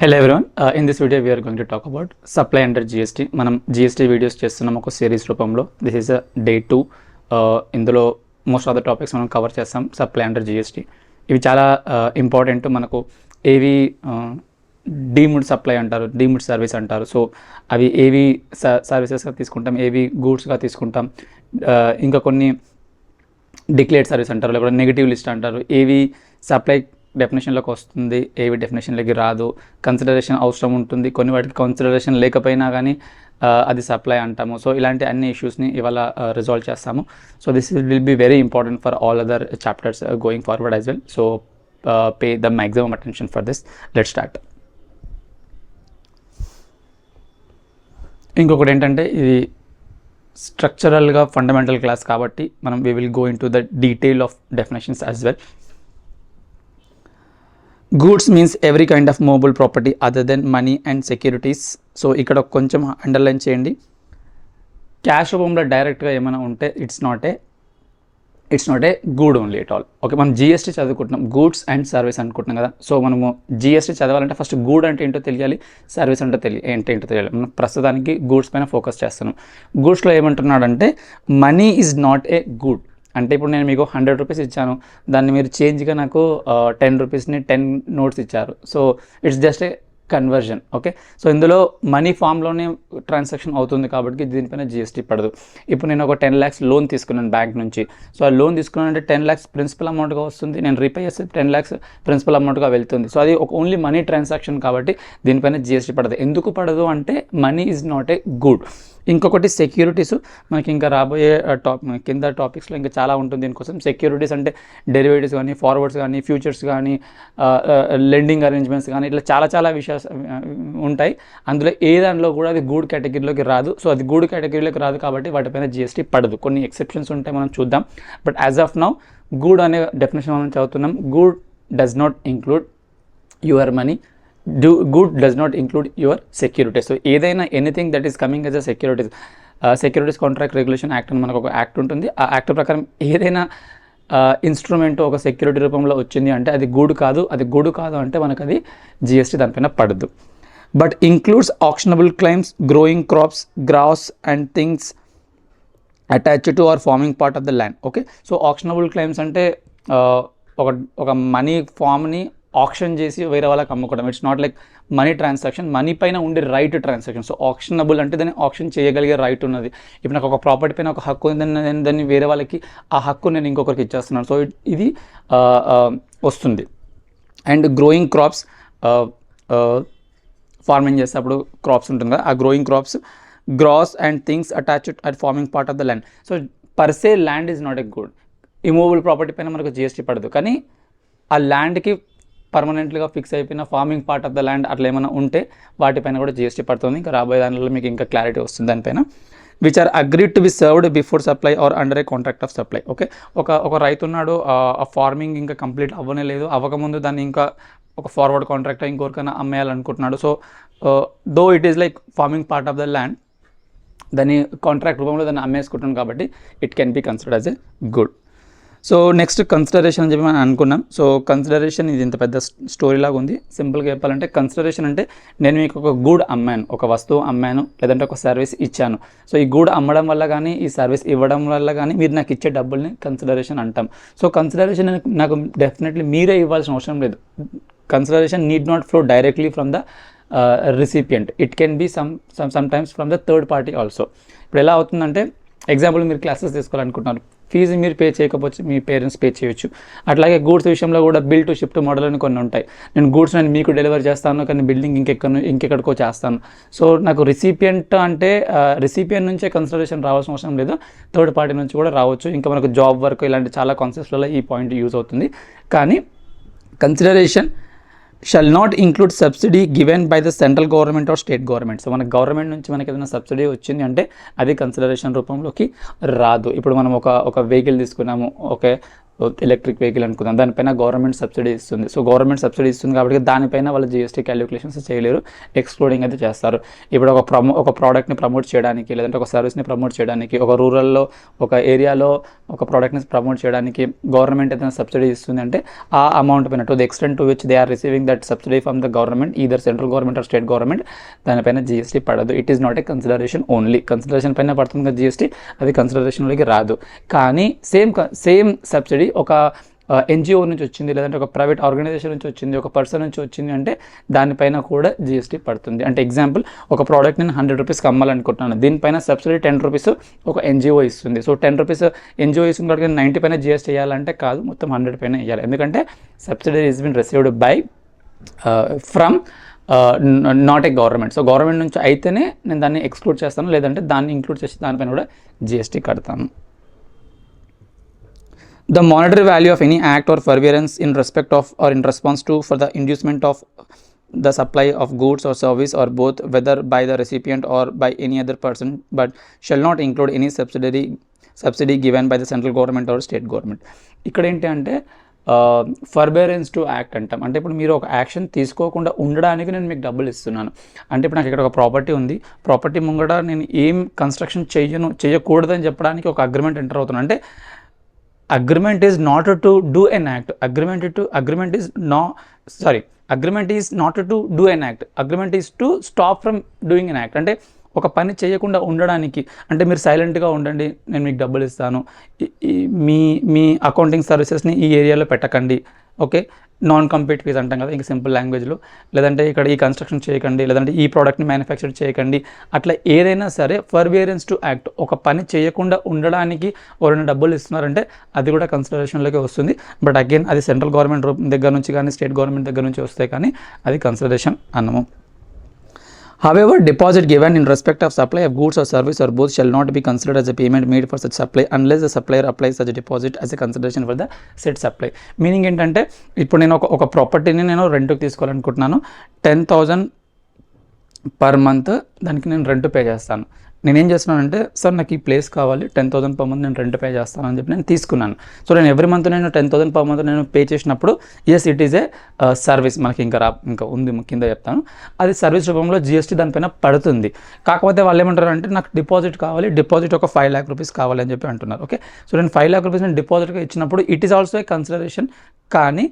Hello everyone, in this video we are going to talk about supply under GST. మనం GST videos చేస్తున్నాం ఒక series రూపంలో. This is day 2. ఇందులో most of the topics మనం cover చేస్తాం supply under GST. ఇవి చాలా important. మనకు ఏవి డీమ్డ్ సప్లై అంటారు, డీమ్డ్ సర్వీస్ అంటారు. సో అవి ఏవి సర్వీసెస్గా తీసుకుంటాం, ఏవి గూడ్స్గా తీసుకుంటాం, ఇంకా కొన్ని డిక్లేర్డ్ సర్వీస్ అంటారు, లేకపోతే నెగిటివ్ లిస్ట్ అంటారు. ఏవి సప్లై డెఫినేషన్లోకి వస్తుంది, ఏవి డెఫినేషన్లోకి రాదు, కన్సిడరేషన్ అవసరం ఉంటుంది, కొన్ని వాటికి కన్సిడరేషన్ లేకపోయినా కానీ అది సప్లై అంటాము. సో ఇలాంటి అన్ని ఇష్యూస్ని ఇవాళ రిజాల్వ్ చేస్తాము. So this will be very important for all other chapters going forward as well. So pay the maximum attention for this. Let start. ఇంకొకటి ఏంటంటే ఇది స్ట్రక్చరల్గా ఫండమెంటల్ క్లాస్ కాబట్టి మనం we will go into the detail of definitions as well. Goods means every kind of movable property other than money and securities. So ఇక్కడ కొంచెం underline చేయండి. Cash రూపంలో డైరెక్ట్గా ఏమైనా ఉంటే it's not A good only at all. Okay, మనం GST చదువుకుంటున్నాం, goods and service అనుకుంటున్నాం కదా. సో మనము జిఎస్టీ చదవాలంటే ఫస్ట్ గూడ్ అంటే ఏంటో తెలియాలి, సర్వీస్ అంటే ఏంటో తెలియాలి. మనం ప్రస్తుతానికి గూడ్స్ పైన ఫోకస్ చేస్తున్నాం. గూడ్స్లో ఏమంటున్నాడంటే money is not a good. అంటే ఇప్పుడు నేను మీకు 100 రూపీస్ ఇచ్చాను, దాన్ని మీరు చేంజ్గా నాకు 10 రూపీస్ని 10 నోట్స్ ఇచ్చారు. So it's just a conversion. Okay, so ఇందులో మనీ ఫామ్లోనే ట్రాన్సాక్షన్ అవుతుంది కాబట్టి దీనిపైన జిఎస్టీ పడదు. ఇప్పుడు నేను ఒక 10 lakhs లోన్ తీసుకున్నాను బ్యాంక్ నుంచి. సో ఆ లోన్ తీసుకున్నానంటే 10 lakhs ప్రిన్సిపల్ అమౌంట్గా వస్తుంది, నేను రీపే చేస్తే 10 lakhs ప్రిన్సిపల్ అమౌంట్గా వెళ్తుంది. సో అది ఒక ఓన్లీ మనీ ట్రాన్సాక్షన్ కాబట్టి దీనిపైన జిఎస్టీ పడదు. ఎందుకు పడదు అంటే money is not a good. ఇంకొకటి సెక్యూరిటీస్. మనకి ఇంకా రాబోయే కింద టాపిక్స్లో ఇంకా చాలా ఉంటుంది దీనికోసం. సెక్యూరిటీస్ అంటే డెరివేటివ్స్ కానీ, ఫార్వర్డ్స్ కానీ, ఫ్యూచర్స్ కానీ, లెండింగ్ అరేంజ్మెంట్స్ కానీ, ఇట్లా చాలా విషయాలు ఉంటాయి. అందులో ఏ దాంట్లో కూడా అది గూడ్ కేటగిరీలోకి రాదు. సో అది గూడ్ కేటగిరీలోకి రాదు కాబట్టి వాటిపైన జిఎస్టీ పడదు. కొన్ని ఎక్సెప్షన్స్ ఉంటాయి, మనం చూద్దాం. But as of now good అనే డెఫినేషన్ మనం చదువుతున్నాం. Good does not include your money, good does not include your securities. So ఏదైనా anything that is coming as a securities contract regulation act అని మనకు ఒక యాక్ట్ ఉంటుంది. ఆ యాక్ట్ ప్రకారం ఏదైనా ఇన్స్ట్రుమెంట్ ఒక సెక్యూరిటీ రూపంలో వచ్చింది అంటే అది గూడ్ కాదు. అది గూడ్ కాదు అంటే మనకు అది జిఎస్టీ దానిపైన పడదు. But includes actionable claims, growing crops, grass and things attached to or farming part of the land. Okay, so actionable claims అంటే ఒక మనీ ఫామ్ని ఆప్షన్ చేసి వేరే వాళ్ళకి అమ్ముకోవడం. It's not like money transaction, money పైన ఉండే రైట్ ట్రాన్సాక్షన్. సో ఆప్షనబుల్ అంటే దాన్ని ఆప్షన్ చేయగలిగే రైట్ ఉన్నది. ఇప్పుడు నాకు ఒక ప్రాపర్టీ పైన ఒక హక్కు ఉంది, దాన్ని వేరే వాళ్ళకి ఆ హక్కు నేను ఇంకొకరికి ఇచ్చేస్తున్నాను. సో ఇది వస్తుంది. అండ్ గ్రోయింగ్ క్రాప్స్, ఫార్మింగ్ చేసేటప్పుడు క్రాప్స్ ఉంటుంది కదా, ఆ growing crops, grass and things attached at farming part of the land. So per se land is not a good. Immovable property పైన మనకు జిఎస్టీ పడదు, కానీ ఆ ల్యాండ్కి పర్మనెంట్గా ఫిక్స్ అయిపోయిన farming part of the land అట్లా ఏమైనా ఉంటే వాటిపైన కూడా జిఎస్టీ పడుతుంది. ఇంకా రాబోయే దానిలో మీకు ఇంకా క్లారిటీ వస్తుంది దానిపైన. Which are agreed to be served before supply or under a contract of supply. Okay, ఒక రైతు ఉన్నాడు, ఆ ఫార్మింగ్ ఇంకా కంప్లీట్ అవ్వనే లేదు, అవ్వకముందు దాన్ని ఇంకా ఒక ఫార్వర్డ్ కాంట్రాక్ట్ ఇంకొకరికైనా అమ్మేయాలనుకుంటున్నాడు. So though it is like farming part of the land, దాన్ని కాంట్రాక్ట్ రూపంలో దాన్ని అమ్మేసుకుంటున్నాం కాబట్టి it can be considered as a good. So next consideration అని చెప్పి మనం అనుకున్నాం. సో కన్సిడరేషన్ ఇది ఇంత పెద్ద స్టోరీ లాగా ఉంది. సింపుల్గా చెప్పాలంటే కన్సిడరేషన్ అంటే నేను మీకు ఒక గూడ్ అమ్మాను, ఒక వస్తువు అమ్మాను, లేదంటే ఒక సర్వీస్ ఇచ్చాను. సో ఈ గూడ్ అమ్మడం వల్ల కానీ, ఈ సర్వీస్ ఇవ్వడం వల్ల కానీ మీరు నాకు ఇచ్చే డబ్బుల్ని కన్సిడరేషన్ అంటాం. సో కన్సిడరేషన్ నాకు డెఫినెట్లీ మీరే ఇవ్వాల్సిన అవసరం లేదు. Consideration need not flow directly from the recipient. It can be sometimes from the third party also. ఇప్పుడు ఎలా అవుతుందంటే, ఎగ్జాంపుల్ మీరు క్లాసెస్ తీసుకోవాలనుకుంటున్నారు, ఫీజు మీరు పే చేయకపోతే మీ పేరెంట్స్ పే చేయొచ్చు. అట్లాగే గూడ్స్ విషయంలో కూడా బిల్ టు షిఫ్ట్ మోడల్ అని కొన్ని ఉంటాయి. నేను గూడ్స్ నేను మీకు డెలివరీ చేస్తాను, కానీ బిల్డింగ్ ఇంకెక్కడికో చేస్తాను. సో నాకు రిసిపియంట్ అంటే రిసిపియంట్ నుంచే కన్సిడరేషన్ రావాల్సిన అవసరం లేదు, థర్డ్ పార్టీ నుంచి కూడా రావచ్చు. ఇంకా మనకు జాబ్ వర్క్ ఇలాంటి చాలా కాన్సెప్ట్స్లలో ఈ పాయింట్ యూజ్ అవుతుంది. కానీ consideration shall not include subsidy given by the central government or state government. So మన గవర్నమెంట్ నుంచి మనకి ఏదైనా సబ్సిడీ వచ్చింది అంటే అది కన్సిడరేషన్ రూపంలోకి రాదు. ఇప్పుడు మనం ఒక వెహికల్ తీసుకున్నాము, ఓకే, ఎలక్ట్రిక్ వెహికల్ అనుకుందాం, దానిపైన గవర్నమెంట్ సబ్సిడీ ఇస్తుంది. సో గవర్నమెంట్ సబ్సిడీ ఇస్తుంది కాబట్టి దానిపైన వాళ్ళు జీఎస్టీ క్యాలిక్యులేషన్స్ చేయలేరు, ఎక్స్క్లూడింగ్ అయితే చేస్తారు. ఇప్పుడు ఒక ప్రోడక్ట్ని ప్రమోట్ చేయడానికి, లేదంటే ఒక సర్వీస్ని ప్రమోట్ చేయడానికి, ఒక రూరల్లో ఒక ఏరియాలో ఒక ప్రోడక్ట్ని ప్రమోట్ చేయడానికి గవర్నమెంట్ ఏదైనా సబ్సిడీ ఇస్తుంది అంటే ఆ అమౌంట్ పైన, to the extent to which they are receiving that subsidy from the government, either central government or state government, దానిపైన జీఎస్టీ పడదు. It is not a consideration only. Consideration పైన పడుతుంది కదా జీఎస్టీ, అది కన్సిడరేషన్లోకి రాదు. కానీ సేమ్ సబ్సిడీ ఒక ఎన్జిఓ నుంచి వచ్చింది, లేదంటే ఒక ప్రైవేట్ ఆర్గనైజేషన్ నుంచి వచ్చింది, ఒక పర్సన్ నుంచి వచ్చింది అంటే దానిపైన కూడా జీఎస్టీ పడుతుంది. అంటే ఎగ్జాంపుల్, ఒక ప్రోడక్ట్ నేను 100 రూపీస్కి అమ్మాలనుకుంటున్నాను, దీనిపైన సబ్సిడీ 10 రూపీస్ ఒక ఎన్జిఓ ఇస్తుంది. సో 10 రూపీస్ ఎన్జిఓ ఇస్తుంది కాబట్టి 90 పైన జీఎస్టీ వేయాలంటే కాదు, మొత్తం 100 పైన వేయాలి. ఎందుకంటే subsidy is bin received buy from not a government. So government నుంచి అయితేనే నేను దాన్ని ఎక్స్క్లూడ్ చేస్తాను, లేదంటే దాన్ని ఇంక్లూడ్ చేసి దానిపైన కూడా జీఎస్టీ కడతాను. The monetary value of any act or forbearance in respect of or in response to for the inducement of the supply of goods or service or both, whether by the recipient or by any other person, but shall not include any subsidy given by the central government or state government. ఇక్కడ ఏంటి అంటే ఫర్బేరెన్స్ to act అంటాం. అంటే ఇప్పుడు మీరు ఒక action తీసుకోకుండా ఉండడానికి నేను మీకు డబ్బులు ఇస్తున్నాను. అంటే ఇప్పుడు నాకు ఇక్కడ ఒక ప్రాపర్టీ ఉంది, ప్రాపర్టీ ముంగడ నేను ఏం కన్స్ట్రక్షన్ చేయకూడదని చెప్పడానికి ఒక అగ్రిమెంట్ ఎంటర్ అవుతున్నాను. అంటే agreement is not to do an act, agreement is not to do an act, agreement is to stop from doing an act. అంటే ఒక పని చేయకుండా ఉండడానికి, అంటే మీరు సైలెంట్గా ఉండండి, నేను మీకు డబ్బులు ఇస్తాను, మీ అకౌంటింగ్ సర్వీసెస్ని ఈ ఏరియాలో పెట్టకండి, ఓకే, నాన్ కంపీట్ ఫీజ్ అంటాం కదా ఇంకా సింపుల్ లాంగ్వేజ్లో, లేదంటే ఇక్కడ ఈ కన్స్ట్రక్షన్ చేయకండి, లేదంటే ఈ ప్రోడక్ట్ని మ్యానుఫ్యాక్చర్ చేయకండి, అట్లా ఏదైనా సరే ఫర్బియరెన్స్ టు యాక్ట్, ఒక పని చేయకుండా ఉండడానికి ఎవరైనా డబ్బులు ఇస్తున్నారంటే అది కూడా కన్సిడరేషన్లోకి వస్తుంది. బట్ అగైన్ అది సెంట్రల్ గవర్నమెంట్ దగ్గర నుంచి కానీ స్టేట్ గవర్నమెంట్ దగ్గర నుంచి వస్తాయి, కానీ అది కన్సిడరేషన్ అన్నము. However, deposit given in respect of supply of goods or service or both shall not be considered as a payment made for such supply unless the supplier applies such a deposit as a consideration for the said supply. Meaning ఏంటంటే ఇప్పుడు నేను ఒక ప్రాపర్టీని నేను రెంట్కి తీసుకోవాలనుకుంటున్నాను, 10,000 per month దానికి నేను rent pay చేస్తాను. నేనేం చేస్తున్నానంటే, సార్ నాకు ఈ ప్లేస్ కావాలి, 10,000 పర్ మంత్ నేను రెంట్ పే చేస్తాను అని చెప్పి నేను తీసుకున్నాను. సో నేను ఎవ్రీ మంత్ నేను 10,000 పర్ మంత్ నేను పే చేసినప్పుడు yes it is a service. మనకి ఇంకా ఉంది కింద చెప్తాను, అది సర్వీస్ రూపంలో జీఎస్టీ దానిపైన పడుతుంది. కాకపోతే వాళ్ళు ఏమంటారు అంటే నాకు డిపాజిట్ కావాలి, డిపాజిట్ ఒక 5 lakh రూపీస్ కావాలి అని చెప్పి అంటున్నారు. ఓకే, సో నేను 5 lakh రూపీస్ నేను డిపాజిట్గా ఇచ్చినప్పుడు it is also a consideration, కానీ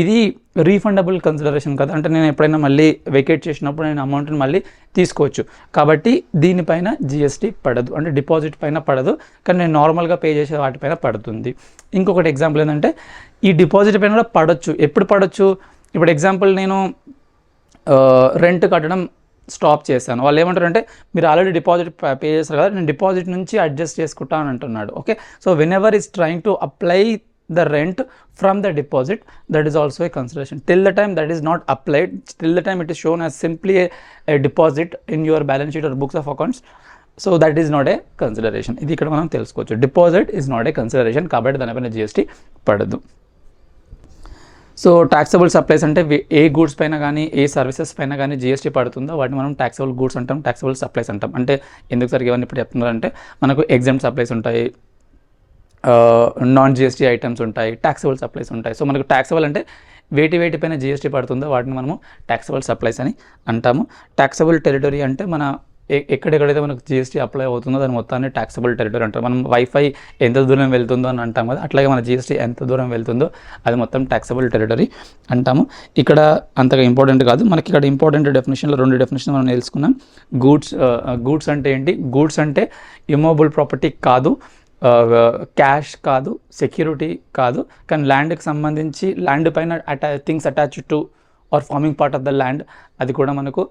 ఇది రీఫండబుల్ కన్సిడరేషన్ కదా. అంటే నేను ఎప్పుడైనా మళ్ళీ వెకేట్ చేసినప్పుడు నేను అమౌంట్ని మళ్ళీ తీసుకోవచ్చు, కాబట్టి దీనిపైన జీఎస్టీ పడదు. అంటే డిపాజిట్ పైన పడదు, కానీ నేను నార్మల్గా పే చేసే వాటిపైన పడుతుంది. ఇంకొకటి ఎగ్జాంపుల్ ఏంటంటే ఈ డిపాజిట్ పైన కూడా పడవచ్చు. ఎప్పుడు పడవచ్చు? ఇప్పుడు ఎగ్జాంపుల్ నేను రెంట్ కట్టడం స్టాప్ చేశాను, వాళ్ళు ఏమంటారంటే మీరు ఆల్రెడీ డిపాజిట్ పే చేస్తారు కదా, నేను డిపాజిట్ నుంచి అడ్జస్ట్ చేసుకుంటాను అని అంటున్నాడు. Okay, so when ever is trying to apply the rent from the deposit, that is also a consideration. Till the time that is not applied, till the time it is shown as simply a deposit in your balance sheet or books of accounts, so that is not a consideration. ఇది ఇక్కడ మనం తెలుసుకోవచ్చు, deposit is not a consideration, కాబట్టి దానిపైన GST పడదు. So taxable supplies అంటే ఏ goods పైన కానీ ఏ సర్వీసెస్ పైన కానీ జిఎస్టీ పడుతుందో వాటిని మనం ట్యాక్సబుల్ గూడ్స్ అంటాం, ట్యాక్సబుల్ సప్లైస్ అంటాం. అంటే ఎందుకు సరిగ్గా ఇవన్నీ ఇప్పుడు చెప్తున్నారంటే మనకు ఎగ్జామ్ట్ సప్లైస్ ఉంటాయి, నాన్ జిఎస్టీ ఐటమ్స్ ఉంటాయి, ట్యాక్సబుల్ సప్లైస్ ఉంటాయి. సో మనకు ట్యాక్సబుల్ అంటే వేటిపైన జిఎస్టీ పడుతుందో వాటిని మనము ట్యాక్సబుల్ సప్లైస్ అని అంటాము. ట్యాక్సబుల్ టెరిటరీ అంటే మన ఎక్కడెక్కడైతే మనకు జిఎస్టీ అప్లై అవుతుందో దాని మొత్తాన్ని ట్యాక్సబుల్ టెరిటరీ అంటారు. మనం వైఫై ఎంత దూరం వెళ్తుందో అని అంటాం కదా, అట్లాగే మన జిఎస్టీ ఎంత దూరం వెళ్తుందో అది మొత్తం ట్యాక్సబుల్ టెరిటరీ అంటాము. ఇక్కడ అంతగా ఇంపార్టెంట్ కాదు, మనకి ఇక్కడ ఇంపార్టెంట్ డెఫినేషన్లో 2 డెఫినేషన్ మనం తెలుసుకున్నాం. గూడ్స్ అంటే ఏంటి? గూడ్స్ అంటే ఇమ్మూవబుల్ ప్రాపర్టీ కాదు, క్యాష్ కాదు, సెక్యూరిటీ కాదు, కానీ ల్యాండ్కి సంబంధించి ల్యాండ్ పైన things attach to or farming part of the land, అది కూడా మనకు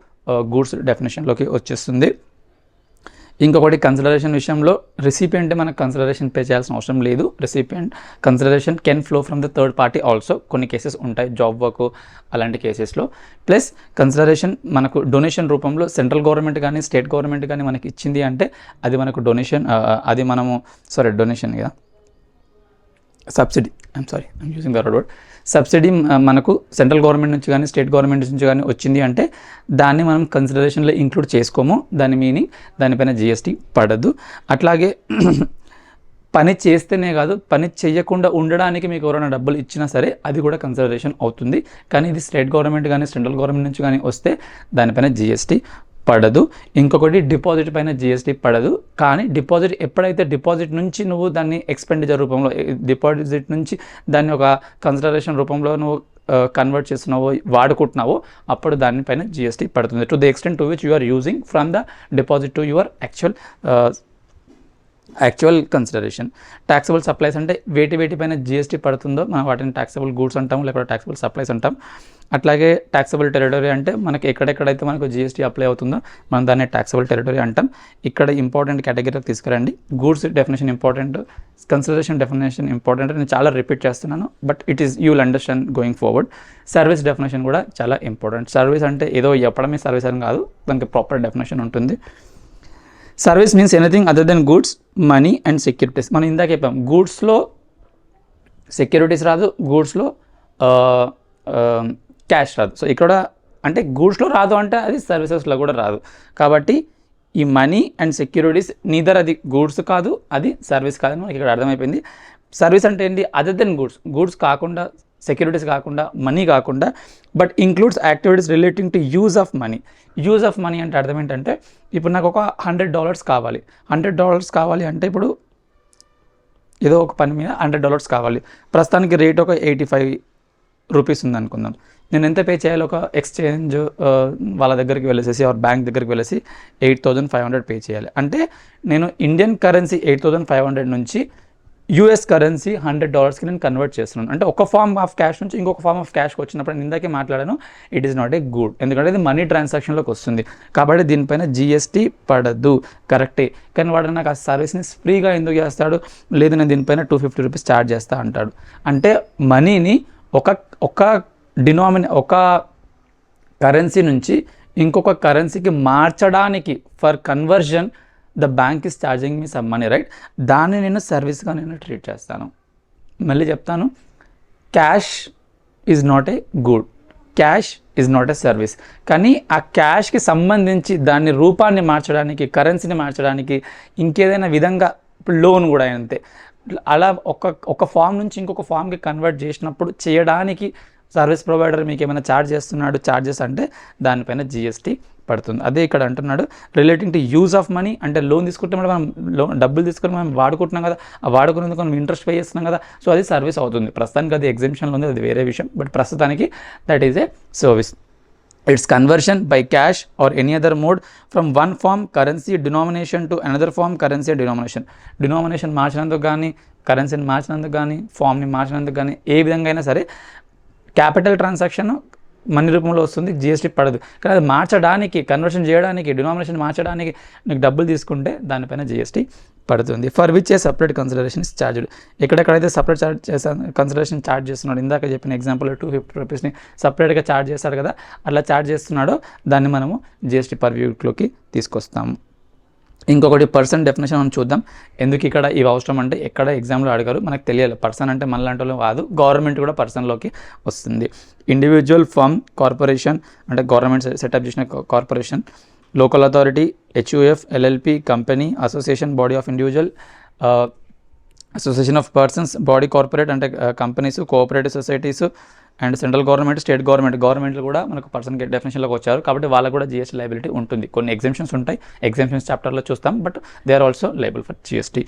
గూడ్స్ డెఫినేషన్లోకి వచ్చేస్తుంది. ఇంకొకటి కన్సిడరేషన్ విషయంలో రెసిపియంట్ మనకు కన్సిడరేషన్ పే చేయాల్సిన అవసరం లేదు. Recipient consideration can flow from the third party also, కొన్ని కేసెస్ ఉంటాయి జాబ్ వర్క్ అలాంటి కేసెస్లో. ప్లస్ కన్సిడరేషన్ మనకు డొనేషన్ రూపంలో సెంట్రల్ గవర్నమెంట్ కానీ స్టేట్ గవర్నమెంట్ కానీ మనకి ఇచ్చింది అంటే అది మనకు డొనేషన్, అది మనము డొనేషన్ కదా, subsidy, I'm using the word. Subsidy మనకు సెంట్రల్ గవర్నమెంట్ నుంచి కానీ స్టేట్ గవర్నమెంట్ నుంచి కానీ వచ్చింది అంటే దాన్ని మనం కన్సిడరేషన్లో ఇంక్లూడ్ చేసుకోము, దాని మీనింగ్ దానిపైన జిఎస్టీ పడదు. అట్లాగే పని చేస్తేనే కాదు, పని చేయకుండా ఉండడానికి మీకు ఎవరైనా డబ్బులు ఇచ్చినా సరే అది కూడా కన్సిడరేషన్ అవుతుంది. కానీ ఇది స్టేట్ గవర్నమెంట్ కానీ సెంట్రల్ గవర్నమెంట్ నుంచి కానీ వస్తే దానిపైన జిఎస్టీ పడదు. ఇంకొకటి డిపాజిట్ పైన జిఎస్టీ పడదు. కానీ డిపాజిట్ ఎప్పుడైతే డిపాజిట్ నుంచి నువ్వు దాన్ని ఎక్స్పెండిచర్ రూపంలో, డిపాజిట్ నుంచి దాన్ని ఒక కన్సిడరేషన్ రూపంలో నువ్వు కన్వర్ట్ చేస్తున్నావో, వాడుకుంటున్నావో, అప్పుడు దానిపైన జిఎస్టీ పడుతుంది. To the extent to which you are using from the deposit to your actual consideration. Taxable supplies అంటే వేటిపైన జిఎస్టీ పడుతుందో మనం వాటిని ట్యాక్సబుల్ గూడ్స్ అంటాం, లేకపోతే ట్యాక్సబుల్ సప్లైస్ అంటాం. అట్లాగే ట్యాక్సబుల్ టెరిటరీ అంటే మనకి ఎక్కడెక్కడైతే మనకు జిఎస్టీ అప్లై అవుతుందో మనం దాన్ని ట్యాక్సబుల్ టెరిటరీ అంటాం. ఇక్కడ ఇంపార్టెంట్ కేటగిరీకి తీసుకురండి. Goods definition important, consideration definition important. నేను చాలా రిపీట్ చేస్తున్నాను, but it is you will understand going forward. Service definition కూడా చాలా ఇంపార్టెంట్. సర్వీస్ అంటే ఏదో చెప్పడమే సర్వీస్ అని కాదు, దానికి ప్రాపర్ డెఫినేషన్ ఉంటుంది. Service means anything other than goods, money and securities. మనం ఇందాక చెప్పాం గూడ్స్లో సెక్యూరిటీస్ రాదు, గూడ్స్లో క్యాష్ రాదు. సో ఇక్కడ అంటే గూడ్స్లో రాదు అంటే అది సర్వీసెస్లో కూడా రాదు. కాబట్టి ఈ మనీ అండ్ సెక్యూరిటీస్ నీదర్ అది గూడ్స్ కాదు, అది సర్వీస్ కాదని మనకి ఇక్కడ అర్థమైపోయింది. సర్వీస్ అంటే ఏంటి? అదర్ దెన్ గూడ్స్, గూడ్స్ కాకుండా, సెక్యూరిటీస్ కాకుండా, మనీ కాకుండా, but includes activities relating to use of money. Use of money అంటే అర్థం ఏంటంటే, ఇప్పుడు నాకు ఒక $100 కావాలి. $100 కావాలి అంటే ఇప్పుడు ఏదో ఒక పని మీద $100 కావాలి. ప్రస్తుతానికి రేట్ ఒక 85 రూపీస్ ఉందనుకుందాం. నేను ఎంత పే చేయాలి? ఒక ఎక్స్చేంజ్ వాళ్ళ దగ్గరికి వెళ్ళేసి బ్యాంక్ దగ్గరికి వెళ్ళేసి 8500 పే చేయాలి. అంటే నేను ఇండియన్ కరెన్సీ 8500 నుంచి యూఎస్ కరెన్సీ $100కి నేను కన్వర్ట్ చేస్తున్నాను. అంటే ఒక ఫార్మ్ ఆఫ్ క్యాష్ నుంచి ఇంకొక ఫార్మ్ ఆఫ్ క్యాష్కి వచ్చినప్పుడు నేను ఇందాకే మాట్లాడాను, it is not a good, ఎందుకంటే ఇది మనీ ట్రాన్సాక్షన్లోకి వస్తుంది. కాబట్టి దీనిపైన జిఎస్టీ పడదు, కరెక్టే. కానీ వాడు నాకు ఆ సర్వీస్ని ఫ్రీగా ఎందుకు చేస్తాడు? లేదు నేను దీనిపైన 250 రూపీస్ ఛార్జ్ చేస్తా అంటాడు. అంటే మనీని ఒక కరెన్సీ నుంచి ఇంకొక కరెన్సీకి మార్చడానికి for conversion the bank is charging me some money, right? దాన్ని నేను సర్వీస్గా నేను ట్రీట్ చేస్తాను. మళ్ళీ చెప్తాను, cash is not a good, cash is not a service. కానీ ఆ క్యాష్కి సంబంధించి దాన్ని రూపాన్ని మార్చడానికి, కరెన్సీని మార్చడానికి, ఇంకేదైనా విధంగా, ఇప్పుడు లోన్ కూడా అంతే, అలా ఒక ఫామ్ నుంచి ఇంకొక ఫామ్కి కన్వర్ట్ చేసినప్పుడు చేయడానికి సర్వీస్ ప్రొవైడర్ మీకు ఏమైనా ఛార్జ్ చేస్తున్నాడు, ఛార్జెస్ అంటే దానిపైన జిఎస్టీ పడుతుంది. అదే ఇక్కడ అంటున్నాడు relating to use of money. అంటే లోన్ తీసుకుంటే మనం డబ్బులు తీసుకొని మనం వాడుకుంటున్నాం కదా, ఆ వాడుకునేందుకు మనం ఇంట్రెస్ట్ పే చేస్తున్నాం కదా, సో అది సర్వీస్ అవుతుంది. ప్రస్తుతానికి అది ఎగ్జామ్షన్లో ఉంది, అది వేరే విషయం, బట్ ప్రస్తుతానికి that is a service. Its conversion by cash or any other mode from one form currency denomination to another form currency denomination. Denomination మార్చినందుకు కానీ, కరెన్సీని మార్చినందుకు కానీ, ఫామ్ని మార్చినందుకు కానీ, ఏ విధంగా అయినా సరే క్యాపిటల్ ట్రాన్సాక్షన్ మనీ రూపంలో వస్తుంది, జిఎస్టీ పడదు. కానీ అది మార్చడానికి, కన్వర్షన్ చేయడానికి, డినామినేషన్ మార్చడానికి నీకు డబ్బులు తీసుకుంటే దానిపైన జిఎస్టీ పడుతుంది. For which A separate consideration is charged. ఎక్కడెక్కడైతే సపరేట్ ఛార్జ్ చేస్తాను, కన్సిడరేషన్ ఛార్జ్ చేస్తున్నాడు, ఇందాక చెప్పిన ఎగ్జాంపుల్ 250 రూపీస్ని సపరేట్గా ఛార్జ్ చేస్తాడు కదా, అట్లా ఛార్జ్ చేస్తున్నాడో దాన్ని మనము జిఎస్టీ పర్వ్యూలోకి తీసుకొస్తాము. ఇంకొకటి పర్సన్ డెఫినేషన్ మనం చూద్దాం. ఎందుకు ఇక్కడ ఇవి అవసరం అంటే ఎక్కడ ఎగ్జామ్లో అడగారు, మనకు తెలియాలి. పర్సన్ అంటే మనలాంటి వాళ్ళు కాదు, గవర్నమెంట్ కూడా పర్సన్లోకి వస్తుంది. ఇండివిజువల్ ఫర్మ్, కార్పొరేషన్ అంటే గవర్నమెంట్ సెటప్ చేసిన corporation, local authority, HUF, LLP, company, association, body of individual, association of persons, body corporate అంటే companies, cooperative societies, and central government, state గవర్నమెంట్లు కూడా మనకు పర్సన్ డెఫినేషన్లోకి వచ్చారు. కాబట్టి వాళ్ళకు కూడా జిఎస్టీ లైబిలిటీ ఉంటుంది. కొన్ని ఎగ్జామ్షన్స్ ఉంటాయి, ఎగ్జామ్షన్స్ చాప్టర్లో చూస్తాం, but they are also liable for GST.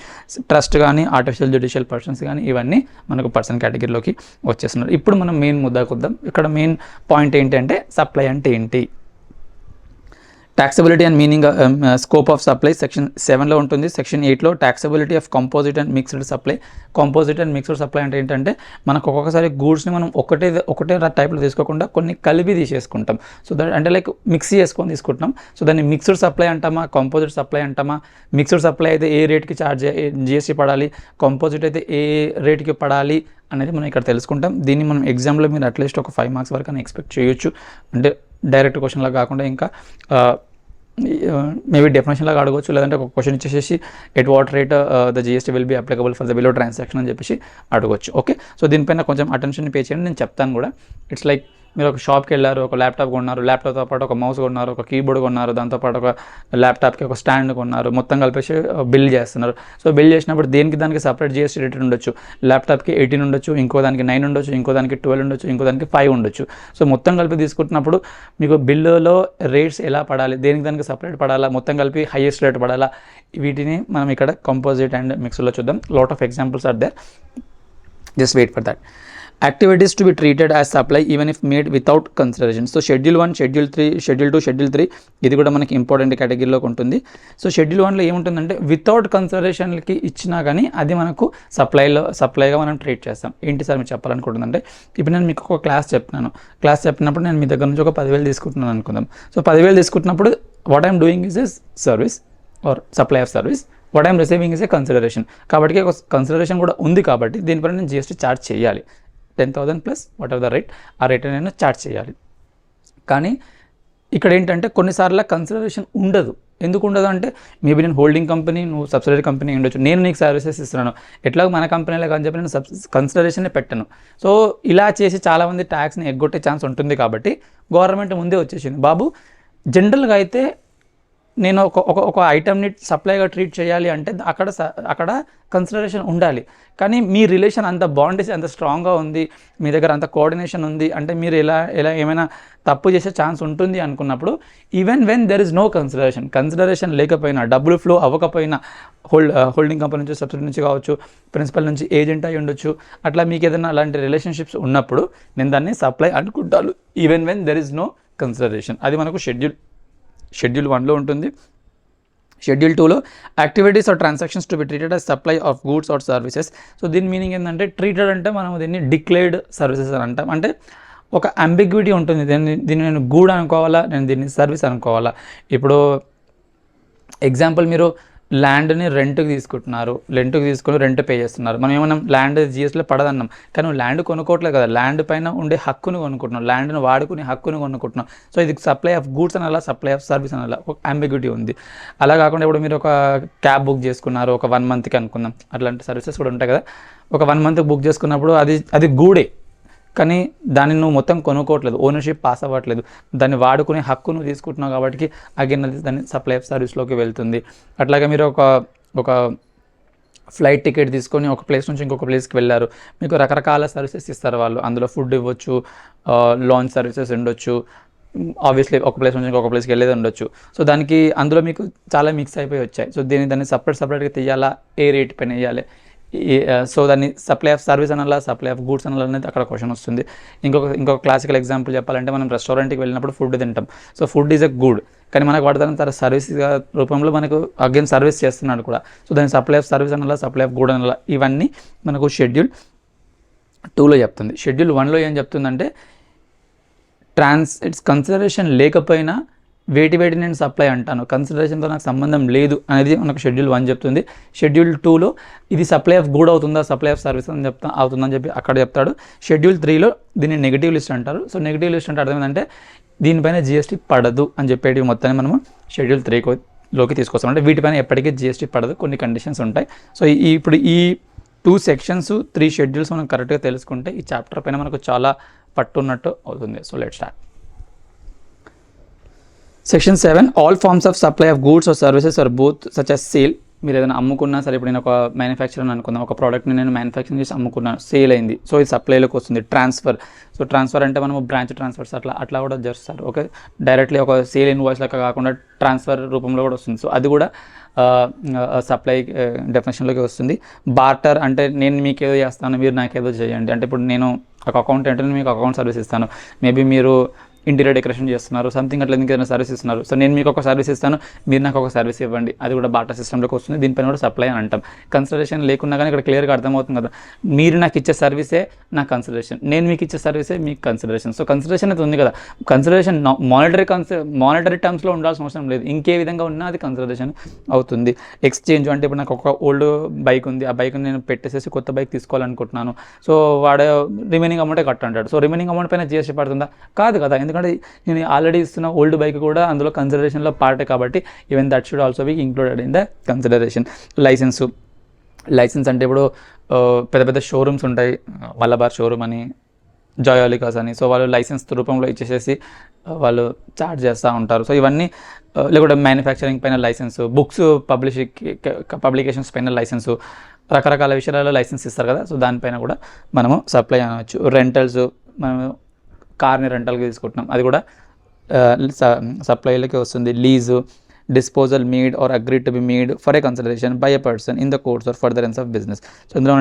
Trust కానీ, ఆర్టిఫిషియల్ జ్యుడిషియల్ పర్సన్స్ కానీ, ఇవన్నీ మనకు పర్సన్ కేటగిరీలోకి వచ్చేస్తున్నారు. ఇప్పుడు మనం మెయిన్ ముద్దాకు వద్దాం. ఇక్కడ మెయిన్ పాయింట్ ఏంటంటే సప్లై అంటే ఏంటి. Taxability and meaning, scope of supply section 7లో ఉంటుంది. సెక్షన్ 8లో taxability of composite and mixed supply. Composite and mixed supply అంటే ఏంటంటే మనకు ఒక్కొక్కసారి గూడ్స్ని మనం ఒకటే టైప్లో తీసుకోకుండా కొన్ని కలిపి తీసేసుకుంటాం. సో దట్ అంటే లైక్ మిక్సీ చేసుకొని తీసుకుంటాం. సో దాన్ని మిక్స్డ్ సప్లై అంటామా, కంపోజిట్ సప్లై అంటామా? మిక్స్డ్ సప్లై అయితే ఏ రేట్కి జిఎస్టీ పడాలి, కంపోజిట్ అయితే ఏ రేట్కి పడాలి అనేది మనం ఇక్కడ తెలుసుకుంటాం. దీన్ని మనం ఎగ్జామ్లో మీరు అట్లీస్ట్ ఒక 5 మార్క్స్ వరకు అని ఎక్స్పెక్ట్ చేయొచ్చు. అంటే డైరెక్ట్ క్వశ్చన్లా కాకుండా ఇంకా మేబీ డెఫినేషన్లాగా అడగవచ్చు, లేదంటే ఒక క్వశ్చన్ ఇచ్చేసి at what rate the GST will be applicable for the below transaction అని చెప్పేసి అడగవచ్చు. ఓకే, సో దీనిపైన కొంచెం అటెన్షన్ పే చేయండి, నేను చెప్తాను కూడా. ఇట్స్ లైక్ మీరు ఒక షాప్కి వెళ్ళారు, ఒక ల్యాప్టాప్ కొన్నారు, ల్యాప్టాప్తో పాటు ఒక మౌస్ కొన్నారు, ఒక కీబోర్డ్ కొన్నారు, దాంతోపాటు ఒక ల్యాప్టాప్కి ఒక స్టాండ్ కొన్నారు, మొత్తం కలిపేసి బిల్ చేస్తున్నారు. సో బిల్ చేసినప్పుడు దానికి సపరేట్ GST రేట్ ఉండొచ్చు. ల్యాప్టాప్కి 18 ఉండొచ్చు, ఇంకో దానికి 9 ఉండొచ్చు, ఇంకో దానికి 12 ఉండొచ్చు, ఇంకో దానికి 5 ఉండొచ్చు. సో మొత్తం కలిపి తీసుకుంటున్నప్పుడు మీకు బిల్లులో రేట్స్ ఎలా పడాలి, దానికి సపరేట్ పడాలా, మొత్తం కలిపి హైయెస్ట్ రేట్ పడాలా, వీటిని మనం ఇక్కడ కంపోజిట్ అండ్ మిక్స్లో చూద్దాం. Lot of examples are there, just wait for that. Activities to be treated as supply even if made without consideration. So schedule 1, schedule 3, schedule 2, schedule 3 ఇది కూడా మనకి ఇంపార్టెంట్ కేటగిరీలోకి ఉంటుంది. సో షెడ్యూల్ 1లో ఏముంటుందంటే వితౌట్ కన్సిడరేషన్కి ఇచ్చినా కానీ అది మనకు సప్లైగా మనం ట్రీట్ చేస్తాం. ఏంటి సార్ మీరు చెప్పాలనుకుంటుందంటే, ఇప్పుడు నేను మీకు ఒక క్లాస్ చెప్పినప్పుడు నేను మీ దగ్గర నుంచి ఒక 10,000 తీసుకుంటున్నాను అనుకుందాం. సో 10,000 తీసుకుంటున్నప్పుడు what I'm doing is a service or supply of service, what I'm receiving is a consideration. కాబట్టి ఒక కన్సిడరేషన్ కూడా ఉంది కాబట్టి దీనిపైన నేను GST ఛార్జ్ చేయాలి. 10,000 plus what ever the rate, ఆ రేట్ నేను ఛార్జ్ చేయాలి. కానీ ఇక్కడ ఏంటంటే కొన్నిసార్లు కన్సిడరేషన్ ఉండదు. ఎందుకు ఉండదు అంటే, మేబీ నేను హోల్డింగ్ కంపెనీ, నువ్వు సబ్సిడరీ కంపెనీ ఉండొచ్చు, నేను నీకు సర్వీసెస్ ఇస్తున్నాను, ఎట్లాగో మన కంపెనీలో కానీ చెప్పి నేను కన్సిడరేషనే పెట్టను. సో ఇలా చేసి చాలామంది ట్యాక్స్ని ఎగ్గొట్టే ఛాన్స్ ఉంటుంది. కాబట్టి గవర్నమెంట్ ముందే వచ్చేసింది, బాబు జనరల్గా అయితే నేను ఒక ఐటమ్ని సప్లైగా ట్రీట్ చేయాలి అంటే అక్కడ కన్సిడరేషన్ ఉండాలి. కానీ మీ రిలేషన్ అంత బాండేజ్ అంత స్ట్రాంగ్గా ఉంది, మీ దగ్గర అంత కోఆర్డినేషన్ ఉంది అంటే మీరు ఎలా ఏమైనా తప్పు చేసే ఛాన్స్ ఉంటుంది అనుకున్నప్పుడు, even when there is no consideration లేకపోయినా, డబ్బులు ఫ్లో అవ్వకపోయినా, హోల్డింగ్ కంపెనీ నుంచి, సబ్సిడీ నుంచి కావచ్చు, ప్రిన్సిపల్ నుంచి ఏజెంట్ అయి ఉండొచ్చు, అట్లా మీకు ఏదైనా అలాంటి రిలేషన్షిప్స్ ఉన్నప్పుడు నేను దాన్ని సప్లై అనుకుంటాను, even when there is no consideration. అది మనకు షెడ్యూల్ 1లో ఉంటుంది. షెడ్యూల్ 2లో activities or transactions to be treated as supply of goods or services. So దీని మీనింగ్ ఏంటంటే, ట్రీటెడ్ అంటే మనం దీన్ని డిక్లేర్డ్ సర్వీసెస్ అని అంటాం. అంటే ఒక అంబిగ్విటీ ఉంటుంది, దీన్ని నేను గూడ్ అనుకోవాలా, నేను దీన్ని సర్వీస్ అనుకోవాలా. ఇప్పుడు ఎగ్జాంపుల్, మీరు ల్యాండ్ని రెంట్కి తీసుకొని రెంట్ పే చేస్తున్నారు. మనం ఏమన్నా ల్యాండ్ GSTలో పడదన్నాం, కానీ నువ్వు ల్యాండ్ కొనుక్కోవట్లేదు కదా, ల్యాండ్ పైన ఉండే హక్కును కొనుక్కుంటున్నావు, ల్యాండ్ని వాడుకునే హక్కును కొనుక్కుంటున్నావు. సో ఇది సప్లై ఆఫ్ గూడ్స్ అనాలా, సప్లై ఆఫ్ సర్వీస్ అనాలా, ఒక అంబిగ్యూటీ ఉంది. అలా కాకుండా ఇప్పుడు మీరు ఒక క్యాబ్ బుక్ చేసుకున్నారు ఒక 1 మంత్కి అనుకుందాం, అట్లాంటి సర్వీసెస్ కూడా ఉంటాయి కదా. ఒక 1 మంత్కి బుక్ చేసుకున్నప్పుడు అది గూడే, కానీ దాన్ని నువ్వు మొత్తం కొనుక్కోవట్లేదు, ఓనర్షిప్ పాస్ అవ్వట్లేదు, దాన్ని వాడుకునే హక్కు నువ్వు తీసుకుంటున్నావు. కాబట్టి అగైన్ అది దాన్ని సప్లై ఆఫ్ సర్వీస్లోకి వెళ్తుంది. అట్లాగే మీరు ఒక ఫ్లైట్ టికెట్ తీసుకొని ఒక ప్లేస్ నుంచి ఇంకొక ప్లేస్కి వెళ్ళారు, మీకు రకరకాల సర్వీసెస్ ఇస్తారు వాళ్ళు. అందులో ఫుడ్ ఇవ్వచ్చు, లాంచ్ సర్వీసెస్ ఉండొచ్చు, ఆబ్వియస్లీ ఒక ప్లేస్ నుంచి ఇంకొక ప్లేస్కి వెళ్ళేది ఉండొచ్చు. సో అందులో మీకు చాలా మిక్స్ అయిపోయి వచ్చాయి. సో దాన్ని సపరేట్గా తీయాలా, ఏ రేట్ పైన వేయాలి, సో దాన్ని సప్లై ఆఫ్ సర్వీస్ అనాలా, సప్లై ఆఫ్ గూడ్స్ అనాలా అనేది అక్కడ క్వశ్చన్ వస్తుంది. ఇంకొక క్లాసికల్ ఎగ్జాంపుల్ చెప్పాలంటే, మనం రెస్టారెంట్కి వెళ్ళినప్పుడు ఫుడ్ తింటాం. So food is a good, కానీ మనకు వాడతాను తన సర్వీస్ రూపంలో మనకు అగైన్ సర్వీస్ చేస్తున్నాడు కూడా. సో దాన్ని సప్లై ఆఫ్ సర్వీస్ అనాలా, సప్లై ఆఫ్ గుడ్ అనాలా, ఇవన్నీ మనకు షెడ్యూల్ 2లో చెప్తుంది. షెడ్యూల్ 1లో ఏం చెప్తుందంటే, ఇట్స్ కన్సిడరేషన్ లేకపోయినా వేటి నేను సప్లై అంటాను, కన్సిడరేషన్తో నాకు సంబంధం లేదు అనేది మనకు షెడ్యూల్ 1 చెప్తుంది. షెడ్యూల్ 2లో ఇది సప్లై ఆఫ్ గుడ్ అవుతుందా, సప్లై ఆఫ్ సర్వీస్ అని అవుతుందని చెప్పి అక్కడ చెప్తాడు. షెడ్యూల్ 3లో దీన్ని నెగిటివ్ లిస్ట్ అంటారు. సో నెగిటివ్ లిస్ట్ అంటే అర్థం ఏంటంటే, దీనిపైన GST పడదు అని చెప్పేటి మొత్తాన్ని మనము షెడ్యూల్ 3లోకి తీసుకొస్తాం. అంటే వీటిపైన ఎప్పటికీ GST పడదు, కొన్ని కండిషన్స్ ఉంటాయి. సో ఇప్పుడు ఈ 2 సెక్షన్స్ 3 షెడ్యూల్స్ మనం కరెక్ట్గా తెలుసుకుంటే ఈ చాప్టర్ పైన మనకు చాలా పట్టున్నట్టు అవుతుంది. So let's start. Section 7, all forms of supply of goods or services or both such as sale. మీరు ఏదైనా అమ్ముకున్నా సరే, ఇప్పుడు నేను ఒక మ్యానుఫ్యాక్చర్ అనుకుందాం, ఒక ప్రోడక్ట్ని నేను మ్యానుఫ్యాక్చరింగ్ చేసి అమ్ముకున్నాను, సేల్ అయింది, సో ఇది సప్లైలోకి వస్తుంది. ట్రాన్స్ఫర్ అంటే మనము బ్రాంచ్ ట్రాన్స్ఫర్స్ అట్లా కూడా చేస్తారు. ఓకే, డైరెక్ట్లీ ఒక సేల్ ఇన్వాయిస్ లెక్క కాకుండా ట్రాన్స్ఫర్ రూపంలో కూడా వస్తుంది. సో అది కూడా సప్లై డెఫినేషన్లోకి వస్తుంది. బార్టర్ అంటే నేను మీకు ఏదో చేస్తాను, మీరు నాకేదో చేయండి. అంటే ఇప్పుడు నేను ఒక అకౌంటెంట్, నేను మీకు అకౌంట్ సర్వీస్ ఇస్తాను, మేబీ మీరు ఇంటీరియర్ డెకరేషన్ చేస్తున్నారు, సంథింగ్ అట్లా ఇంకేదైనా సర్వీస్ ఇస్తున్నారు. సో నేను మీకు ఒక సర్వీస్ ఇస్తాను, మీరు నాకు ఒక సర్వీస్ ఇవ్వండి, అది కూడా బార్టర్ సిస్టంలోకి వస్తుంది. దీనిపైన కూడా సప్లై అని అంటాం. కన్సిడరేషన్ లేకున్నా కానీ ఇక్కడ క్లియర్గా అర్థమవుతుంది కదా, మీరు నాకు ఇచ్చే సర్వీసే నా కన్సిడరేషన్, నేను మీకు ఇచ్చే సర్వీసే మీకు కన్సిడరేషన్. సో కన్సిడరేషన్ అయితే ఉంది కదా, కన్సిడరేషన్ మానిటరీ టర్మ్స్లో ఉండాల్సిన అవసరం లేదు, ఇంకే విధంగా ఉన్నా అది కన్సిడరేషన్ అవుతుంది. ఎక్స్చేంజ్ అంటే ఇప్పుడు నాకు ఒక ఓల్డ్ బైక్ ఉంది, ఆ బైక్ నేను పెట్టేసేసి కొత్త బైక్ తీసుకోవాలనుకుంటున్నాను. సో వాడు రిమైనింగ్ అమౌంటే కట్ అంటాడు. సో రిమైనింగ్ అమౌంట్ పైన GST పడుతుందా? కాదు కదా, ఎందుకంటే నేను ఆల్రెడీ ఇస్తున్న ఓల్డ్ బైక్ కూడా అందులో కన్సిడరేషన్లో పార్టే కాబట్టి even that should also be included in the consideration. Licence అంటే ఇప్పుడు పెద్ద షోరూమ్స్ ఉంటాయి, మలబార్ షోరూమ్ అని, జాయాలికాస్ అని, సో వాళ్ళు లైసెన్స్ రూపంలో ఇచ్చేసేసి వాళ్ళు చార్జ్ చేస్తూ ఉంటారు. సో ఇవన్నీ లేకుంటే మ్యానుఫ్యాక్చరింగ్ పైన లైసెన్సు, బుక్స్ పబ్లికేషన్స్ పైన లైసెన్సు, రకరకాల విషయాలలో లైసెన్స్ ఇస్తారు కదా, సో దానిపైన కూడా మనము సప్లై అనవచ్చు. రెంటల్స్, మనము కార్ని రెంటల్కి తీసుకుంటున్నాం, అది కూడా సప్లైలోకి వస్తుంది. Lease, disposal made or agreed to be made for a consideration by a person in the course or furtherance of business. So ఇందులో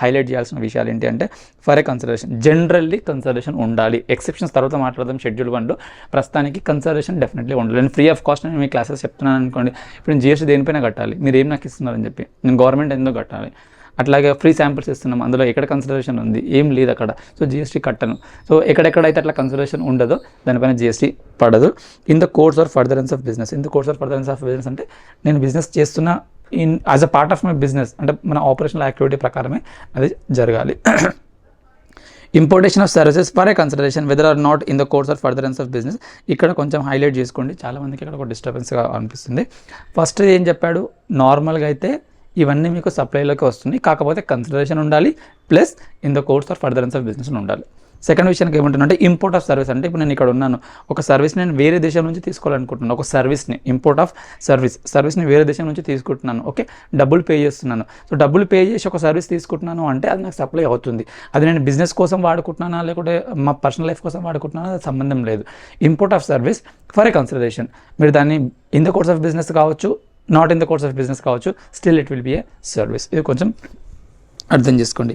హైలైట్ చేయాల్సిన విషయాలు ఏంటి అంటే for a consideration, generally consideration ఉండాలి. ఎక్సెప్షన్స్ తర్వాత మాట్లాడదాం షెడ్యూల్ 1లో. ప్రస్తుతానికి కన్సిడరేషన్ డెఫినెట్లీ ఉండాలి. నేను ఫ్రీ ఆఫ్ కాస్ట్ నేను మీ క్లాసెస్ చెప్తున్నాను అనుకోండి, ఇప్పుడు నేను GST దేనిపైన కట్టాలి, మీరు ఏం నాకు ఇస్తున్నారని చెప్పి, నేను గవర్నమెంట్ ఎందుకు కట్టాలి. అట్లాగే ఫ్రీ శాంపిల్స్ ఇస్తున్నాం, అందులో ఎక్కడ కన్సిడరేషన్ ఉంది, ఏం లేదు అక్కడ, సో GST కట్టను. సో ఎక్కడెక్కడైతే అట్లా కన్సిడరేషన్ ఉండదో దానిపైన GST పడదు. In the course or furtherance of business. In the course or furtherance of business అంటే నేను బిజినెస్ చేస్తున్న as a part of my business, అంటే మన ఆపరేషనల్ యాక్టివిటీ ప్రకారమే అది జరగాలి. Importation of services for a consideration whether or not in the course or furtherance of business. ఇక్కడ కొంచెం హైలైట్ చేసుకోండి, చాలామందికి ఇక్కడ ఒక డిస్టర్బెన్స్గా అనిపిస్తుంది. ఫస్ట్ ఏం చెప్పాడు, నార్మల్గా అయితే ఇవన్నీ మీకు సప్లైలోకి వస్తుంది, కాకపోతే కన్సిడరేషన్ ఉండాలి, plus in the course or furtherance of business ఉండాలి. సెకండ్ విషయానికి ఏమంటున్నానంటే ఇంపోర్ట్ ఆఫ్ సర్వీస్. అంటే ఇప్పుడు నేను ఇక్కడ ఉన్నాను, ఒక సర్వీస్ని నేను వేరే దేశం నుంచి తీసుకోవాలనుకుంటున్నాను, ఒక సర్వీస్ని, ఇంపోర్ట్ ఆఫ్ సర్వీస్ని వేరే దేశం నుంచి తీసుకుంటున్నాను, ఓకే, డబ్బులు పే చేస్తున్నాను. సో డబ్బులు పే చేసి ఒక సర్వీస్ తీసుకుంటున్నాను అంటే అది నాకు సప్లై అవుతుంది. అది నేను బిజినెస్ కోసం వాడుకుంటున్నానా లేకుంటే మా పర్సనల్ లైఫ్ కోసం వాడుకుంటున్నానా అది సంబంధం లేదు. Import of service for a consideration, మీరు దాన్ని in the course of business కావచ్చు, not in the course of business కావచ్చు, still it will be a service. ఇది కొంచెం అర్థం చేసుకోండి.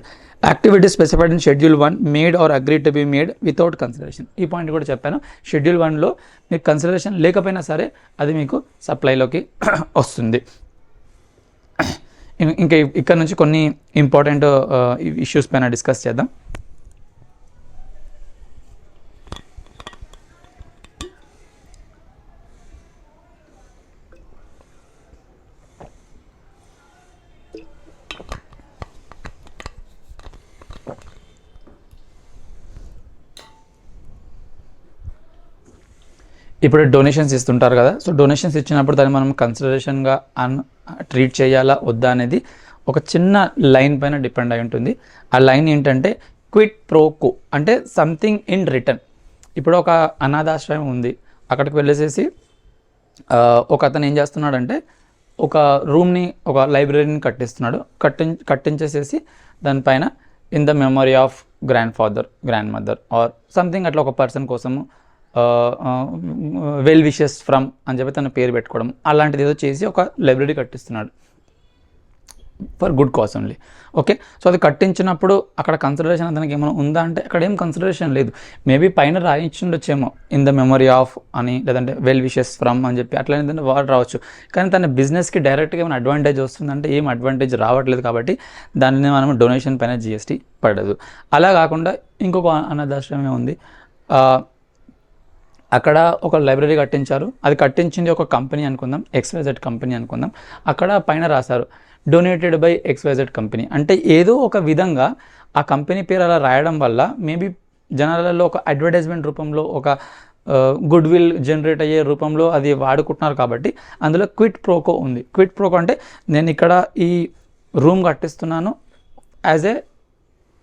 Activities specified in schedule 1 made or agreed to be made without consideration. ఈ point కూడా చెప్పాను, షెడ్యూల్ 1లో మీకు కన్సిడరేషన్ లేకపోయినా సరే అది మీకు సప్లైలోకి వస్తుంది. ఇంకా ఇక్కడ నుంచి కొన్ని ఇంపార్టెంట్ ఇష్యూస్ పైన డిస్కస్ చేద్దాం. ఇప్పుడు డొనేషన్స్ ఇస్తుంటారు కదా, సో డొనేషన్స్ ఇచ్చినప్పుడు దాన్ని మనం కన్సిడరేషన్గా ట్రీట్ చేయాలా వద్దా అనేది ఒక చిన్న లైన్ పైన డిపెండ్ అయి ఉంటుంది. ఆ లైన్ ఏంటంటే క్విట్ ప్రో కో, అంటే సంథింగ్ ఇన్ రిటర్న్. ఇప్పుడు ఒక అనాథాశ్రయం ఉంది, అక్కడికి వెళ్ళేసేసి ఒక అతను ఏం చేస్తున్నాడంటే ఒక రూమ్ని, ఒక లైబ్రరీని కట్టిస్తున్నాడు. కట్టించేసేసి దానిపైన in the memory of grand father, grand mother or something అట్లా ఒక పర్సన్ కోసము వెల్ విషెస్ ఫ్రమ్ అని చెప్పి తన పేరు పెట్టుకోవడం, అలాంటిది ఏదో చేసి ఒక లైబ్రరీ కట్టిస్తున్నాడు for good cause only, okay. So అది కట్టించినప్పుడు అక్కడ కన్సిడరేషన్ అతనికి ఏమైనా ఉందా అంటే అక్కడ ఏం కన్సిడరేషన్ లేదు. మేబీ పైన రాయించుండొచ్చేమో ఇన్ ద మెమరీ ఆఫ్ అని, లేదంటే వెల్ విషెస్ ఫ్రమ్ అని చెప్పి అట్లా ఏదైనా వాడు రావచ్చు. కానీ తన బిజినెస్కి డైరెక్ట్గా ఏమైనా అడ్వాంటేజ్ వస్తుందంటే ఏం అడ్వాంటేజ్ రావట్లేదు, కాబట్టి దానిని మనం డొనేషన్ పైన GST పడదు. అలా కాకుండా ఇంకొక అనాథాశ్రమే ఉంది, అక్కడ ఒక లైబ్రరీ కట్టించారు, అది కట్టించింది ఒక కంపెనీ అనుకుందాం, XYZ కంపెనీ అనుకుందాం. అక్కడ పైన రాశారు డొనేటెడ్ బై XYZ కంపెనీ. అంటే ఏదో ఒక విధంగా ఆ కంపెనీ పేరు అలా రాయడం వల్ల మేబీ జనాలలో ఒక అడ్వర్టైజ్మెంట్ రూపంలో, ఒక గుడ్ విల్ జనరేట్ అయ్యే రూపంలో అది వాడుకుంటున్నారు. కాబట్టి అందులో క్విట్ ప్రోకో ఉంది. క్విట్ ప్రోకో అంటే నేను ఇక్కడ ఈ రూమ్ కట్టిస్తున్నాను as a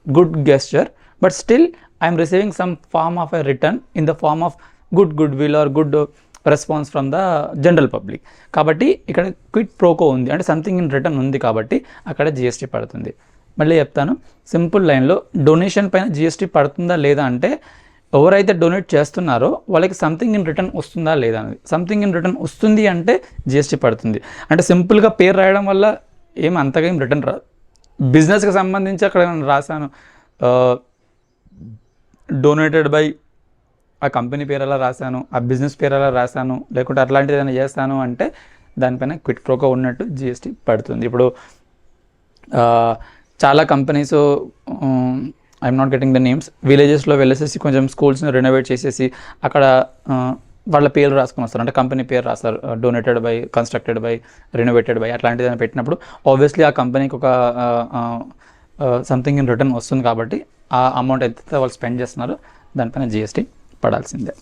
good gesture, but still I'm receiving some form of a return in the form of goodwill or good response from the general public. కాబట్టి ఇక్కడ quit pro quo ఉంది, అంటే something in return ఉంది, కాబట్టి అక్కడ GST పడుతుంది. మళ్ళీ చెప్తాను సింపుల్ లైన్లో, డొనేషన్ పైన GST పడుతుందా లేదా అంటే ఎవరైతే డొనేట్ చేస్తున్నారో వాళ్ళకి సంథింగ్ ఇన్ రిటర్న్ వస్తుందా లేదా అనేది. సంథింగ్ ఇన్ రిటర్న్ వస్తుంది అంటే GST పడుతుంది. అంటే సింపుల్గా పేరు రాయడం వల్ల ఏం అంతగా ఏం రిటర్న్ రాదు. బిజినెస్కి సంబంధించి అక్కడ రాశాను డొనేటెడ్ బై, ఆ కంపెనీ పేరు అలా రాశాను, ఆ బిజినెస్ పేరు అలా రాశాను, లేకుంటే అట్లాంటిది ఏదైనా చేస్తాను అంటే దానిపైన క్విట్ ప్రోకో ఉన్నట్టు GST పడుతుంది. ఇప్పుడు చాలా companies, I'm not getting the names, విలేజెస్లో వెళ్ళేసేసి కొంచెం స్కూల్స్ని రెనోవేట్ చేసేసి అక్కడ వాళ్ళ పేర్లు రాసుకొని వస్తారు, అంటే కంపెనీ పేరు రాస్తారు, donated by, constructed by, renovated by, అట్లాంటిది ఏదైనా పెట్టినప్పుడు ఆబ్వియస్లీ ఆ కంపెనీకి ఒక సంథింగ్ ఇన్ రిటర్న్ వస్తుంది. కాబట్టి ఆ అమౌంట్ ఎంత వాళ్ళు స్పెండ్ చేస్తున్నారో దానిపైన GST పడాల్సిందే.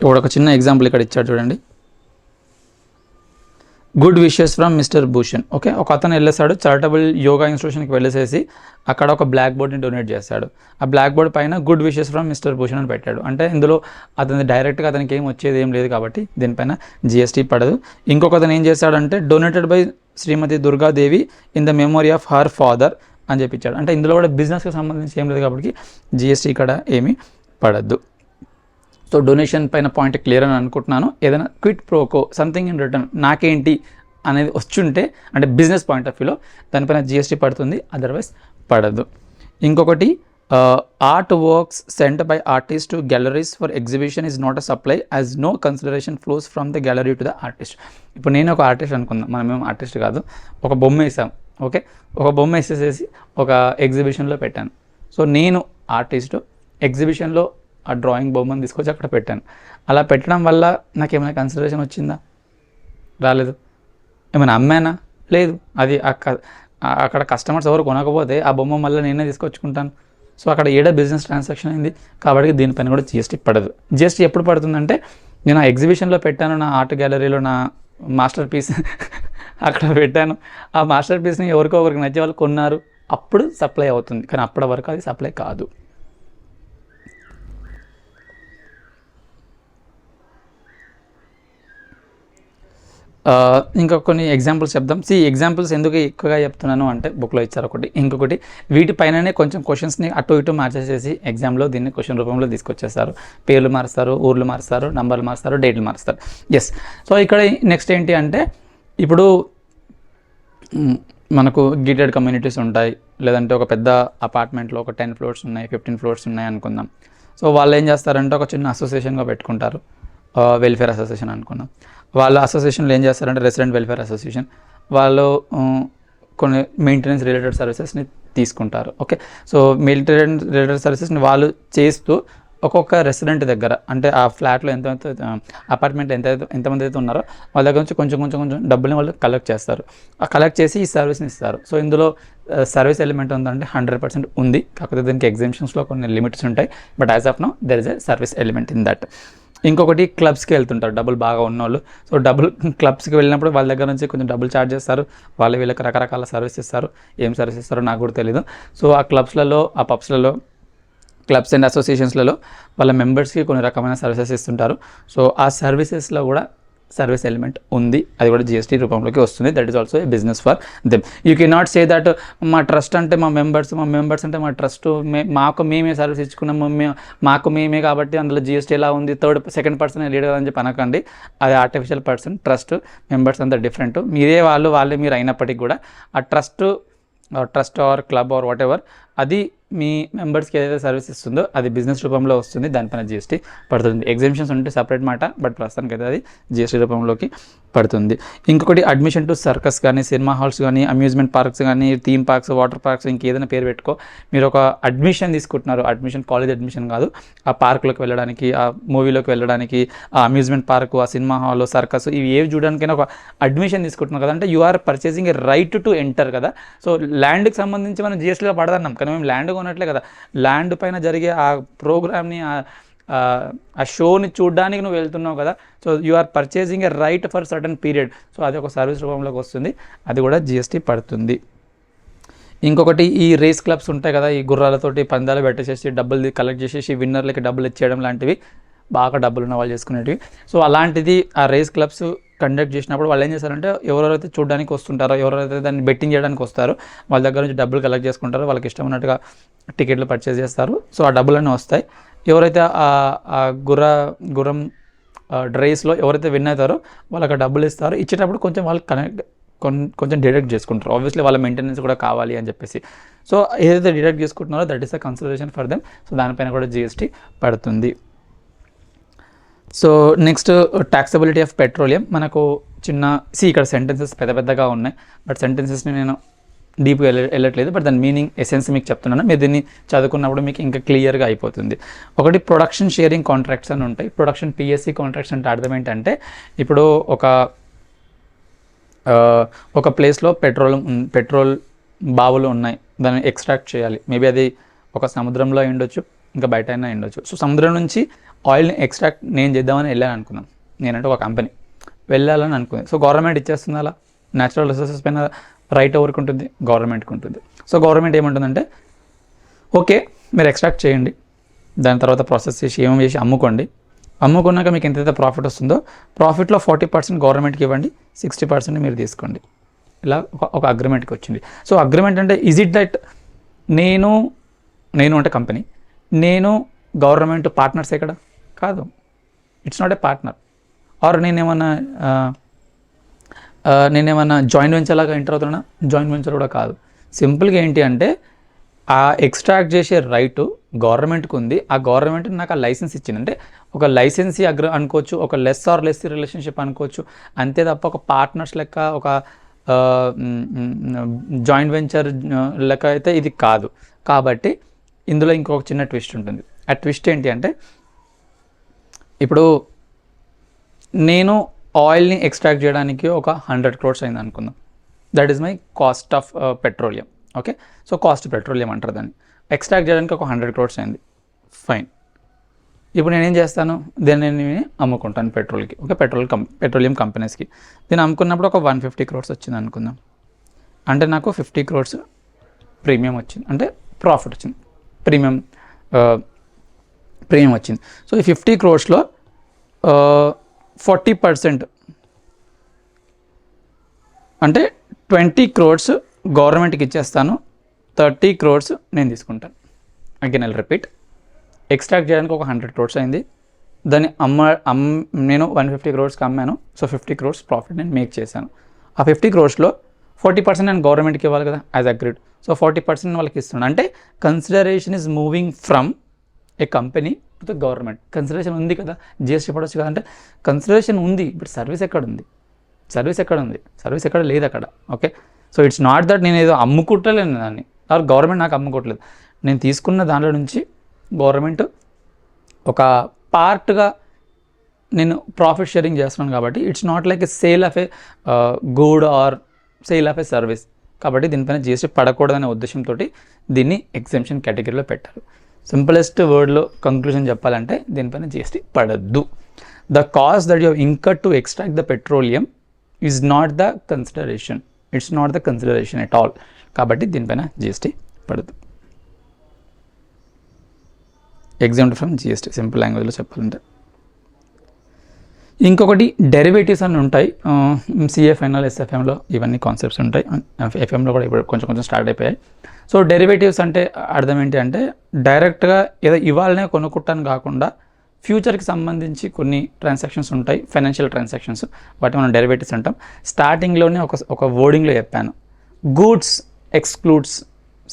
ఇప్పుడు ఒక చిన్న ఎగ్జాంపుల్ ఇక్కడ ఇచ్చాడు చూడండి. Good wishes from mister Bhushan. Okay, ఒక అతను వెళ్ళేసాడు చారిటబుల్ యోగా ఇన్స్టిట్యూషన్కి వెళ్ళేసేసి అక్కడ ఒక బ్లాక్ బోర్డ్ని డొనేట్ చేశాడు. ఆ బ్లాక్ బోర్డ్ పైన good wishes from mister Bhushan అని పెట్టాడు. అంటే ఇందులో అతని డైరెక్ట్గా అతనికి ఏం వచ్చేది ఏం లేదు కాబట్టి దీనిపైన జిఎస్టీ పడదు. ఇంకొక అతను ఏం చేశాడంటే donated by Shrimati Durgadevi in the memory of her father అని చెప్పించాడు. అంటే ఇందులో కూడా బిజినెస్కి సంబంధించి ఏం లేదు కాబట్టి జిఎస్టీ ఇక్కడ ఏమీ పడద్దు. సో డొనేషన్ పైన పాయింట్ క్లియర్ అని అనుకుంటున్నాను. ఏదైనా quid pro quo something in return నాకేంటి అనేది వచ్చుంటే అంటే బిజినెస్ పాయింట్ ఆఫ్ వ్యూలో దానిపైన జిఎస్టీ పడుతుంది, అదర్వైజ్ పడదు. ఇంకొకటి art works sent by artist to galleries for exhibition is not a supply as no consideration flows from the gallery to the artist. ఇప్పుడు నేను ఒక ఆర్టిస్ట్ అనుకుందాం, మనమేం ఆర్టిస్ట్ కాదు, ఒక బొమ్మ వేసాం. ఓకే, ఒక బొమ్మ వేసేసేసి ఒక ఎగ్జిబిషన్లో పెట్టాను. సో నేను ఆర్టిస్టు ఎగ్జిబిషన్లో ఆ డ్రాయింగ్ బొమ్మను తీసుకొచ్చి అక్కడ పెట్టాను. అలా పెట్టడం వల్ల నాకు ఏమైనా కన్సిడరేషన్ వచ్చిందా? రాలేదు. ఏమైనా అమ్మానా? లేదు. అది అక్కడ కస్టమర్స్ ఎవరు కొనకపోతే ఆ బొమ్మ మళ్ళీ నేనే తీసుకొచ్చుకుంటాను. సో అక్కడ బిజినెస్ ట్రాన్సాక్షన్ అయింది కాబట్టి దీనిపైన కూడా జిఎస్టీ పడదు. జిఎస్టీ ఎప్పుడు పడుతుందంటే నేను ఆ ఎగ్జిబిషన్లో పెట్టాను, నా ఆర్ట్ గ్యాలరీలో నా మాస్టర్ పీస్ అక్కడ పెట్టాను. ఆ మాస్టర్ పీస్ని ఎవరికో ఒకరికి నచ్చే వాళ్ళు కొన్నారు, అప్పుడు సప్లై అవుతుంది. కానీ అప్పటి వరకు అది సప్లై కాదు. ఇంకా కొన్ని ఎగ్జాంపుల్స్ చెప్దాం. ఎగ్జాంపుల్స్ ఎందుకు ఎక్కువగా చెప్తున్నాను అంటే బుక్లో ఇచ్చారు ఒకటి, ఇంకొకటి వీటిపైననే కొంచెం క్వశ్చన్స్ని అటు ఇటు మార్చేసేసి ఎగ్జామ్లో దీన్ని క్వశ్చన్ రూపంలో తీసుకొచ్చేస్తారు. పేర్లు మారుస్తారు, ఊర్లు మారుస్తారు, నంబర్లు మారుస్తారు, డేట్లు మారుస్తారు. ఎస్. సో ఇక్కడ నెక్స్ట్ ఏంటి అంటే ఇప్పుడు మనకు గేటెడ్ కమ్యూనిటీస్ ఉంటాయి, లేదంటే ఒక పెద్ద అపార్ట్మెంట్లో ఒక 10 ఫ్లోర్స్ ఉన్నాయి, 15 ఫ్లోర్స్ ఉన్నాయి అనుకుందాం. సో వాళ్ళు ఏం చేస్తారంటే ఒక చిన్న అసోసియేషన్గా పెట్టుకుంటారు, వెల్ఫేర్ అసోసియేషన్ అనుకున్నాం. వాళ్ళ అసోసియేషన్లో ఏం చేస్తారంటే రెసిడెంట్ వెల్ఫేర్ అసోసియేషన్ వాళ్ళు కొన్ని మెయింటెనెన్స్ రిలేటెడ్ సర్వీసెస్ని తీసుకుంటారు. ఓకే, సో మెయింటెనెన్స్ రిలేటెడ్ సర్వీసెస్ని వాళ్ళు చేస్తూ ఒక్కొక్క రెసిడెంట్ దగ్గర అంటే ఆ ఫ్లాట్లో అపార్ట్మెంట్ ఎంతమంది అయితే ఉన్నారో వాళ్ళ దగ్గర నుంచి కొంచెం డబ్బుల్ని వాళ్ళు కలెక్ట్ చేస్తారు. ఆ కలెక్ట్ చేసి ఈ సర్వీస్ని ఇస్తారు. సో ఇందులో సర్వీస్ ఎలిమెంట్ ఉందంటే 100% ఉంది, కాకపోతే దీనికి ఎగ్జామ్షన్స్లో కొన్ని లిమిట్స్ ఉంటాయి. But as of now there is a service element in that. ఇంకొకటి క్లబ్స్కి వెళ్తుంటారు డబ్బులు బాగా ఉన్నోళ్ళు. సో క్లబ్స్కి వెళ్ళినప్పుడు వాళ్ళ దగ్గర నుంచి కొంచెం డబ్బులు ఛార్జ్ చేస్తారు. వాళ్ళు వీళ్ళకి రకరకాల సర్వీస్ ఇస్తారు. ఏం సర్వీస్ ఇస్తారో నాకు కూడా తెలీదు. సో ఆ క్లబ్స్లలో, ఆ పబ్స్లలో, క్లబ్స్ అండ్ అసోసియేషన్స్లలో వాళ్ళ మెంబర్స్కి కొన్ని రకమైన సర్వీసెస్ ఇస్తుంటారు. సో ఆ సర్వీసెస్లో కూడా సర్వీస్ ఎలిమెంట్ ఉంది, అది కూడా జిఎస్టీ రూపంలోకి వస్తుంది. That is also a business for them. You can not say that మా ట్రస్ట్ అంటే మా మెంబర్స్ అంటే మా ట్రస్ట్ మాకు మేమే సర్వీస్ ఇచ్చుకున్నాము, మాకు మేమే కాబట్టి అందులో జిఎస్టీ ఎలా ఉంది, సెకండ్ పర్సన్ లీడర్ అని చెప్పి అనకండి. అది ఆర్టిఫిషియల్ పర్సన్. ట్రస్ట్ మెంబర్స్ అంతా డిఫరెంట్. మీరే వాళ్ళే మీరు అయినప్పటికీ కూడా ఆ trust or club or whatever అది మీ మెంబర్స్కి ఏదైతే సర్వీస్ ఇస్తుందో అది బిజినెస్ రూపంలో వస్తుంది, దానిపైన జిఎస్టీ పడుతుంది. ఎగ్జామ్షన్స్ ఉంటే సపరేట్ మాట, బట్ ప్రస్తుతానికి అయితే అది జిఎస్టీ రూపంలోకి పడుతుంది. ఇంకొకటి అడ్మిషన్ టు సర్కస్ కానీ, సినిమా హాల్స్ కానీ, అమ్యూజ్మెంట్ పార్క్స్ కానీ, థీమ్ పార్క్స్, వాటర్ పార్క్స్, ఇంకేదైనా పేరు పెట్టుకో, మీరు ఒక అడ్మిషన్ తీసుకుంటున్నారు, అడ్మిషన్ కాలేజ్ అడ్మిషన్ కాదు, ఆ పార్కులోకి వెళ్ళడానికి, ఆ మూవీలోకి వెళ్ళడానికి, ఆ అమ్యూజ్మెంట్ పార్కు, ఆ సినిమా హాల్, సర్కస్, ఇవి ఏవి చూడడానికైనా ఒక అడ్మిషన్ తీసుకుంటున్నారు కదా, అంటే you are purchasing a right to enter కదా. సో ల్యాండ్కి సంబంధించి మనం జిఎస్టీలో పడదన్నాం, కానీ మేము ల్యాండ్ కొనట్లే కదా. ల్యాండ్ పైన జరిగే ఆ ప్రోగ్రామ్ని, ఆ షోని చూడడానికి నువ్వు వెళ్తున్నావు కదా. So you are purchasing a right for certain period. So అది ఒక సర్వీస్ రూపంలోకి వస్తుంది, అది కూడా జిఎస్టీ పడుతుంది. ఇంకొకటి ఈ రేస్ క్లబ్స్ ఉంటాయి కదా, ఈ గుర్రాలతోటి పందాలు పెట్టేసేసి డబ్బులు కలెక్ట్ చేసేసి విన్నర్లకి డబ్బులు ఇచ్చేయడం లాంటివి, బాగా డబ్బులు ఉన్న వాళ్ళు చేసుకునేటివి. సో అలాంటిది ఆ రేస్ క్లబ్స్ కండక్ట్ చేసినప్పుడు వాళ్ళు ఏం చేస్తారంటే ఎవరెవరైతే చూడడానికి వస్తుంటారో, ఎవరైతే దాన్ని బెట్టింగ్ చేయడానికి వస్తారో వాళ్ళ దగ్గర నుంచి డబ్బులు కలెక్ట్ చేసుకుంటారో, వాళ్ళకి ఇష్టం ఉన్నట్టుగా టికెట్లు పర్చేస్ చేస్తారు. సో ఆ డబ్బులన్నీ వస్తాయి. ఎవరైతే ఆ గుర్రం రేస్లో ఎవరైతే విన్ అవుతారో వాళ్ళకి డబ్బులు ఇస్తారు. ఇచ్చేటప్పుడు కొంచెం వాళ్ళు కొంచెం డిడక్ట్ చేసుకుంటారు. ఆబ్వియస్లీ వాళ్ళ మెయింటెనెన్స్ కూడా కావాలి అని చెప్పేసి. సో ఏదైతే డిడక్ట్ చేసుకుంటున్నారో that is the consideration for them. So దానిపైన కూడా జిఎస్టీ పడుతుంది. So next taxability of petroleum. మనకు ఇక్కడ సెంటెన్సెస్ పెద్దగా ఉన్నాయి, బట్ సెంటెన్సెస్ని నేను డీప్గా వెళ్ళట్లేదు, బట్ దాని మీనింగ్ ఎసెన్స్ మీకు చెప్తున్నాను. మీరు దీన్ని చదువుకున్నప్పుడు మీకు ఇంకా క్లియర్గా అయిపోతుంది. ఒకటి ప్రొడక్షన్ షేరింగ్ కాంట్రాక్ట్స్ అని ఉంటాయి. ప్రొడక్షన్ పిఎస్సి కాంట్రాక్ట్స్ అంటే అర్థం ఏంటంటే ఇప్పుడు ఒక ప్లేస్లో పెట్రోల్ బావులు ఉన్నాయి, దాన్ని ఎక్స్ట్రాక్ట్ చేయాలి. మేబీ అది ఒక సముద్రంలో ఉండొచ్చు, ఇంకా బయట అయినా ఉండొచ్చు. సో సముద్రం నుంచి ఆయిల్ని ఎక్స్ట్రాక్ట్ నేను చేద్దామని వెళ్ళాను అనుకున్నాను. నేనంటే ఒక కంపెనీ వెళ్ళాలని అనుకుంది. సో గవర్నమెంట్ ఇచ్చేస్తుంది అలా. న్యాచురల్ రిసోర్సెస్ పైన రైట్ ఎవరికి ఉంటుంది? గవర్నమెంట్కి ఉంటుంది. సో గవర్నమెంట్ ఏమంటుందంటే ఓకే మీరు ఎక్స్ట్రాక్ట్ చేయండి, దాని తర్వాత ప్రాసెస్ చేసి ఏమేమి చేసి అమ్ముకోండి, అమ్ముకున్నాక మీకు ఎంతైతే ప్రాఫిట్ వస్తుందో ప్రాఫిట్లో 40% గవర్నమెంట్కి ఇవ్వండి, 60% మీరు తీసుకోండి. ఇలా ఒక అగ్రిమెంట్కి వచ్చింది. సో అగ్రిమెంట్ అంటే ఈజ్ ఇట్ దట్ నేను అంటే కంపెనీ, నేను గవర్నమెంట్ పార్ట్నర్స్ ఎక్కడ? కాదు, it's not a partner. Or నేనేమన్నా జాయింట్ వెంచర్ లాగా ఎంటర్ అవుతున్నా? జాయింట్ వెంచర్ కూడా కాదు. సింపుల్గా ఏంటి అంటే ఆ ఎక్స్ట్రాక్ట్ చేసే రైటు గవర్నమెంట్కి ఉంది. ఆ గవర్నమెంట్ నాకు ఆ లైసెన్స్ ఇచ్చింది. అంటే ఒక లైసెన్సీ అనుకోవచ్చు, ఒక లెస్ ఆర్ లెస్ రిలేషన్షిప్ అనుకోవచ్చు. అంతే తప్ప ఒక పార్ట్నర్స్ లెక్క, ఒక జాయింట్ వెంచర్ లెక్క అయితే ఇది కాదు. కాబట్టి ఇందులో ఇంకొక చిన్న ట్విస్ట్ ఉంటుంది. ఆ ట్విస్ట్ ఏంటి అంటే ఇప్పుడు నేను ఆయిల్ని ఎక్స్ట్రాక్ట్ చేయడానికి ఒక 100 crores అయింది అనుకుందాం. That is my cast of petroleum. Okay, so cost petroleum అంటారు దాన్ని. ఎక్స్ట్రాక్ట్ చేయడానికి ఒక 100 crores అయింది, ఫైన్. ఇప్పుడు నేనేం చేస్తాను? దీన్ని నేను అమ్ముకుంటాను పెట్రోల్కి. ఓకే, పెట్రోలియం కంపెనీస్కి. దీన్ని అమ్ముకున్నప్పుడు ఒక 150 crores వచ్చింది అనుకుందాం. అంటే నాకు 50 crores ప్రీమియం వచ్చింది, అంటే ప్రాఫిట్ వచ్చింది, ప్రీమియం వచ్చింది. సో ఈ 50 crores-లో 40% అంటే 20 crores గవర్నమెంట్కి ఇచ్చేస్తాను, 30 crores నేను తీసుకుంటాను. అగైన్ ఐ రిపీట్, ఎక్స్ట్రాక్ట్ చేయడానికి ఒక 100 crores అయింది, దాన్ని నేను 150 crores-కి అమ్మాను. సో 50 crores ప్రాఫిట్ నేను మేక్ చేశాను. ఆ 50 crores-లో 40% నేను గవర్నమెంట్కి ఇవ్వాలి కదా, యాజ్ అగ్రీడ్. సో 40% వాళ్ళకి ఇస్తున్నాను. అంటే consideration is moving from A company to the government. Consideration ఉంది కదా, జిఎస్టీ పడవచ్చు కదా, అంటే కన్సిడరేషన్ ఉంది, బట్ సర్వీస్ ఎక్కడ ఉంది? సర్వీస్ ఎక్కడ లేదు అక్కడ. Okay, so it's not that నేను ఏదో అమ్ముకుంటలేను దాన్ని, ఆర్ గవర్నమెంట్ నాకు అమ్ముకోవట్లేదు. నేను తీసుకున్న దాంట్లో నుంచి గవర్నమెంట్ ఒక పార్ట్గా నేను ప్రాఫిట్ షేరింగ్ చేస్తున్నాను. కాబట్టి it's not like a sale of a good or sale of A service. కాబట్టి దీనిపైన జిఎస్టీ పడకూడదనే ఉద్దేశంతో దీన్ని ఎగ్జెంప్షన్ కేటగిరీలో పెట్టారు. సింపులెస్ట్ వర్డ్లో కంక్లూజన్ చెప్పాలంటే దీనిపైన జిఎస్టీ పడద్దు. The cost that you have incurred to extract the petroleum is not the consideration. It's not the consideration at all. కాబట్టి దీనిపైన జిఎస్టీ పడదు. ఎగ్జాంపుల్ ఫ్రమ్ జిఎస్టీ, సింపుల్ లాంగ్వేజ్లో చెప్పాలంటే. ఇంకొకటి డెరివేటివ్స్ అని ఉంటాయి. సిఎఫ్ఐలో, ఎస్ఎఫ్ఎంలో ఇవన్నీ కాన్సెప్ట్స్ ఉంటాయి. ఎఫ్ఎంలో కూడా ఇప్పుడు కొంచెం స్టార్ట్ అయిపోయాయి. సో డెరివేటివ్స్ అంటే అర్థం ఏంటి అంటే డైరెక్ట్గా ఏదో ఇవాళనే కొనుక్కుంటాను కాకుండా ఫ్యూచర్కి సంబంధించి కొన్ని ట్రాన్సాక్షన్స్ ఉంటాయి, ఫైనాన్షియల్ ట్రాన్సాక్షన్స్, వాటి మనం డెరివేటివ్స్ అంటాం. స్టార్టింగ్లోనే ఒక వర్డింగ్లో చెప్పాను, గూడ్స్ ఎక్స్క్లూడ్స్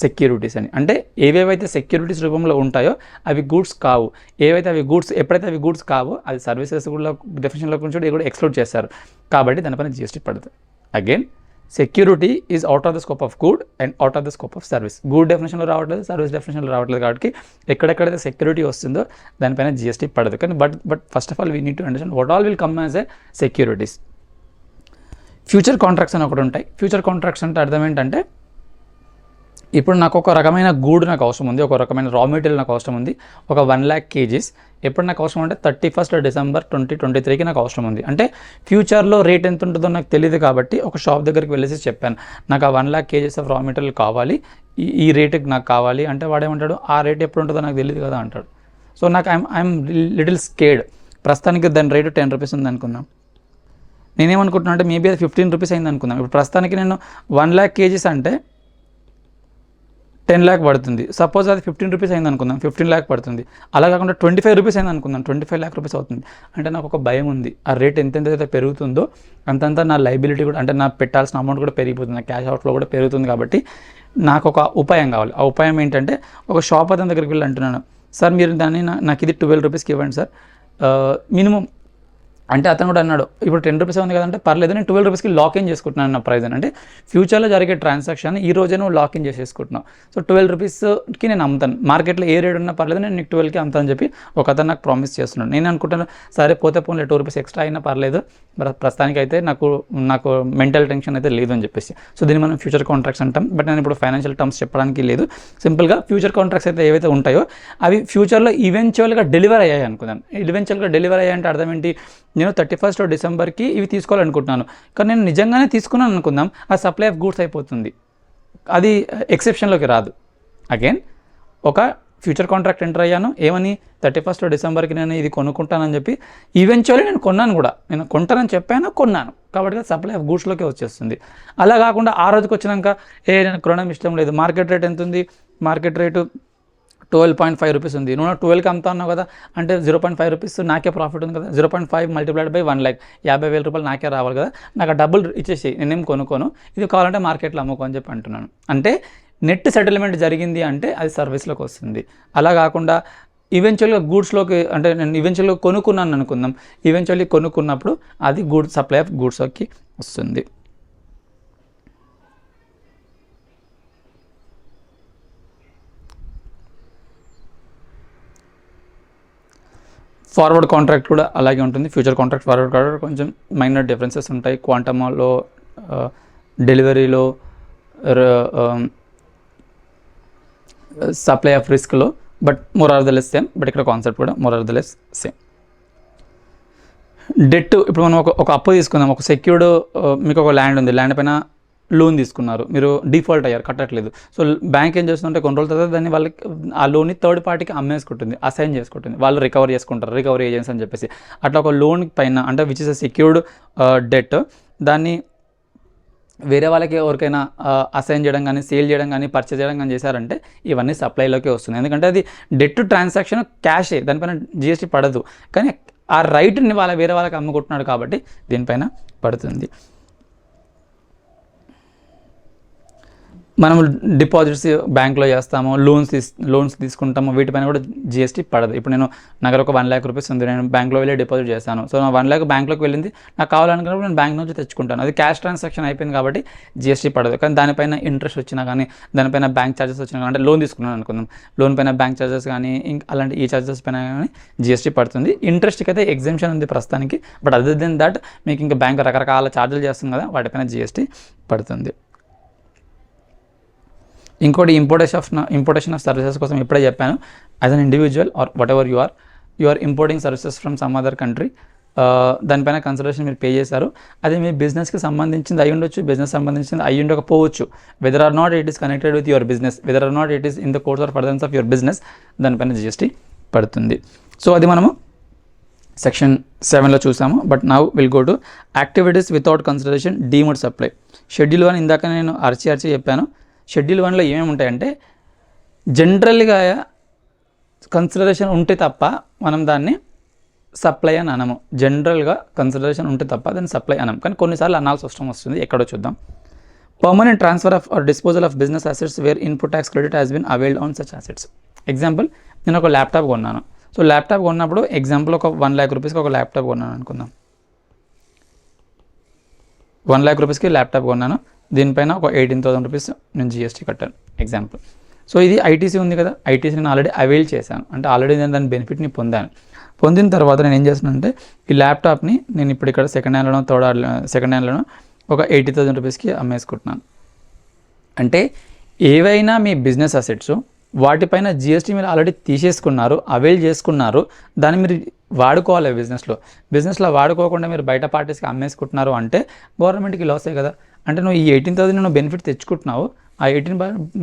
సెక్యూరిటీస్ అని. అంటే ఏవేవైతే సెక్యూరిటీస్ రూపంలో ఉంటాయో అవి గూడ్స్ కావు. ఏవైతే అవి గూడ్స్, ఎప్పుడైతే అవి గూడ్స్ కావో అది సర్వీసెస్ కూడా డెఫినేషన్లో కూడా ఎక్స్క్లూడ్ చేస్తారు. కాబట్టి దానిపైన జిఎస్టీ పడుతుంది. Again security is out of the scope of good and out of the scope of service. Good డెఫినేషన్లో రావట్లేదు, సర్వీస్ డెఫినేషన్లో రావట్లేదు. కాబట్టి ఎక్కడెక్కడైతే సెక్యూరిటీ వస్తుందో దానిపైన జిఎస్టీ పడదు. కానీ but first of all we need to understand what all will come as a securities. Future contracts అని ఒకటి ఉంటాయి. ఫ్యూచర్ కాంట్రాక్ట్స్ అంటే అర్థం ఏంటంటే ఇప్పుడు నాకు ఒక రకమైన గూడ్ నాకు అవసరం ఉంది, ఒక రకమైన రా మెటీరియల్ నాకు అవసరం ఉంది, ఒక 1 lakh kgs. ఎప్పుడు నాకు అవసరం అంటే 31st December 2023కి నాకు అవసరం ఉంది. అంటే ఫ్యూచర్లో రేట్ ఎంత ఉంటుందో నాకు తెలియదు. కాబట్టి ఒక షాప్ దగ్గరికి వెళ్ళేసి చెప్పాను, నాకు ఆ 1 lakh kgs of raw material కావాలి, ఈ రేటుకి నాకు కావాలి అంటే వాడేమంటాడు, ఆ రేట్ ఎప్పుడు ఉంటుందో నాకు తెలియదు కదా అంటాడు. సో నాకు ఐఎమ్ లిటిల్ స్కేర్డ్. ప్రస్తుతానికి దాని రేటు 10 rupees ఉంది అనుకుందాం. నేనేమనుకుంటున్నా అంటే మేబీ అది 15 rupees అయింది అనుకుందాం. ఇప్పుడు ప్రస్తుతానికి నేను 1 lakh kgs అంటే 10 lakh పడుతుంది. సపోజ్ అది 15 rupees అయింది అనుకుందాం, 15 lakh పడుతుంది. అలా కాకుండా 25 rupees అయింది అనుకుందాం, 25 lakh rupees అవుతుంది. అంటే నాకు ఒక భయం ఉంది, ఆ రేట్ ఎంతైతే పెరుగుతుందో అంతంతా నా లైబిలిటీ కూడా, అంటే నా పెట్టాల్సిన అమౌంట్ కూడా పెరిగిపోతుంది, నా క్యాష్ అవుట్లో కూడా పెరుగుతుంది. కాబట్టి నాకు ఒక ఉపాయం కావాలి. ఆ ఉపాయం ఏంటంటే ఒక షాప్ అతని దగ్గరికి వెళ్ళి అంటున్నాను, సార్ మీరు దాన్ని నాకు ఇది 12 rupeesకి ఇవ్వండి సార్ మినిమం. అంటే అతను కూడా అన్నాడు, ఇప్పుడు 10 rupees ఉంది కదంటే పర్లేదు, నేను 12 rupeesకి లాక్ఇన్ చేసుకుంటున్నాను నా ప్రైస్ అని. అంటే ఫ్యూచర్లో జరిగే ట్రాన్సాక్షన్ ఈ రోజే నువ్వు లాక్ఇన్ చేసేసుకుంటున్నావు. సో 12 rupeesకి నేను అమ్ముతాను, మార్కెట్లో ఏ రేట్ ఉన్నా పర్లేదు, నేను నీకు 12కి అమ్ముతాను అని చెప్పి ఒక అతను నాకు ప్రామిస్ చేస్తున్నాడు. నేను అనుకుంటాను సరే పోతే పోనీ 2 rupees ఎక్స్ట్రా అయినా పర్లేదు, ప్రస్తుతానికి అయితే నాకు మెంటల్ టెన్షన్ అయితే లేదు అని చెప్పేసి. సో దీన్ని మనం ఫ్యూచర్ కాంట్రాక్ట్స్ అంటాం. బట్ నేను ఇప్పుడు ఫైనాన్షియల్ టర్మ్స్ చెప్పడానికి లేదు. సింపుల్గా ఫ్యూచర్ కాంట్రాక్ట్స్ అయితే ఏవైతే ఉంటాయో అవి ఫ్యూచర్లో ఈవెన్చువల్గా డెలివర్ అయ్యాయి అనుకుందాం. ఈవెన్చువల్గా డెలివర్ అయ్యాయంటే అర్థం ఏంటి, నేను 31st డిసెంబర్కి ఇవి తీసుకోవాలనుకుంటున్నాను, కానీ నేను నిజంగానే తీసుకున్నాను అనుకుందాం, ఆ సప్లై ఆఫ్ గూడ్స్ అయిపోతుంది, అది ఎక్సెప్షన్లోకి రాదు. అగైన్ ఒక ఫ్యూచర్ కాంట్రాక్ట్ ఎంటర్ అయ్యాను, ఏమని 31st డిసెంబర్కి నేను ఇది కొనుక్కుంటానని చెప్పి, ఈవెన్చువల్లీ నేను కొన్నాను కూడా, నేను కొంటానని చెప్పాను, కొన్నాను, కాబట్టి సప్లై ఆఫ్ గూడ్స్లోకి వచ్చేస్తుంది. అలా కాకుండా ఆ రోజుకి వచ్చినాక నేను కొనడం ఇష్టం లేదు, మార్కెట్ రేట్ ఎంత ఉంది, మార్కెట్ రేటు 12.5 రూపీస్ ఉంది, నువ్వు 12కి అమ్ముతా ఉన్నావు కదా, అంటే 0.5 రూపీస్ నాకే ప్రాఫిట్ ఉంది కదా, 0.5 మల్టిప్లైడ్ బై 1 lakh 50,000 రూపాయలు నాకే రావాలి కదా, నాకు ఆ డబ్బులు ఇచ్చేసి నేనేం కొనుక్కోను, ఇది కావాలంటే మార్కెట్లో అమ్ముకో అని చెప్పి అంటున్నాను. అంటే నెట్ సెటిల్మెంట్ జరిగింది అంటే అది సర్వీస్లోకి వస్తుంది. అలా కాకుండా ఈవెన్చువల్గా గూడ్స్లోకి, అంటే నేను ఈవెన్చువల్గా కొనుక్కున్నాను అనుకుందాం, ఈవెన్చువల్లీ కొనుక్కున్నప్పుడు అది గూడ్స్ సప్లై ఆఫ్ గూడ్స్లోకి వస్తుంది. ఫార్వర్డ్ కాంట్రాక్ట్ కూడా అలాగే ఉంటుంది. ఫ్యూచర్ కాంట్రాక్ట్, ఫార్వర్డ్ కాంట్రాక్ట్ కొంచెం మైనర్ డిఫరెన్సెస్ ఉంటాయి, క్వాంటమాలో, డెలివరీలో, సప్లై ఆఫ్ రిస్క్లో, but more or the less same. But ఇక్కడ కాన్సెప్ట్ కూడా more or the less same. Debt, ఇప్పుడు మనం ఒక అప్పు తీసుకుందాం, ఒక సెక్యూర్డ్, మీకు ఒక ల్యాండ్ ఉంది, ల్యాండ్ పైన లోన్ తీసుకున్నారు, మీరు డిఫాల్ట్ అయ్యారు, కట్టట్లేదు. సో బ్యాంక్ ఏం చేస్తుందంటే కొన్ని రోజుల తర్వాత దాన్ని వాళ్ళకి ఆ లోన్ని థర్డ్ పార్టీకి అమ్మేసుకుంటుంది, అసైన్ చేసుకుంటుంది, వాళ్ళు రికవర్ చేసుకుంటారు, రికవరీ ఏజెన్సీ అని చెప్పేసి. అట్లా ఒక లోన్ పైన, అంటే which is a secured debt, దాన్ని వేరే వాళ్ళకి ఎవరికైనా అసైన్ చేయడం కానీ, సేల్ చేయడం కానీ, పర్చేజ్ చేయడం కానీ చేశారంటే ఇవన్నీ సప్లైలోకి వస్తుంది. ఎందుకంటే అది డెట్ ట్రాన్సాక్షన్ క్యాషే, దానిపైన GST పడదు, కానీ ఆ రైట్ని వేరే వాళ్ళకి అమ్ముకుంటున్నాడు కాబట్టి దీనిపైన పడుతుంది. మనం డిపాజిట్స్ బ్యాంక్లో చేస్తాము, లోన్స్ తీసుకుంటాము, వీటిపైన కూడా GST పడదు. ఇప్పుడు నేను నా దగ్గర ఒక 1 lakh రూపీస్ ఉంది, నేను బ్యాంక్లో వెళ్ళి డిపాజిట్ చేస్తాను, సో నా 1 lakh బ్యాంక్లోకి వెళ్ళింది, నాకు కావాలనుకున్నప్పుడు నేను బ్యాంక్ నుంచి తెచ్చుకుంటాను, అది క్యాష్ ట్రాన్సాక్షన్ అయిపోయింది కాబట్టి GST పడదు. కానీ దానిపైన ఇంట్రెస్ట్ వచ్చినా కానీ, దానిపైన బ్యాంక్ ఛార్జెస్ వచ్చినా కానీ, అంటే లోన్ తీసుకున్నాను అనుకుందాం, లోన్ పైన బ్యాంక్ ఛార్జెస్ కానీ, అలాంటి ఈ ఛార్జెస్ పైన కానీ GST పడుతుంది. ఇంట్రెస్ట్కి అయితే ఎగ్జెంప్షన్ ఉంది ప్రస్తుతానికి, బట్ అదర్ దెన్ దట్ మీకు ఇంకా బ్యాంక్ రకరకాల ఛార్జీలు చేస్తుంది కదా, వాటిపైన GST పడుతుంది. ఇంకోటి ఇంపోర్టేషన్ ఆఫ్ సర్వీసెస్ కోసం ఇప్పుడే చెప్పాను. As an individual or whatever you are importing services from some other country, దానిపైన కన్సిడరేషన్ మీరు పే చేశారు. అది మీ బిజినెస్కి సంబంధించింది అయి ఉండొచ్చు, బిజినెస్ సంబంధించింది అయి ఉండకపోవచ్చు. Whether or not it is connected with your business, whether or not it is in the course or furtherance of your business, దానిపైన GST పడుతుంది. సో అది మనము సెక్షన్ 7లో చూసాము. But now will go to activities without consideration deemed supply. Schedule 1 ఇందాక నేను అరిచి చెప్పాను. షెడ్యూల్ 1లో ఏమేమి ఉంటాయంటే, జనరల్గా కన్సిడరేషన్ ఉంటే తప్ప మనం దాన్ని సప్లై అని అనము. జనరల్గా కన్సిడరేషన్ ఉంటే తప్ప దాన్ని సప్లై అనం, కానీ కొన్నిసార్లు అనాల్సి వస్తుంది. ఎక్కడో చూద్దాం. Permanent transfer of or disposal of business assets where input tax credit has been availed on such assets. Example, నేను ఒక ల్యాప్టాప్ కొన్నాను. సో ల్యాప్టాప్ కొన్నప్పుడు ఎగ్జాంపుల్ ఒక 1 lakh రూపీస్కి ఒక ల్యాప్టాప్ కొన్నాను అనుకుందాం. 1 lakh రూపీస్కి ల్యాప్టాప్ కొన్నాను, దీనిపైన ఒక 18,000 రూపీస్ నేను GST కట్టాను ఎగ్జాంపుల్. సో ఇది ITC ఉంది కదా, ITC నేను ఆల్రెడీ అవైల్ చేశాను, అంటే ఆల్రెడీ నేను దాని బెనిఫిట్ని పొందిన తర్వాత నేను ఏం చేస్తున్నానంటే, ఈ ల్యాప్టాప్ని నేను ఇప్పుడు ఇక్కడ సెకండ్ హ్యాండ్లోనో ఒక 80,000 రూపీస్కి అమ్మేసుకుంటున్నాను. అంటే ఏవైనా మీ బిజినెస్ అసెట్స్ వాటిపైన GST మీరు ఆల్రెడీ తీసేసుకున్నారు, అవైల్ చేసుకున్నారు, దాన్ని మీరు వాడుకోవాలి. బిజినెస్లో వాడుకోకుండా మీరు బయట పార్టీస్కి అమ్మేసుకుంటున్నారు అంటే గవర్నమెంట్కి లాసే కదా. అంటే నువ్వు ఈ 18,000 నువ్వు బెనిఫిట్ తెచ్చుకుంటున్నావు, ఆ 18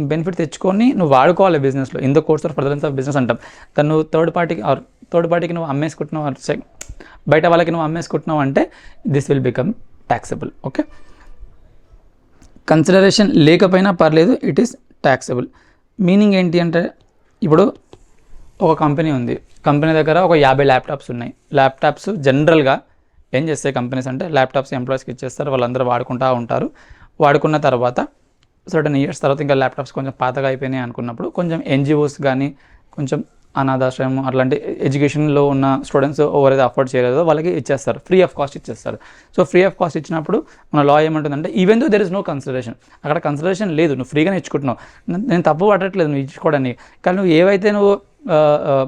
బెనిఫిట్ తెచ్చుకొని నువ్వు వాడుకోవాలి బిజినెస్లో. In the course of furtherance of business అంటాం. తను థర్డ్ పార్టీకి నువ్వు అమ్మేసుకుంటున్నావు, బయట వాళ్ళకి నువ్వు అమ్మేసుకుంటున్నావు అంటే this will become taxable. Okay, consideration లేకపోయినా పర్లేదు, ఇట్ ఈస్ ట్యాక్సబుల్. మీనింగ్ ఏంటి అంటే, ఇప్పుడు ఒక కంపెనీ ఉంది, కంపెనీ దగ్గర ఒక 50 ల్యాప్టాప్స్ ఉన్నాయి. ల్యాప్టాప్స్ జనరల్గా ఏం చేస్తాయి కంపెనీస్ అంటే, ల్యాప్టాప్స్ ఎంప్లాయీస్కి ఇచ్చేస్తారు, వాళ్ళందరూ వాడుకుంటూ ఉంటారు. వాడుకున్న తర్వాత సర్టన్ ఇయర్స్ తర్వాత ఇంకా ల్యాప్టాప్స్ కొంచెం పాతగా అయిపోయినాయి అనుకున్నప్పుడు కొంచెం NGOs కానీ, కొంచెం అనాథాశ్రమం అట్లాంటి ఎడ్యుకేషన్లో ఉన్న స్టూడెంట్స్ ఎవరైతే అఫోర్డ్ చేయలేదో వాళ్ళకి ఇచ్చేస్తారు, ఫ్రీ ఆఫ్ కాస్ట్ ఇచ్చేస్తారు. సో ఫ్రీ ఆఫ్ కాస్ట్ ఇచ్చినప్పుడు మన లా ఏమంటుందంటే, even though there is no consideration, అక్కడ కన్సిడరేషన్ లేదు, నువ్వు ఫ్రీగానే ఇచ్చుకుంటున్నావు, నేను తప్పు పట్టట్లేదు నువ్వు ఇచ్చుకోవడానికి, కానీ నువ్వు ఏవైతే నువ్వు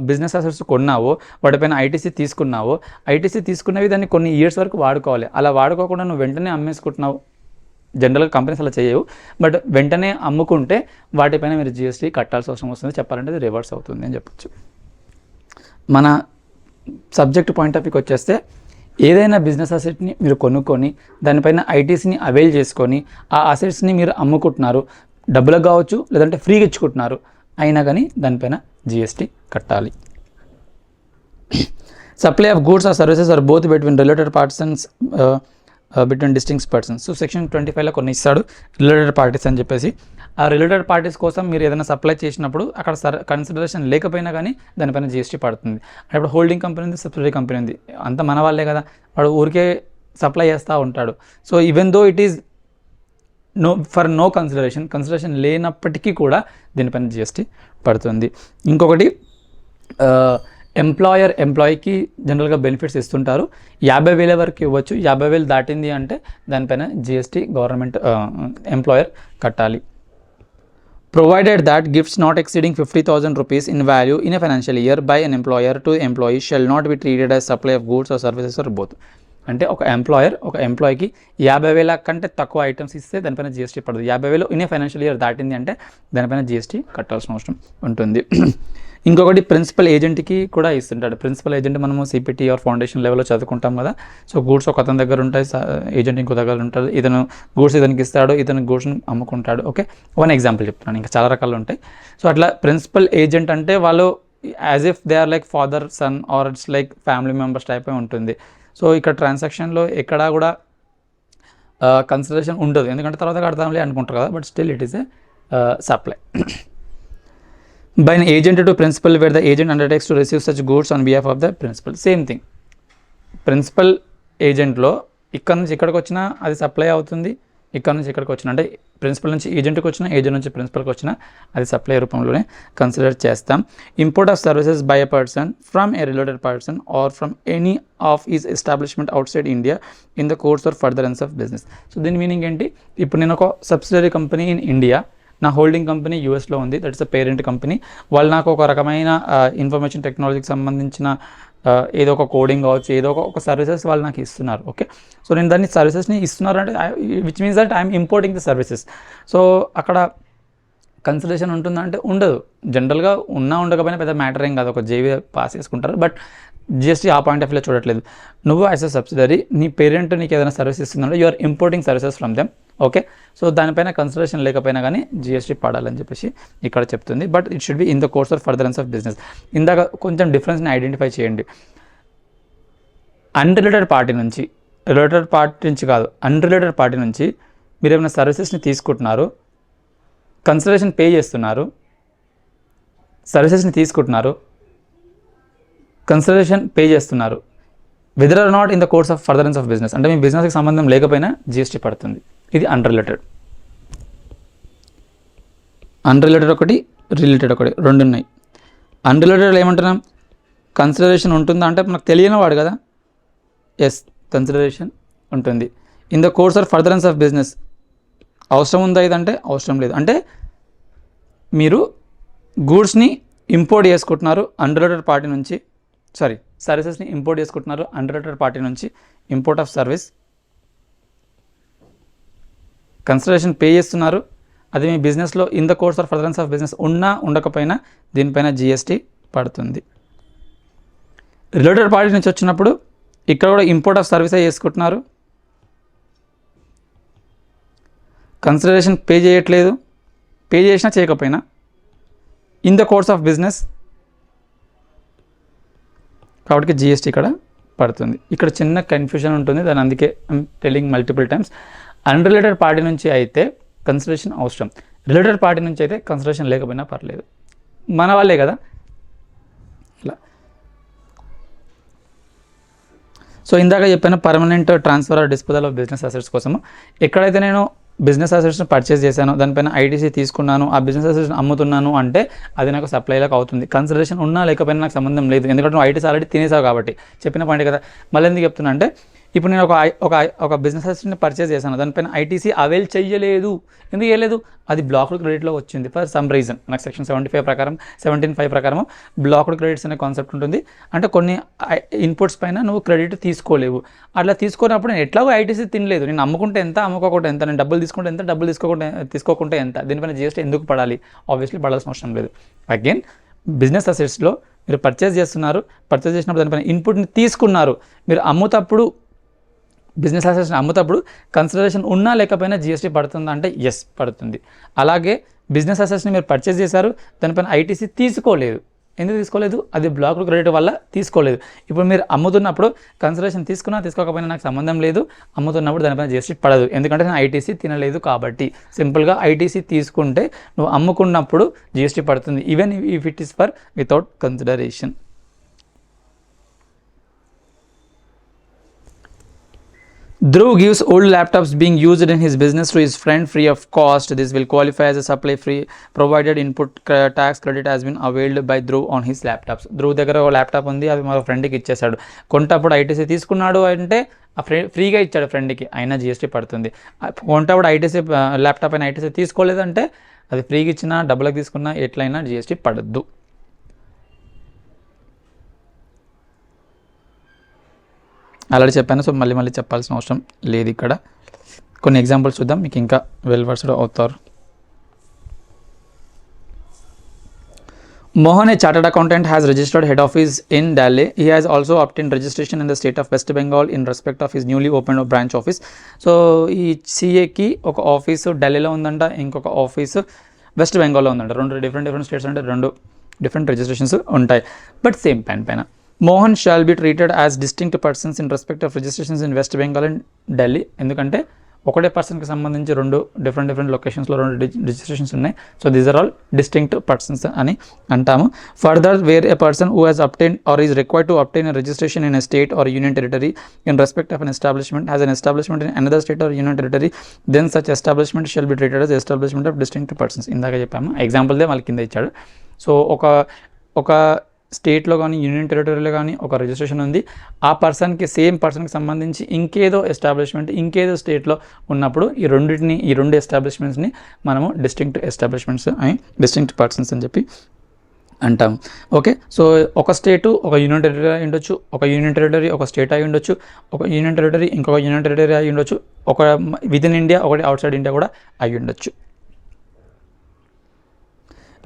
బిజినెస్ అసెట్స్ కొన్నావో వాటిపైన ITC తీసుకున్నావో, ITC తీసుకున్నవి దాన్ని కొన్ని ఇయర్స్ వరకు వాడుకోవాలి. అలా వాడుకోకుండా నువ్వు వెంటనే అమ్మేసుకుంటున్నావు. జనరల్గా కంపెనీస్ అలా చేయవు, బట్ వెంటనే అమ్ముకుంటే వాటిపైన మీరు GST కట్టాల్సిన అవసరం వస్తుంది. చెప్పాలంటే అది రివర్స్ అవుతుంది అని చెప్పొచ్చు. మన సబ్జెక్ట్ పాయింట్ ఆఫ్ వ్యూకి వచ్చేస్తే, ఏదైనా బిజినెస్ అసెట్ని మీరు కొనుక్కొని దానిపైన ఐటీసీని అవైల్ చేసుకొని ఆ అసెట్స్ని మీరు అమ్ముకుంటున్నారు, డబ్బులకు కావచ్చు లేదంటే ఫ్రీగా ఇచ్చుకుంటున్నారు, అయినా కానీ దానిపైన జిఎస్టీ కట్టాలి. Supply of goods or services or both between related persons between distinct persons. So section 25లో కొన్ని ఇస్తాడు రిలేటెడ్ పార్టీస్ అని చెప్పేసి. ఆ రిలేటెడ్ పార్టీస్ కోసం మీరు ఏదైనా సప్లై చేసినప్పుడు అక్కడ కన్సిడరేషన్ లేకపోయినా కానీ దానిపైన జిఎస్టీ పడుతుంది. ఇప్పుడు హోల్డింగ్ కంపెనీ ఉంది, సబ్సిడరీ కంపెనీ ఉంది, అంతా మన వాళ్ళే కదా, వాడు ఊరికే సప్లై చేస్తూ ఉంటాడు. So even though it is no consideration లేనప్పటికీ కూడా దీనిపైన జిఎస్టీ పడుతుంది. ఇంకొకటి ఎంప్లాయీకి జనరల్గా బెనిఫిట్స్ ఇస్తుంటారు, 50,000 వరకు ఇవ్వచ్చు. 50,000 దాటింది అంటే దానిపైన జిఎస్టీ గవర్నమెంట్ ఎంప్లాయర్ కట్టాలి. Provided that gifts not exceeding 50,000 rupees in value in a financial year by an employer to employee shall not be treated as supply of goods or services or both. అంటే ఒక ఎంప్లాయీకి 50,000 కంటే తక్కువ items ఇస్తే దానిపైన GST పడదు. 50,000 in a financial year దాటింది అంటే దానిపైన జిఎస్టీ కట్టాల్సిన అవసరం ఉంటుంది. ఇంకొకటి ప్రిన్సిపల్ ఏజెంట్కి కూడా ఇస్తుంటాడు. ప్రిన్సిపల్ ఏజెంట్ మనము సిపిటి ఆర్ ఫౌండేషన్ లెవెల్లో చదువుకుంటాం కదా. సో గూడ్స్ ఒక అతని దగ్గర ఉంటాయి, ఏజెంట్ ఇంకో దగ్గర ఉంటుంది. ఇతను గూడ్స్ ఇతనికి ఇస్తాడు, ఇతను గూడ్స్ని అమ్ముకుంటాడు. ఓకే, వన్ ఎగ్జాంపుల్ చెప్తున్నాను, ఇంకా చాలా రకాలు ఉంటాయి. సో అట్లా ప్రిన్సిపల్ ఏజెంట్ అంటే వాళ్ళు as if they are like father son or it's like family members type ఉంటుంది. సో ఇక్కడ ట్రాన్సాక్షన్లో ఎక్కడా కూడా కన్సిడరేషన్ ఉండదు, ఎందుకంటే తర్వాత కడతాంలే అనుకుంటారు కదా, but still it is a supply. By an agent to principal where the agent undertakes to receive such goods on behalf of the principal. Same thing. Principal ఏజెంట్లో ఇక్కడ నుంచి ఇక్కడికి వచ్చినా అది సప్లై అవుతుంది, ఇక్కడ నుంచి ఇక్కడికి వచ్చిన అంటే ప్రిన్సిపల్ నుంచి ఏజెంట్కి వచ్చిన, ఏజెంట్ నుంచి ప్రిన్సిపల్కి వచ్చిన అది సప్లై రూపంలోనే కన్సిడర్ చేస్తాం. Import of services by a person from a related person or from any of is establishment outside India in the course or furtherance of business. So దీని meaning ఏంటి, ఇప్పుడు నేను ఒక సబ్సిడరీ కంపెనీ ఇన్ ఇండియా, నా holding company యూఎస్లో ఉంది, that is the parent company. వాళ్ళు నాకు ఒక రకమైన ఇన్ఫర్మేషన్ టెక్నాలజీకి సంబంధించిన ఏదో ఒక కోడింగ్ కావచ్చు, ఏదో ఒక సర్వీసెస్ వాళ్ళు నాకు ఇస్తున్నారు. ఓకే, సో నేను దాన్ని సర్వీసెస్ని ఇస్తున్నారు అంటే which means that I'm importing the services. So అక్కడ కన్సిడరేషన్ ఉంటుందా అంటే ఉండదు. జనరల్గా ఉండకపోయినా పెద్ద మ్యాటర్ ఏం కాదు, ఒక జేవీ పాస్ చేసుకుంటారు. బట్ జిఎస్టీ ఆ పాయింట్ ఆఫ్ వ్యూలో చూడట్లేదు. నువ్వు యాజ్ అ సబ్సిడరీ నీ పేరెంట్ నీకు ఏదైనా సర్వీస్ ఇస్తుందంటే you are importing services from them. Okay, so దానిపైన కన్సిడరేషన్ లేకపోయినా కానీ జిఎస్టీ పడాలని చెప్పేసి ఇక్కడ చెప్తుంది. But it should be in the course of furtherance of business. ఇందాక కొంచెం డిఫరెన్స్ని ఐడెంటిఫై చేయండి. అన్రిలేటెడ్ పార్టీ నుంచి, రిలేటెడ్ పార్టీ నుంచి కాదు, అన్రిలేటెడ్ పార్టీ నుంచి మీరు ఏమైనా సర్వీసెస్ని తీసుకుంటున్నారు, కన్సిడరేషన్ పే చేస్తున్నారు, సర్వీసెస్ని తీసుకుంటున్నారు, కన్సిడరేషన్ పే చేస్తున్నారు, whether or not in the course of furtherance of business, అంటే మీ బిజినెస్కి సంబంధం లేకపోయినా జిఎస్టీ పడుతుంది. ఇది అన్రిలేటెడ్. అన్రిలేటెడ్ ఒకటి, రిలేటెడ్ ఒకటి, రెండు ఉన్నాయి. అన్రిలేటెడ్ ఏమంటున్నాం, కన్సిడరేషన్ ఉంటుందా అంటే మనకు తెలియని వాడు కదా, ఎస్ కన్సిడరేషన్ ఉంటుంది. In the course or furtherance of business అవసరం ఉందా ఇదంటే అవసరం లేదు. అంటే మీరు గూడ్స్ని ఇంపోర్ట్ చేసుకుంటున్నారు అన్రిలేటెడ్ పార్టీ నుంచి, సర్వీసెస్ని ఇంపోర్ట్ చేసుకుంటున్నారు అన్రిలేటెడ్ పార్టీ నుంచి, import of service, consideration pay చేస్తున్నారు, అది మీ బిజినెస్లో in the course or furtherance of business ఉన్నా ఉండకపోయినా దీనిపైన జిఎస్టీ పడుతుంది. రిలేటెడ్ పార్టీ నుంచి వచ్చినప్పుడు ఇక్కడ కూడా ఇంపోర్ట్ ఆఫ్ సర్వీసే చేసుకుంటున్నారు, కన్సిడరేషన్ పే చేయట్లేదు, పే చేసినా చేయకపోయినా in the course of business, కాబట్టి జిఎస్టీ ఇక్కడ పడుతుంది. ఇక్కడ చిన్న కన్ఫ్యూజన్ ఉంటుంది, దాని అందుకే I'm telling multiple times. Unrelated party నుంచి అయితే కన్సిడరేషన్ అవసరం, రిలేటెడ్ పార్టీ నుంచి అయితే కన్సిడరేషన్ లేకపోయినా పర్లేదు, మన వాళ్ళే కదా. ఇలా సో ఇందాక చెప్పిన permanent transfer are disposal of business assets కోసము ఎక్కడైతే నేను బిజినెస్ అసెట్స్ని పర్చేస్ చేశాను, దానిపైన ఐటీసీ తీసుకున్నాను, ఆ బిజినెస్ అసెట్స్ని అమ్ముతున్నాను అంటే అది నాకు సప్లైలకు అవుతుంది. కన్సిడరేషన్ ఉన్నా లేకపోయినా నాకు సంబంధం లేదు, ఎందుకంటే నువ్వు ఐటీసీ ఆల్రెడీ తినేసావు కాబట్టి. చెప్పిన పాయింట్ కదా. మళ్ళీ ఎందుకు చెప్తున్నా అంటే ఇప్పుడు నేను ఒక బిజినెస్ అసెట్ని పర్చేస్ చేశాను, దానిపైన ఐటీసీ అవైల్ చేయలేదు. ఎందుకు చేయలేదు, అది బ్లాక్డ్ క్రెడిట్లో వచ్చింది ఫర్ సమ్ రీజన్. నాకు సెక్షన్ 17(5) ప్రకారం బ్లాక్డ్ క్రెడిట్స్ అనే కాన్సెప్ట్ ఉంటుంది. అంటే కొన్ని ఇన్పుట్స్ పైన నువ్వు క్రెడిట్ తీసుకోలేవు. అట్లా తీసుకున్నప్పుడు నేను ఎట్లాగో ఐటీసీ తినలేదు, నేను అమ్ముకుంటే ఎంత, అమ్ముకోకుంటే ఎంత, నేను డబ్బులు తీసుకుంటే ఎంత, డబ్బులు తీసుకోకుంటే ఎంత, దీనిపైన జిఎస్టీ ఎందుకు పడాలి? ఆబ్వియస్లీ పడాల్సిన అవసరం లేదు. అగైన్ బిజినెస్ అసెట్స్లో మీరు పర్చేస్ చేస్తున్నారు, పర్చేస్ చేసినప్పుడు దానిపైన ఇన్పుట్ని తీసుకున్నారు, మీరు అమ్ముతప్పుడు బిజినెస్ అసెట్స్ని అమ్ముతప్పుడు కన్సిడరేషన్ ఉన్నా లేకపోయినా జిఎస్టీ పడుతుందా అంటే ఎస్ పడుతుంది. అలాగే బిజినెస్ అసెట్స్ని మీరు పర్చేస్ చేశారు, దానిపైన ఐటీసీ తీసుకోలేదు. ఎందుకు తీసుకోలేదు? అది బ్లాక్ క్రెడిట్ వల్ల తీసుకోలేదు. ఇప్పుడు మీరు అమ్ముతున్నప్పుడు కన్సిడరేషన్ తీసుకున్నా తీసుకోకపోయినా నాకు సంబంధం లేదు, అమ్ముతున్నప్పుడు దానిపైన జిఎస్టీ పడదు, ఎందుకంటే నేను ఐటీసీ తినలేదు కాబట్టి. సింపుల్గా ఐటీసీ తీసుకుంటే నువ్వు అమ్ముకున్నప్పుడు జిఎస్టీ పడుతుంది, even if it is for without consideration. Dhruv gives old laptops being used in his business to his friend free of cost. This will qualify as a supply free provided input tax credit has been availed by Dhruv on his laptops. Dhruv దగ్గర ఒక laptop ఉంది, అది మా ఫ్రెండ్కి ఇచ్చేసాడు. కొంటప్పుడు ITC తీసుకున్నాడు అంటే ఆ ఫ్రీగా ఇచ్చాడు ఫ్రెండ్కి, అయినా జిఎస్టీ పడుతుంది. కొంటప్పుడు ఐటీసీ ల్యాప్టాప్ అయినా ఐటీసీ తీసుకోలేదంటే అది ఫ్రీగా ఇచ్చినా డబ్బులకు తీసుకున్నా ఎట్లయినా జిఎస్టీ పడద్దు. ఆల్రెడీ చెప్పాను, సో మళ్ళీ చెప్పాల్సిన అవసరం లేదు. ఇక్కడ కొన్ని ఎగ్జాంపుల్స్ చూద్దాం, మీకు ఇంకా వెల్ వర్స్డ్ అవుతారు. Mohan, a chartered accountant, has registered head office in Delhi. He has also obtained registration in the state of West Bengal in respect of his newly opened branch office. So ఈ సిఏకి ఒక office ఢిల్లీలో ఉందంట, ఇంకొక office west బెంగాల్లో ఉందంట. రెండు different states అంటే రెండు డిఫరెంట్ రిజిస్ట్రేషన్స్ ఉంటాయి, బట్ సేమ్ పైన. Mohan shawl be treated as distinct persons in respect of registrations in west Bengal and Delhi. ఎందుకంటే ఒకటే పర్సన్కి సంబంధించి రెండు డిఫరెంట్ లొకేషన్స్లో రెండు రిజిస్ట్రేషన్స్ ఉన్నాయి. So these are all distinct persons అని అంటాము. Further, where a person who has obtain or is required to obtain a registration in a state or union territory in respect of an establishment has an establishment in another state or union territory, then such establishment shall be treated as establishment of distinct persons. ఇందాక చెప్పాము, ఎగ్జాంపుల్దే మళ్ళీ కింద ఇచ్చాడు. So ఒక స్టేట్లో కానీ union టెరిటరీలో కానీ ఒక రిజిస్ట్రేషన్ ఉంది, ఆ పర్సన్కి సేమ్ పర్సన్కి సంబంధించి ఇంకేదో ఎస్టాబ్లిష్మెంట్ ఇంకేదో స్టేట్లో ఉన్నప్పుడు ఈ రెండు ఎస్టాబ్లిష్మెంట్స్ని మనము డిస్టింక్ట్ ఎస్టాబ్లిష్మెంట్స్ అని డిస్టింక్ట్ పర్సన్స్ అని చెప్పి అంటాం. ఓకే, సో ఒక స్టేటు ఒక యూనియన్ టెరిటరీ అయి ఉండొచ్చు, ఒక యూనియన్ టెరిటరీ ఒక స్టేట్ అయి ఉండొచ్చు, ఒక యూనియన్ టెరిటరీ ఇంకొక యూనియన్ టెరిటరీ అయి ఉండొచ్చు, ఒక విదిన్ ఇండియా ఒకటి అవుట్ సైడ్ ఇండియా కూడా అయి ఉండొచ్చు.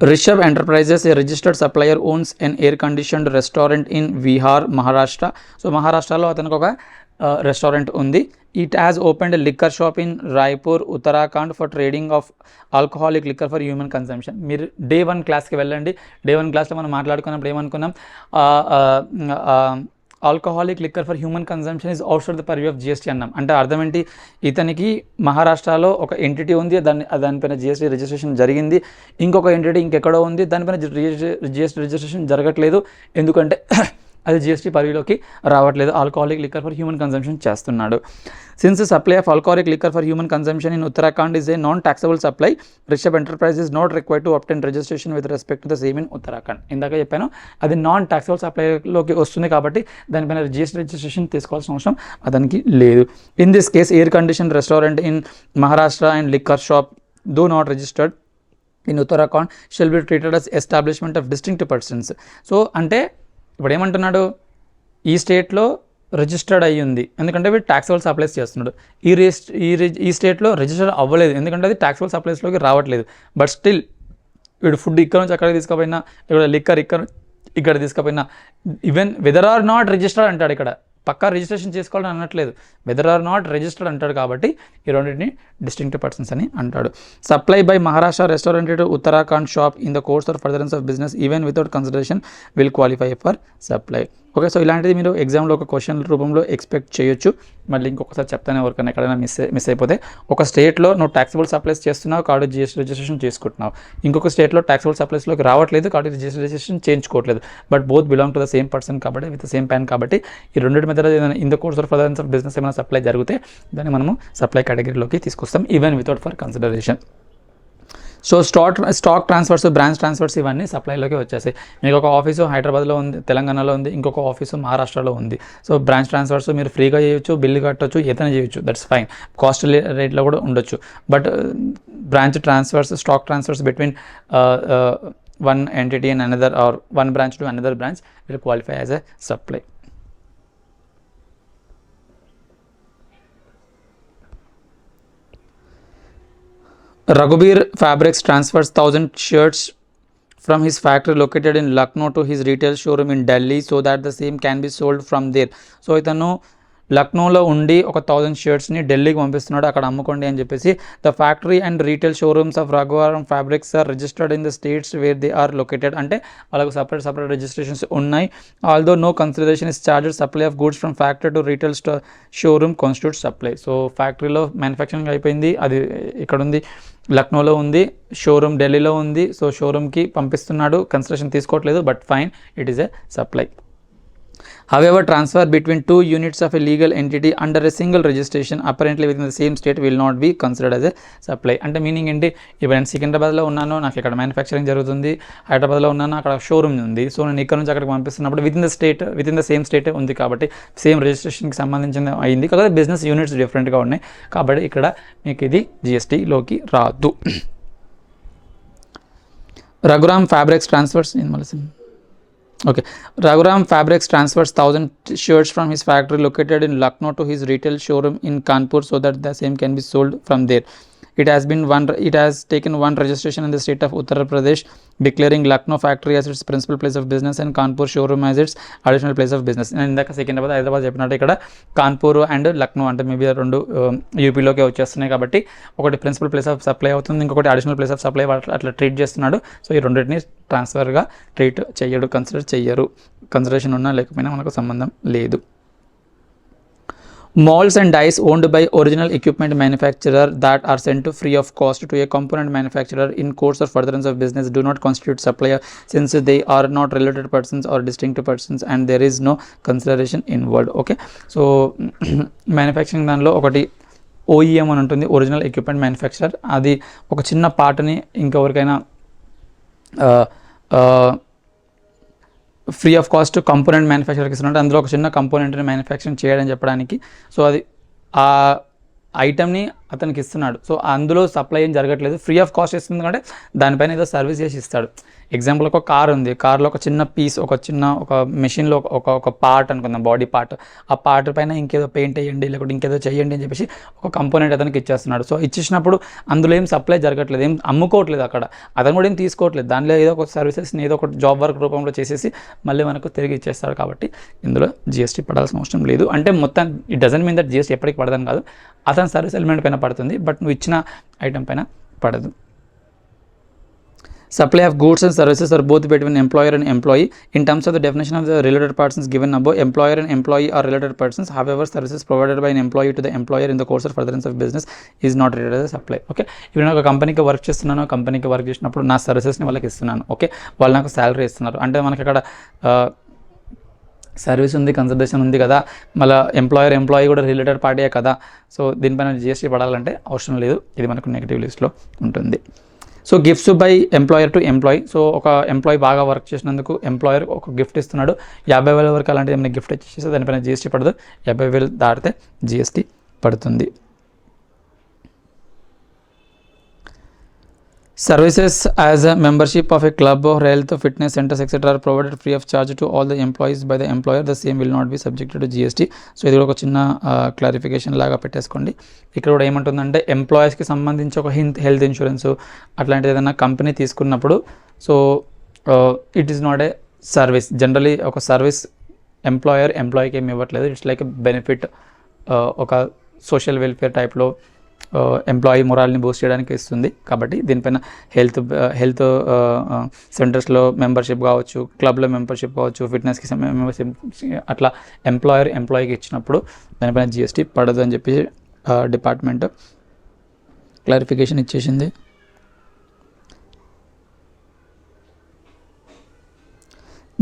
Rishabh Enterprises, a registered supplier, owns an air-conditioned restaurant in Vihar, Maharashtra. So మహారాష్ట్రలో అతనికి ఒక రెస్టారెంట్ ఉంది. It has opened liquor shop in Raipur, Uttarakhand for trading of alcoholic liquor for human consumption. మీరు day 1 క్లాస్కి వెళ్ళండి. డే 1 క్లాస్లో మనం మాట్లాడుకున్నప్పుడు ఏమనుకున్నాం, alcoholic liquor for human consumption is outside the purview of GST అన్నాం. అంటే అర్థం ఏంటి, ఇతనికి మహారాష్ట్రలో ఒక ఎంటిటీ ఉంది, దానిపైన జిఎస్టీ రిజిస్ట్రేషన్ జరిగింది. ఇంకొక ఎంటిటీ ఇంకెక్కడో ఉంది, దానిపైన జిఎస్టీ రిజిస్ట్రేషన్ జరగట్లేదు, ఎందుకంటే అది జిఎస్టీ పరిధిలోకి రావట్లేదు. Alcoholic liquor for human consumption చేస్తున్నాడు. Since supply of alcoholic liquor for human consumption in Uttarakhand is a non taxable supply, Rishabh enterprise is not required to obtain registration with respect to the same in Uttarakhand. ఇందాక చెప్పాను, అది non taxable సప్లైలోకి వస్తుంది కాబట్టి దానిపైన GST registration తీసుకోవాల్సిన అవసరం అతనికి లేదు. In this case, air condition restaurant in Maharashtra and liquor shop though not registered in Uttarakhand shall be treated as establishment of distinct persons. So అంటే ఇప్పుడు ఏమంటున్నాడు, ఈ స్టేట్లో రిజిస్టర్డ్ అయ్యి ఉంది ఎందుకంటే వీడు ట్యాక్సబుల్ సప్లైస్ చేస్తున్నాడు, ఈ స్టేట్లో రిజిస్టర్ అవ్వలేదు ఎందుకంటే అది ట్యాక్సబుల్ సప్లైస్లోకి రావట్లేదు. బట్ స్టిల్ వీడు ఫుడ్ ఇక్కడ నుంచి అక్కడికి తీసుకుపోయినా, ఇక్కడ లిక్కర్ ఇక్కడ తీసుకుపోయినా, even whether or not registered అంటాడు, ఇక్కడ పక్కా రిజిస్ట్రేషన్ చేసుకోవాలని అనట్లేదు, వెదర్ ఆర్ నాట్ రిజిస్టర్డ్ అంటాడు. కాబట్టి ఈ రెండింటిని డిస్టింక్ట్ పర్సన్స్ అని అంటాడు. Supply by Maharashtra restaurant to Uttarakhand shop in the course or furtherance of business even without consideration will qualify for supply. Okay, so ఇలాంటిది మీరు ఎగ్జామ్లో ఒక క్వశ్చన్ రూపంలో ఎక్స్పెక్ట్ చేయొచ్చు. మళ్ళీ ఇంకొకసారి చెప్తాను, ఎవరికైనా ఎక్కడైనా మిస్ అయిపోతే, ఒక స్టేట్లో నువ్వు ట్యాక్సబుల్ సప్లైస్ చేస్తున్నావు కాబట్టి జిఎస్టీ రిజిస్ట్రేషన్ చేసుకుంటున్నావు, ఇంకొక స్టేట్లో ట్యాక్సబుల్ సప్లైస్లోకి రావట్లేదు కాబట్టి జిఎస్టీ రిజిస్ట్రేషన్ చేయించుకోవట్లేదు, but both belong to the same person కాబట్టి విత్ సేమ్ ప్యాన్ కాబట్టి ఈ రెండింటి మధ్య ఏదైనా in the course of furtherance of business ఏమైనా సప్లై జరిగితే దాన్ని మనము సప్లై కేటగిరీలోకి తీసుకొస్తాం even without for consideration. So stock transfers, branch transfers ఇవన్నీ సప్లైలోకి వచ్చేసాయి. మీకు ఒక ఆఫీసు హైదరాబాద్లో ఉంది, తెలంగాణలో ఉంది, ఇంకొక ఆఫీసు మహారాష్ట్రలో ఉంది. సో బ్రాంచ్ ట్రాన్స్ఫర్స్ మీరు ఫ్రీగా చేయొచ్చు, బిల్లు కట్టొచ్చు, ఏదైనా చేయొచ్చు, దట్స్ ఫైన్, కాస్ట్ రేట్లో కూడా ఉండొచ్చు. But branch transfers, stock transfers between one entity and another or one branch to another branch will qualify as a supply. Raghubir Fabrics transfers 1000 shirts from his factory located in Lucknow to his retail showroom in Delhi so that the same can be sold from there. So ఇతను లక్నోలో ఉండి ఒక 1000 షర్ట్స్ని ఢిల్లీకి పంపిస్తున్నాడు, అక్కడ అమ్ముకోండి అని చెప్పేసి. The factory and retail showrooms of Raghuvaram fabrics are registered in the states where they are located. అంటే వాళ్ళకు సపరేట్ రిజిస్ట్రేషన్స్ ఉన్నాయి. Although no consideration is charged, supply of goods from factory to retail showroom constitute supply. So ఫ్యాక్టరీలో manufacturing అయిపోయింది, అది ఇక్కడ ఉంది, లక్నోలో ఉంది, షోరూమ్ ఢిల్లీలో ఉంది. సో షోరూమ్కి పంపిస్తున్నాడు, కన్సిడరేషన్ తీసుకోవట్లేదు, but fine, it is a supply. However, transfer between two units of a legal entity under a single registration apparently within the same state will not be considered as a supply. అంటే meaning ఏంటి, ఇప్పుడు నేను సికింద్రాబాద్లో ఉన్నాను, నాకు ఇక్కడ manufacturing జరుగుతుంది, హైదరాబాద్లో ఉన్నాను, అక్కడ షోరూమ్ ఉంది. సో నేను ఇక్కడ నుంచి అక్కడికి పంపిస్తున్నప్పుడు within the same state ఉంది కాబట్టి సేమ్ రిజిస్ట్రేషన్కి సంబంధించిన అయింది, కాకపోతే బిజినెస్ యూనిట్స్ డిఫరెంట్గా ఉన్నాయి కాబట్టి ఇక్కడ మీకు ఇది జిఎస్టీలోకి రాదు. Raghuram fabrics transfers Okay, Raghuram Fabrics transfers 1000 shirts from his factory located in Lucknow to his retail showroom in Kanpur so that the same can be sold from there. It has taken one registration in the state of Uttar Pradesh, declaring Lucknow factory as its principal place of business and Kanpur showroom as its additional place of business. And ఇందాక సికింద్రాబాద్ హైదరాబాద్ చెప్పినట్టు ఇక్కడ Kanpur and Lucknow అంటే maybe రెండు యూపీలోకి వచ్చేస్తున్నాయి కాబట్టి ఒకటి principal place of supply అవుతుంది, ఇంకొకటి అడిషనల్ ప్లేస్ ఆఫ్ సప్లై అట్లా ట్రీట్ చేస్తున్నాడు. సో ఈ రెండింటిని ట్రాన్స్ఫర్గా ట్రీట్ చేయడు, కన్సిడరేషన్ ఉన్నా లేకపోయినా మనకు సంబంధం లేదు. Molds and dies owned by original equipment manufacturer that are sent to free of cost to a component manufacturer in course or furtherance of business do not constitute supplier since they are not related persons or distinct persons and there is no consideration involved. Okay, so manufacturing దానిలో ఒకటి OEM అని ఉంటుంది, original equipment manufacturer. అది ఒక చిన్న పార్ట్ని ఇంకెవరికైనా free of cost component మ్యానుఫ్యాక్చర్కి ఇస్తున్నట్టు అందులో ఒక చిన్న కంపోనెంట్ని మ్యానుఫ్యాక్చరింగ్ చేయడం చెప్పడానికి. సో అది ఆ ఐటమ్ని అతనికి ఇస్తున్నాడు, సో అందులో సప్లై ఏం జరగట్లేదు, ఫ్రీ ఆఫ్ కాస్ట్ ఇస్తుంది అంటే దానిపైన ఏదో సర్వీస్ చేసి ఇస్తాడు. ఎగ్జాంపుల్ ఒక కార్ ఉంది, కార్లో ఒక చిన్న పీస్, ఒక మెషిన్లో ఒక పార్ట్ అనుకుందాం, బాడీ పార్ట్, ఆ పార్ట్ పైన ఇంకేదో పెయింట్ వేయండి లేకపోతే ఇంకేదో చేయండి అని చెప్పేసి ఒక కంపోనెంట్ అతనికి ఇచ్చేస్తున్నాడు. సో ఇచ్చేసినప్పుడు అందులో ఏం సప్లై జరగట్లేదు, ఏం అమ్ముకోవట్లేదు, అక్కడ అతను కూడా ఏం తీసుకోవట్లేదు, దానిలో ఏదో ఒక సర్వీసెస్ని ఏదో ఒక జాబ్ వర్క్ రూపంలో చేసేసి మళ్ళీ మనకు తిరిగి ఇచ్చేస్తాడు. కాబట్టి ఇందులో జిఎస్టీ పడాల్సిన అవసరం లేదు. అంటే మొత్తం it doesn't mean that GST ఎప్పటికి పడదని కాదు, అతని సర్వీస్ ఎలిమెంట్ పైన పడుతుంది, బట్ నువ్వు ఇచ్చిన ఐటమ్ పైన పడదు. Supply of goods and services are both between employer and employee. In terms of the definition of the related persons given above, employer and employee are related persons. However, services provided by an employee to the employer in the course of furtherance of business is not related as a supply. Okay, ఇప్పుడు నేను ఒక కంపెనీకి work చేస్తున్నాను, కంపెనీకి work చేసినప్పుడు నా సర్వీసెస్ని వాళ్ళకి ఇస్తున్నాను. ఓకే, వాళ్ళు నాకు శాలరీ ఇస్తున్నారు అంటే మనకి అక్కడ సర్వీస్ ఉంది, కన్సల్టేషన్ ఉంది కదా, మళ్ళీ ఎంప్లాయీ కూడా రిలేటెడ్ పార్టీయే కదా. సో దీనిపైన జిఎస్టీ పడాలంటే అవసరం లేదు, ఇది మనకు నెగిటివ్ లిస్ట్లో ఉంటుంది. So gifts by employer to employee. So ఒక ఎంప్లాయీ బాగా వర్క్ చేసినందుకు ఎంప్లాయర్ ఒక గిఫ్ట్ ఇస్తున్నాడు, 50,000 వరకు అలాంటిది ఏమైనా గిఫ్ట్ ఇచ్చేస్తే దానిపైన జిఎస్టీ పడదు, 50,000 దాటితే జిఎస్టీ పడుతుంది. Services as a membership of a club or health, fitness centers, etc. are provided free of charge to all the employees by the employer. The same will not be subjected to GST. So ఇది కూడా ఒక చిన్న clarification లాగా పెట్టేసుకోండి. ఇక్కడ కూడా ఏమంటుందంటే ఎంప్లాయీస్కి సంబంధించి ఒక హెల్త్ ఇన్సూరెన్స్ అట్లాంటిది ఏదైనా కంపెనీ తీసుకున్నప్పుడు, so it is not A service. Generally ఒక సర్వీస్ ఎంప్లాయీకి ఏమి ఇవ్వట్లేదు, ఇట్స్ లైక్ బెనిఫిట్, ఒక సోషల్ వెల్ఫేర్ టైప్లో ఎంప్లాయీ మొరాల్ని బూస్ట్ చేయడానికి ఇస్తుంది. కాబట్టి దీనిపైన హెల్త్ సెంటర్స్లో మెంబర్షిప్ కావచ్చు, క్లబ్లో మెంబర్షిప్ కావచ్చు, ఫిట్నెస్కి మెంబర్షిప్ అట్లా ఎంప్లాయీకి ఇచ్చినప్పుడు దానిపైన జిఎస్టీ పడదు అని చెప్పి డిపార్ట్మెంట్ క్లారిఫికేషన్ ఇచ్చేసింది.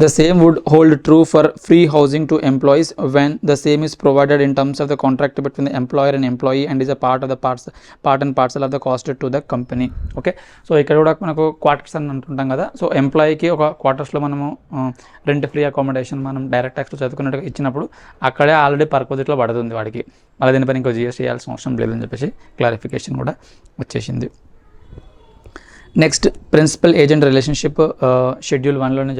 The same would hold true for free housing to employees when the same is provided in terms of the contract between the employer and employee and is a part and parcel of the cost to the company. Okay, so ఇక్కడ కూడా మనకు quarters అని అంటుంటాం కదా. So ఎంప్లాయీకి ఒక క్వార్టర్స్లో మనము rent free accommodation మనం డైరెక్ట్ ట్యాక్స్లో చదువుకున్నట్టుగా ఇచ్చినప్పుడు అక్కడే ఆల్రెడీ పర్పోజిట్లో పడుతుంది వాడికి, మళ్ళీ దీనిపైన ఇంకో జిఎస్టీ చేయాల్సిన అవసరం లేదని చెప్పేసి క్లారిఫికేషన్ కూడా వచ్చేసింది. Next principal agent relationship schedule 1లోనే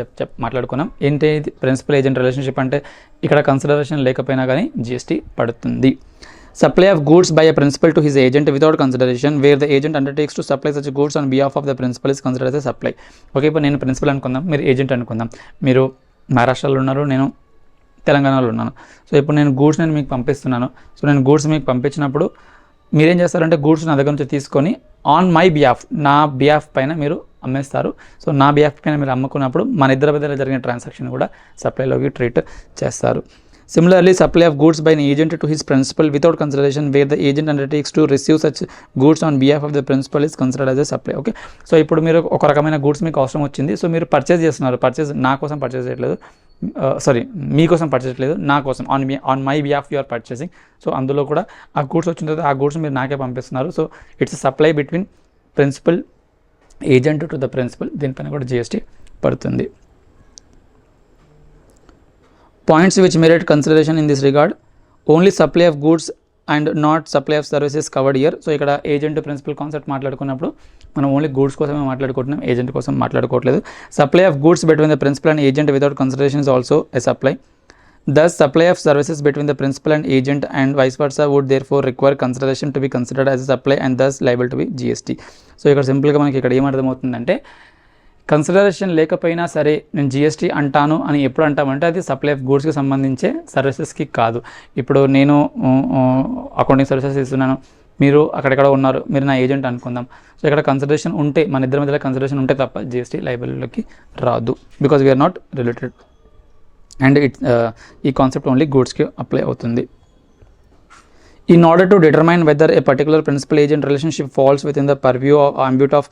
మాట్లాడుకున్నాం. ఏంటి ప్రిన్సిపల్ ఏజెంట్ రిలేషన్షిప్ అంటే ఇక్కడ కన్సిడరేషన్ లేకపోయినా కానీ జిఎస్టీ పడుతుంది. Supply of goods by a principal to his agent without consideration where the agent undertakes to supply such goods on behalf of the principal is considered as a supply. Okay, ఇప్పుడు నేను principal అనుకుందాం, మీరు agent అనుకుందాం. మీరు మహారాష్ట్రలో ఉన్నారు, నేను తెలంగాణలో ఉన్నాను. సో ఇప్పుడు నేను గూడ్స్ నేను మీకు పంపిస్తున్నాను. సో నేను గూడ్స్ మీకు పంపించినప్పుడు మీరేం చేస్తారంటే గూడ్స్ నా దగ్గర నుంచి తీసుకొని ఆన్ మై బిహాఫ్, నా బిహాఫ్ పైన మీరు అమ్మేస్తారు. సో నా బిహాఫ్ పైన మీరు అమ్ముకున్నప్పుడు మన ఇద్దరి మధ్యలో జరిగిన ట్రాన్సాక్షన్ కూడా సప్లైలోకి ట్రీట్ చేస్తారు. Similarly, supply of goods by an agent to his principal without consideration where the agent undertakes to receive such goods on behalf of the principal is considered as a supply. Okay, so ఇప్పుడు మీరు ఒక రకమైన goods మీకు అవసరం వచ్చింది. So మీరు purchase చేస్తున్నారు, purchase నా కోసం పర్చేస్ చేయట్లేదు, మీకోసం పర్చేస్ చేయట్లేదు, నా కోసం on my behalf you are purchasing. So అందులో కూడా ఆ గూడ్స్ వచ్చిన తర్వాత ఆ గూడ్స్ మీరు నాకే పంపిస్తున్నారు. So it's supply between principal agent to the principal. దీనిపైన కూడా GST పడుతుంది. Points which merit consideration in this regard: only supply of goods and not supply of services covered here. So ఇక్కడ ఏజెంట్ ప్రిన్సిపల్ కాన్సెప్ట్ మాట్లాడుకున్నప్పుడు మనం only goods కోసమే మాట్లాడుకుంటున్నాం, agent కోసం మాట్లాడుకోవట్లేదు. Supply of goods between the principal and agent without consideration is also a supply. Thus, supply of services between the principal and agent and vice versa would therefore require consideration to be considered as a supply and thus liable to be GST. So ఇక్కడ సింపుల్గా మనకి ఇక్కడ ఏమర్థమవుతుందంటే consideration లేకపోయినా సరే నేను GST అంటాను అని ఎప్పుడు అంటామంటే అది సప్లై ఆఫ్ గూడ్స్కి సంబంధించే సర్వీసెస్కి కాదు. ఇప్పుడు నేను అకౌంటింగ్ సర్వీసెస్ ఇస్తున్నాను, మీరు అక్కడెక్కడ ఉన్నారు, మీరు నా ఏజెంట్ అనుకుందాం. సో ఇక్కడ కన్సిడరేషన్ ఉంటే, మన ఇద్దరి మధ్యలో కన్సిడరేషన్ ఉంటే తప్ప GST లైబిలిటీలోకి రాదు, because we're not related. And ఈ కాన్సెప్ట్ ఓన్లీ గూడ్స్కి అప్లై అవుతుంది. In order to determine whether a particular principal-agent relationship falls within the purview or ambit of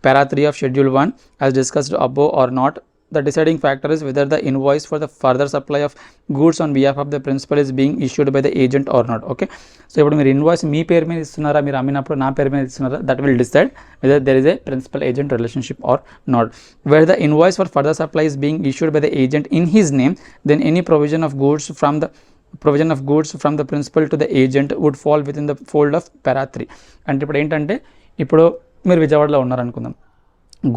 para 3 of Schedule 1 as discussed above or not, the deciding factor is whether the invoice for the further supply of goods on behalf of the principal is being issued by the agent or not. Okay, so ఇప్పుడు మీరు invoice మీ పేరు మీద ఇస్తున్నారా, మీరు అమ్మినప్పుడు నా పేరు మీద ఇస్తున్నారా, that will decide whether there is a principal-agent relationship or not. Where the invoice for further supply is being issued by the agent in his name, then any provision of goods from the principal to the agent would fall within the fold of para 3. అంటే ఇప్పుడు ఏంటంటే, ఇప్పుడు మీరు విజయవాడలో ఉన్నారనుకుందాం,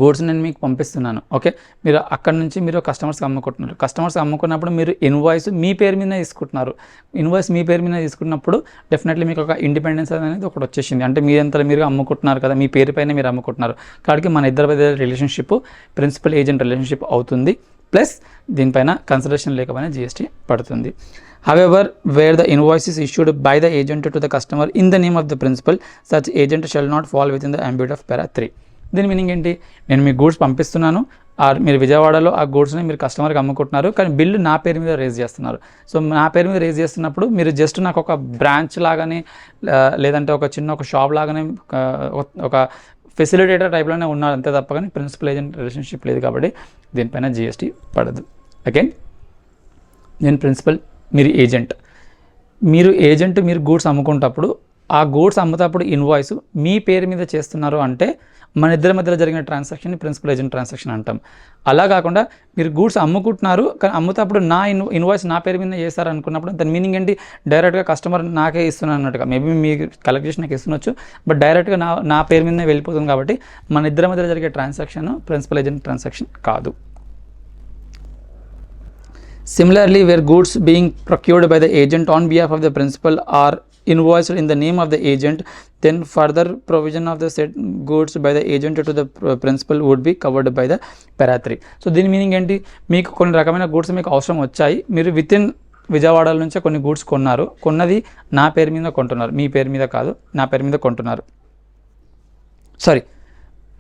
goods నేను మీకు పంపిస్తున్నాను. Okay, మీరు అక్కడ నుంచి మీరు కస్టమర్స్కి అమ్ముకుంటున్నారు. కస్టమర్స్కి అమ్ముకున్నప్పుడు మీరు ఇన్వాయిస్ మీ పేరు మీద తీసుకుంటున్నారు. ఇన్వాయిస్ మీ పేరు మీద తీసుకున్నప్పుడు డెఫినెట్లీ మీకు ఒక ఇండిపెండెన్స్ అనేది ఒకటి వచ్చేసింది. అంటే మీరంతా మీరు అమ్ముకుంటున్నారు కదా, మీ పేరు పైన మీరు అమ్ముకుంటున్నారు. కాబట్టి మన ఇద్దరి మధ్య రిలేషన్షిప్ ప్రిన్సిపల్ ఏజెంట్ రిలేషన్షిప్ అవుతుంది. ప్లస్ దీనిపైన కన్సిడరేషన్ లేకపోయినా GST పడుతుంది. However, where the invoice is issued by the agent to the customer in the name of the principal, such agent shall not fall within the ambit of para 3. దీని meaning ఏంటి, నేను మీ goods పంపిస్తున్నాను, మీరు విజయవాడలో ఆ గూడ్స్ని మీరు కస్టమర్కి అమ్ముకుంటున్నారు, కానీ బిల్లు నా పేరు మీద రేజ్ చేస్తున్నారు. సో నా పేరు మీద రేజ్ చేస్తున్నప్పుడు మీరు జస్ట్ నాకు ఒక బ్రాంచ్ లాగానే, లేదంటే ఒక షాప్ లాగానే, ఒక ఫెసిలిటేటర్ టైప్లోనే ఉన్నారు అంతే తప్ప, కానీ ప్రిన్సిపల్ ఏజెంట్ రిలేషన్షిప్ లేదు. కాబట్టి దీనిపైన GST పడదు. అగైన్ నేను ప్రిన్సిపల్, మీరు ఏజెంట్. మీరు గూడ్స్ అమ్ముకుంటప్పుడు ఆ గూడ్స్ అమ్ముతప్పుడు ఇన్వాయిస్ మీ పేరు మీద చేస్తున్నారు అంటే మన ఇద్దరి మధ్యలో జరిగిన ట్రాన్సాక్షన్ ప్రిన్సిపల్ ఏజెంట్ ట్రాన్సాక్షన్ అంటాం. అలా కాకుండా మీరు గూడ్స్ అమ్ముకుంటున్నారు, కానీ అమ్ముతప్పుడు నా ఇన్వాయిస్ నా పేరు మీద చేస్తారు అనుకున్నప్పుడు దాని మీనింగ్ ఏంటి, డైరెక్ట్గా కస్టమర్ నాకే ఇస్తున్నాను అన్నట్టుగా. మేబీ మీ కలెక్ట్ చేసి నాకు ఇస్తున్నచ్చు, బట్ డైరెక్ట్గా నా పేరు మీదనే వెళ్ళిపోతుంది. కాబట్టి మన ఇద్దరి మధ్యలో జరిగే ట్రాన్సాక్షన్ ప్రిన్సిపల్ ఏజెంట్ ట్రాన్సాక్షన్ కాదు. Similarly, where goods being procured by the agent on behalf of the principal are invoiced in the name of the agent, then further provision of the said goods by the agent to the principal would be covered by the para 3. So దీని meaning ఏంటి, మీకు కొన్ని రకమైన goods మీకు అవసరం వచ్చాయి, మీరు within Vijayawada నుంచే కొన్ని గూడ్స్ కొన్నారు, కొన్నది నా పేరు మీద కొంటున్నారు, మీ పేరు మీద కాదు, నా పేరు మీద కొంటున్నారు.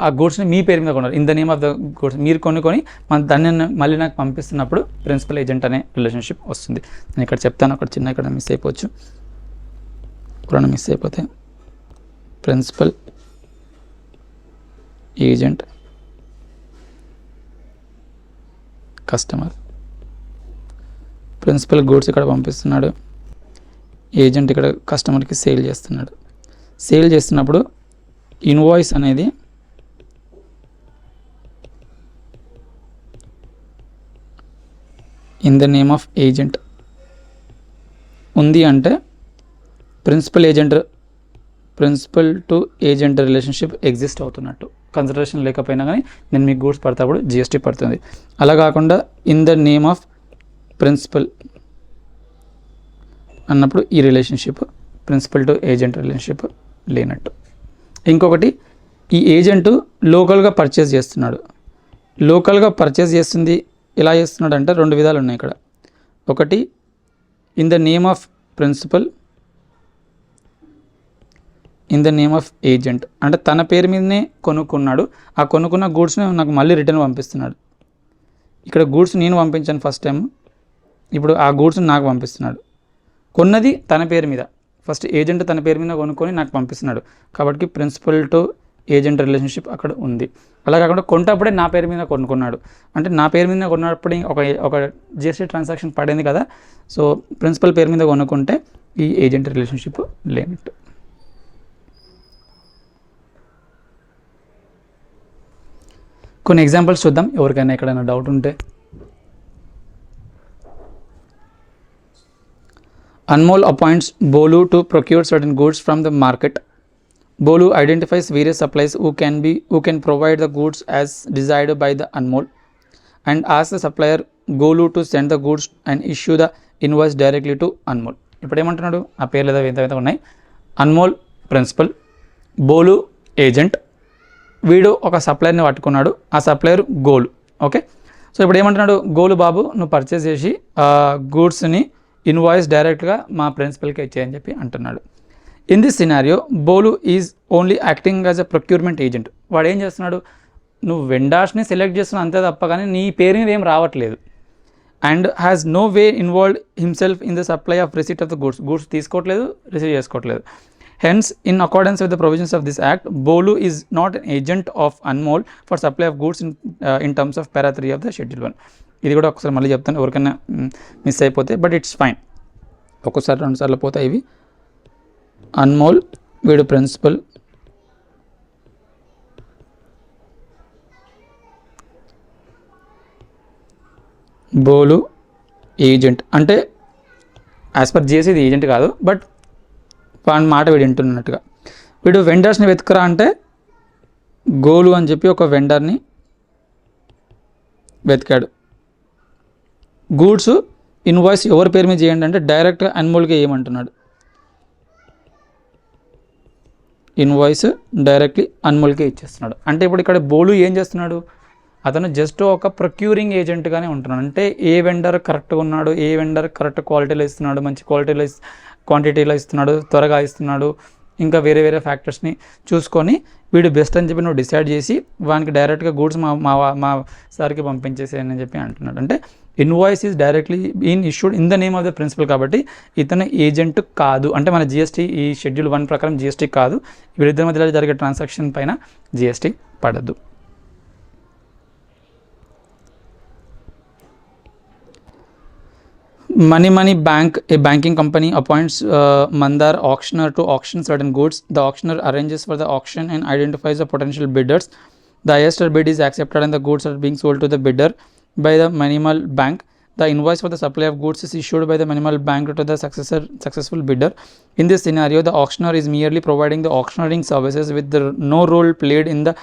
ఆ గూడ్స్ని మీ పేరు మీద కొన్నారు, in the name of the goods మీరు కొనుక్కొని దాన్ని మళ్ళీ నాకు పంపిస్తున్నప్పుడు ప్రిన్సిపల్ ఏజెంట్ అనే రిలేషన్షిప్ వస్తుంది. నేను ఇక్కడ చెప్తాను, అక్కడ ఇక్కడ మిస్ అయిపోవచ్చు, ఎప్పుడైనా మిస్ అయిపోతే principal agent customer, principal goods ఇక్కడ పంపిస్తున్నాడు, ఏజెంట్ ఇక్కడ కస్టమర్కి సేల్ చేస్తున్నాడు. సేల్ చేస్తున్నప్పుడు ఇన్వాయిస్ అనేది in the name of agent ఉంది అంటే principal to agent relationship exist అవుతున్నట్టు. కన్సిడరేషన్ లేకపోయినా కానీ నేను మీకు గూడ్స్ పడతాప్పుడు GST పడుతుంది. అలా కాకుండా in the name of principal అన్నప్పుడు ఈ relationship principal to agent relationship లేనట్టు. ఇంకొకటి, ఈ ఏజెంటు లోకల్గా పర్చేస్ చేస్తున్నాడు. లోకల్గా పర్చేస్ చేస్తుంది ఎలా చేస్తున్నాడు అంటే 2 విధాలు ఉన్నాయి ఇక్కడ. ఒకటి, in the name of principal, in the name of agent, అంటే తన పేరు మీదనే కొనుక్కున్నాడు. ఆ కొనుక్కున్న గూడ్స్ని నాకు మళ్ళీ రిటర్న్ పంపిస్తున్నాడు. ఇక్కడ గూడ్స్ నేను పంపించాను ఫస్ట్ టైం, ఇప్పుడు ఆ గూడ్స్ని నాకు పంపిస్తున్నాడు. కొన్నది తన పేరు మీద, ఫస్ట్ ఏజెంట్ తన పేరు మీద కొనుక్కొని నాకు పంపిస్తున్నాడు. కాబట్టి ప్రిన్సిపల్ టు ఏజెంట్ రిలేషన్షిప్ అక్కడ ఉంది. అలా కాకుండా కొంటప్పుడే నా పేరు మీద కొనుక్కున్నాడు, అంటే నా పేరు మీద కొన్నప్పుడు ఒక జిఎస్టీ ట్రాన్సాక్షన్ పడింది కదా. సో ప్రిన్సిపల్ పేరు మీద కొనుక్కుంటే ఈ ఏజెంట్ రిలేషన్షిప్ లేనట్టు. కొన్ని ఎగ్జాంపుల్స్ చూద్దాం, ఎవరికైనా ఎక్కడైనా డౌట్ ఉంటే. Anmol appoints Bolu to procure certain goods from the market. Bolu identifies various suppliers who can provide the goods as desired by the Anmol and asks the supplier Golu to send the goods and issue the invoice directly to Anmol. ఇప్పుడు ఏమంటున్నాడు, ఆ పేర్లు ఏదో ఎంత ఉన్నాయి. Anmol principal, బోలు agent, వీడు ఒక సప్లయర్ని పట్టుకున్నాడు, ఆ సప్లయర్ గోలు. ఓకే, సో ఇప్పుడు ఏమంటున్నాడు, గోలు బాబు నువ్వు పర్చేస్ చేసి గూడ్స్ని ఇన్వాయిస్ డైరెక్ట్గా మా ప్రిన్సిపల్కి ఇచ్చేయని చెప్పి అంటున్నాడు. ఇన్ దిస్ సినారియో బోలు is only acting as a procurement agent. వాడు ఏం చేస్తున్నాడు, నువ్వు వెండార్స్ని సెలెక్ట్ చేస్తున్నావు అంతే తప్ప కానీ నీ పేరు మీద ఏం రావట్లేదు. And has no way involved himself in the supply of receipt of the goods తీసుకోవట్లేదు, రిసీవ్ చేసుకోవట్లేదు. Hence in accordance with the provisions of this act, Bolu is not an agent of Anmol for supply of goods in terms of para 3 of the schedule 1. ఇది కూడా ఒకసారి మళ్ళీ చెప్తాను ఎవరికైనా miss అయిపోతే, but it's fine. ఒక్కోసారి 2 సార్లు పోతాయి ఇవి. అన్మోల్ వీడు ప్రిన్సిపల్, బోలు ఏజెంట్. అంటే యాజ్ పర్ జిఎస్టీ ఇది ఏజెంట్ కాదు, బట్ వాడి మాట వీడు వింటున్నట్టుగా. వీడు వెండర్స్ని వెతుకురా అంటే గోలు అని చెప్పి ఒక వెండర్ని వెతికాడు. గూడ్స్ ఇన్వాయిస్ ఎవరి పేరు మీద చేయండి అంటే డైరెక్ట్గా అన్మోల్కి ఏమంటున్నాడు, ఇన్వాయిస్ డైరెక్ట్లీ అన్మోల్కే ఇచ్చేస్తున్నాడు. అంటే ఇప్పుడు ఇక్కడ బోలు ఏం చేస్తున్నాడు, అతను జస్ట్ ఒక ప్రొక్యూరింగ్ ఏజెంట్గానే ఉంటున్నాడు. అంటే ఏ వెండర్ కరెక్ట్గా ఉన్నాడు, ఏ వెండర్ కరెక్ట్ క్వాలిటీలో ఇస్తున్నాడు, మంచి క్వాంటిటీలో ఇస్తున్నాడు, త్వరగా ఇస్తున్నాడు, ఇంకా వేరే వేరే ఫ్యాక్టర్స్ని చూసుకొని వీడు బెస్ట్ అని చెప్పి నువ్వు డిసైడ్ చేసి వానికి డైరెక్ట్గా గూడ్స్ మా సార్కి పంపించేసేయని చెప్పి అంటున్నాడు. అంటే invoice is directly been issued in the name of the principal, కాబట్టి ఇతను ఏజెంట్ కాదు. అంటే మన జిఎస్టీ ఈ షెడ్యూల్ 1 ప్రకారం జిఎస్టీ కాదు, వీరిద్దరి మధ్యలో జరిగే ట్రాన్సాక్షన్ పైన జిఎస్టీ పడద్దు. Money Bank, a banking company, appoints Mandar auctioneer to auction certain goods. The auctioneer arranges for the auction and identifies the potential bidders. The highest bid is accepted and the goods are being sold to the bidder by the Manimal Bank. The invoice for the supply of goods is issued by the Manimal Bank to the successful bidder. In this scenario, the auctioneer is merely providing the auctioneering services with no role played in the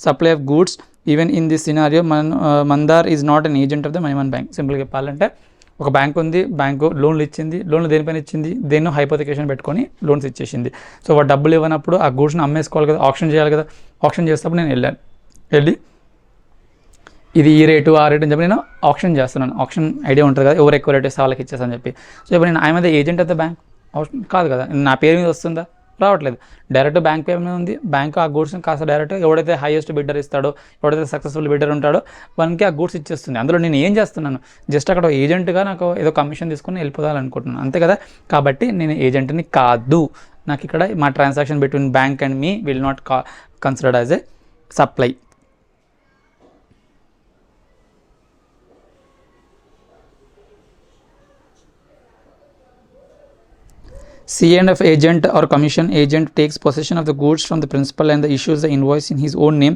supply of goods. Even in this scenario, Mandar is not an agent of the Manimal Bank. Simply చెప్పాలంటే ఒక bank ఉంది, bank లోన్లు ఇచ్చింది, లోన్లు దేనిపైన ఇచ్చింది, దేన్నో హైపోథికేషన్ పెట్టుకొని loans ఇచ్చేసింది. సో వాడు డబ్బులు ఇవ్వనప్పుడు ఆ గూడ్స్ని అమ్మేసుకోవాలి కదా, ఆప్షన్ చేయాలి కదా. ఆప్షన్ చేసేటప్పుడు నేను వెళ్ళి ఇది ఈ రేటు ఆ రేటు అని చెప్పి నేను ఆప్షన్ చేస్తున్నాను. ఆప్షన్ ఐడియా ఉంటుంది కదా, ఎవరు ఎక్కువ రేట్ ఇస్తే వాళ్ళకి ఇచ్చేస్తాను చెప్పి. సో ఇప్పుడు నేను I'm the agent of the bank కాదు కదా, నా పేరు మీద వస్తుందా, రావట్లేదు. డైరెక్ట్ బ్యాంక్ పేరు మీద ఉంది. బ్యాంక్ ఆ గూడ్స్ని కాస్త డైరెక్ట్ ఎవడైతే హైయెస్ట్ బిడ్డర్ ఇస్తాడో, ఎవడైతే సక్సెస్ఫుల్ బిడ్డర్ ఉంటాడో వానికి ఆ గూడ్స్ ఇచ్చేస్తుంది. అందులో నేను ఏం చేస్తున్నాను, జస్ట్ అక్కడ ఏజెంట్గా నాకు ఏదో కమిషన్ తీసుకుని వెళ్ళిపోదాలనుకుంటున్నాను అంతే కదా. కాబట్టి నేను ఏజెంట్ని కాదు. నాకు ఇక్కడ మా transaction between bank and me will not considered as a supply. C&F agent or commission agent takes possession of the goods from the principal and issues the invoice in his own name.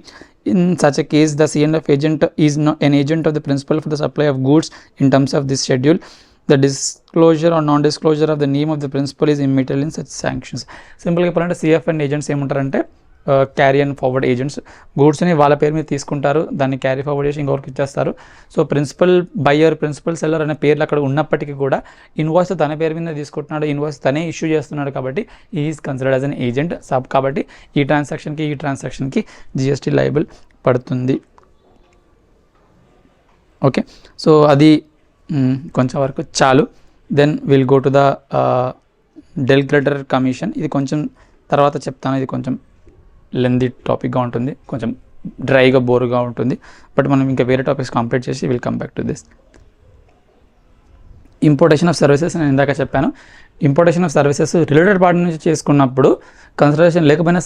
In such a case, the C&F agent is not an agent of the principal for the supply of goods in terms of this schedule. The disclosure or non-disclosure of the name of the principal is immaterial in such sanctions. సింపుల్గా చెప్పాలంటే CF and agents ఏమంటారంటే carry and forward agents. గూడ్స్ని వాళ్ళ పేరు మీద తీసుకుంటారు, దాన్ని carry forward చేసి ఇంకొకరికి ఇచ్చేస్తారు. So principal buyer, principal seller అనే పేర్లు అక్కడ ఉన్నప్పటికీ కూడా ఇన్వాయిస్ తన పేరు మీద తీసుకుంటున్నాడు, ఇన్వాయిస్ తనే ఇష్యూ చేస్తున్నాడు కాబట్టి ఈ is considered as an agent. కాబట్టి ఈ ట్రాన్సాక్షన్కి GST లయబుల్ పడుతుంది. ఓకే, సో అది కొంచెం వరకు చాలు. Then will go to the del credere commission. ఇది కొంచెం తర్వాత చెప్తాను, ఇది కొంచెం లెందీ టాపిక్గా ఉంటుంది, కొంచెం డ్రైగా బోర్గా ఉంటుంది. బట్ మనం ఇంకా వేరే టాపిక్స్ కంప్లీట్ చేసి will come back to this. Importation of services నేను ఇందాక చెప్పాను. Importation of services related party నుంచి చేసుకున్నప్పుడు కన్సిడరేషన్ లేకపోయినా